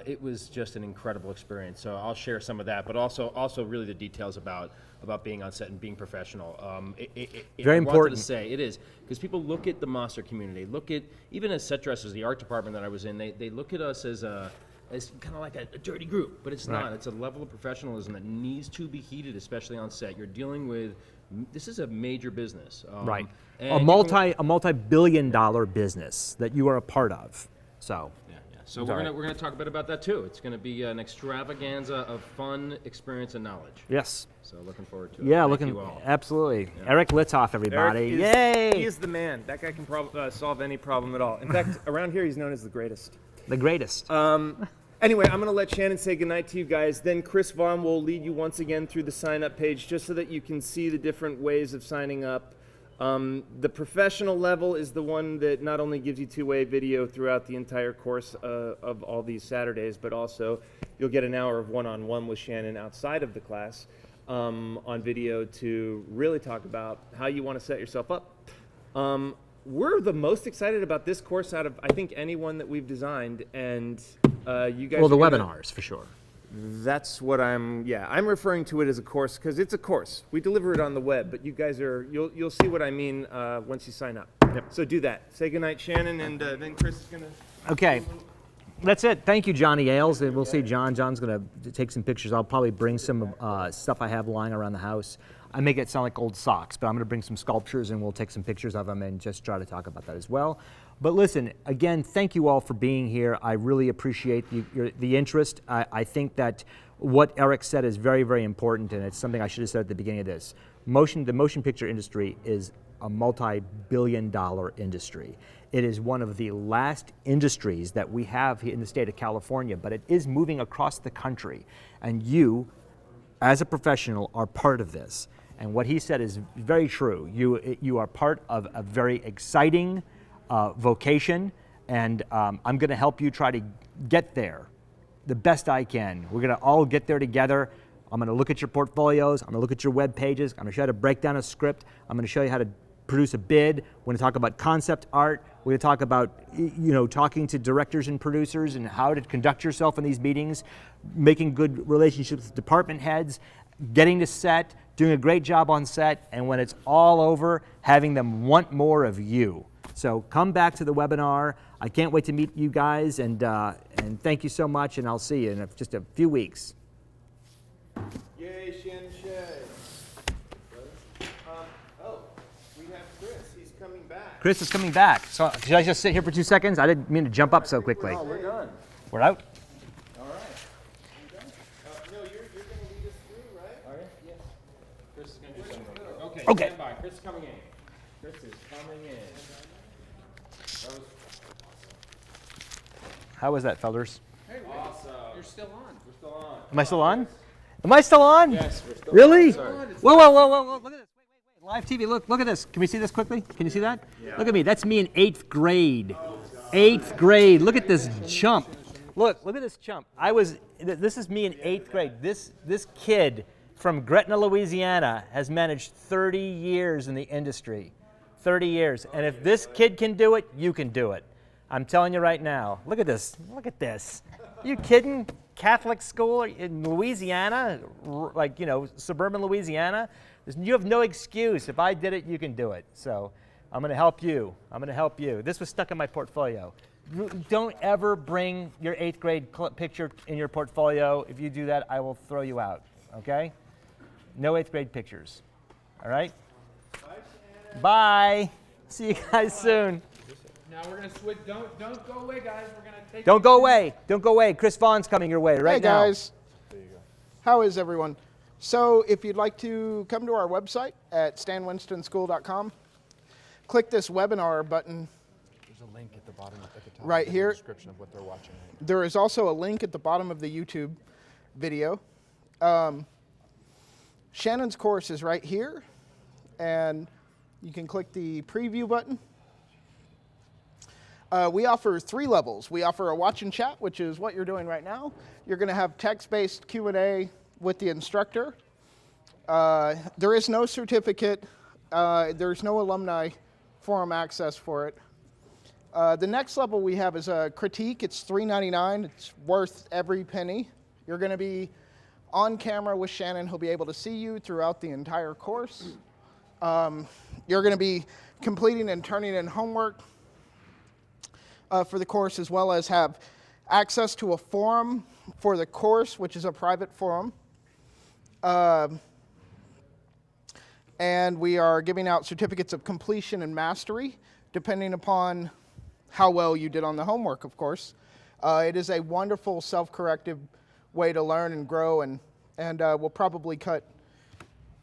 It was just an incredible experience. So I'll share some of that, but also really the details about being on set and being professional. Very I important. wanted to say it is, because people look at the monster community, look at, even as set dressers, the art department that I was in, they look at us as kind of like a dirty group, but it's not. It's a level of professionalism that needs to be heeded, especially on set. You're dealing with, this is a major business. Right. and A you can- multi-billion-dollar business that you are a part of. So. Yeah. So we're gonna talk a bit about that too. It's gonna be an extravaganza of fun, experience, and knowledge. Yes. So looking forward to it. Yeah, Thank you all. absolutely. Eric Lidoff, everybody. Eric Yay! is the man. That guy can solve any problem at all. In fact, around here he's known as the greatest. The greatest. Anyway, I'm going to let Shannon say goodnight to you guys. Then Chris Vaughn will lead you once again through the sign-up page just so that you can see the different ways of signing up. The professional level is the one that not only gives you two-way video throughout the entire course of all these Saturdays, but also you'll get an hour of one-on-one with Shannon outside of the class on video to really talk about how you want to set yourself up. We're the most excited about this course out of, I think, anyone that we've designed, and you guys. Well, the are gonna- webinars for sure. That's what I'm referring to it as a course because it's a course. We deliver it on the web, but you guys you'll see what I mean once you sign up. Yep. So do that. Say goodnight, Shannon, and then Chris is gonna. Okay. That's it. Thank you, Johnny Ailes. And we'll see John. John's going to take some pictures. I'll probably bring some stuff I have lying around the house. I make it sound like old socks, but I'm going to bring some sculptures and we'll take some pictures of them and just try to talk about that as well. But listen, again, thank you all for being here. I really appreciate the interest. I think that what Eric said is very, very important, and it's something I should have said at the beginning of this. The motion picture industry is a multi-billion-dollar industry. It is one of the last industries that we have here in the state of California, but it is moving across the country. And you, as a professional, are part of this. And what he said is very true. You are part of a very exciting vocation, and I'm going to help you try to get there the best I can. We're going to all get there together. I'm going to look at your portfolios. I'm going to look at your web pages. I'm going to show you how to break down a script. I'm going to show you how to produce a bid. We're going to talk about concept art. We're going to talk about, talking to directors and producers and how to conduct yourself in these meetings, making good relationships with department heads, getting to set, doing a great job on set, and when it's all over, having them want more of you. So come back to the webinar. I can't wait to meet you guys, and thank you so much, and I'll see you in just a few weeks. Yay, Shannon Shea. We have Chris. He's coming back. Chris is coming back. So should I just sit here for 2 seconds? I didn't mean to jump up so quickly. We're done. We're out? All right. No, you're going to lead us through, right? All right. Yes. Chris is going to do something. Okay. Okay. Stand by. Chris is coming in. Chris is coming in. How was that, fellas? Awesome. You're still on. We're still on. Am I still on? Am I still on? Yes, we're still Really? on. Sorry. Whoa. Look at this. Wait. Live TV. Look at this. Can we see this quickly? Can you see that? Yeah. Look at me. That's me in 8th grade. 8th grade. Look at this chump. Look at this chump. This is me in 8th grade. This kid from Gretna, Louisiana has managed 30 years in the industry. 30 years. And if this kid can do it, you can do it. I'm telling you right now. Look at this. Look at this. Are you kidding? Catholic school in Louisiana, suburban Louisiana. You have no excuse. If I did it, you can do it. So I'm going to help you. This was stuck in my portfolio. Don't ever bring your 8th grade picture in your portfolio. If you do that, I will throw you out. Okay? No 8th grade pictures. All right? Bye. See you guys soon. Now we're gonna switch. Don't go away, guys. We're gonna take. Don't go away. Chris Vaughn's coming your way right now. Hey guys. There you go. How is everyone? So if you'd like to come to our website at stanwinstonschool.com, click this webinar button. There's a link at the bottom at the top. Right here. The description of what they're watching. There is also a link at the bottom of the YouTube video. Shannon's course is right here, and you can click the preview button. We offer 3 levels. We offer a watch and chat, which is what you're doing right now. You're going to have text-based Q&A with the instructor. There is no certificate. There's no alumni forum access for it. The next level we have is a critique. It's $3.99. It's worth every penny. You're going to be on camera with Shannon. He'll be able to see you throughout the entire course. You're going to be completing and turning in homework for the course, as well as have access to a forum for the course, which is a private forum. And we are giving out certificates of completion and mastery, depending upon how well you did on the homework, of course. It is a wonderful self-corrective way to learn and grow, and will probably cut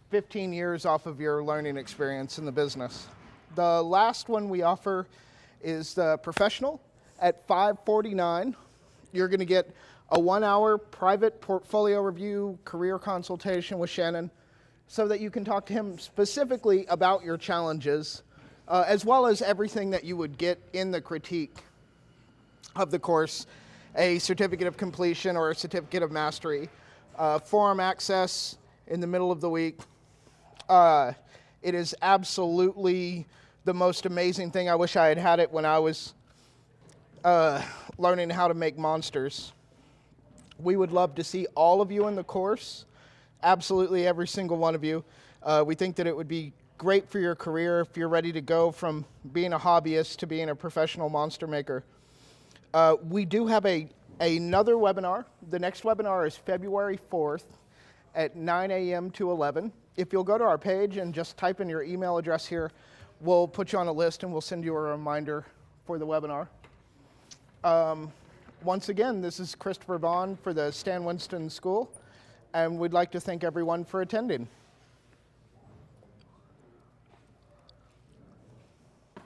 15 years off of your learning experience in the business. The last one we offer is the professional at $549. You're going to get a 1-hour private portfolio review career consultation with Shannon so that you can talk to him specifically about your challenges, as well as everything that you would get in the critique of the course, a certificate of completion or a certificate of mastery, forum access in the middle of the week. It is absolutely the most amazing thing. I wish I had had it when I was learning how to make monsters. We would love to see all of you in the course, absolutely every single one of you. We think that it would be great for your career if you're ready to go from being a hobbyist to being a professional monster maker. We do have another webinar. The next webinar is February 4th at 9 a.m. to 11. If you'll go to our page and just type in your email address here, we'll put you on a list and we'll send you a reminder for the webinar. Once again, this is Christopher Vaughn for the Stan Winston School, and we'd like to thank everyone for attending.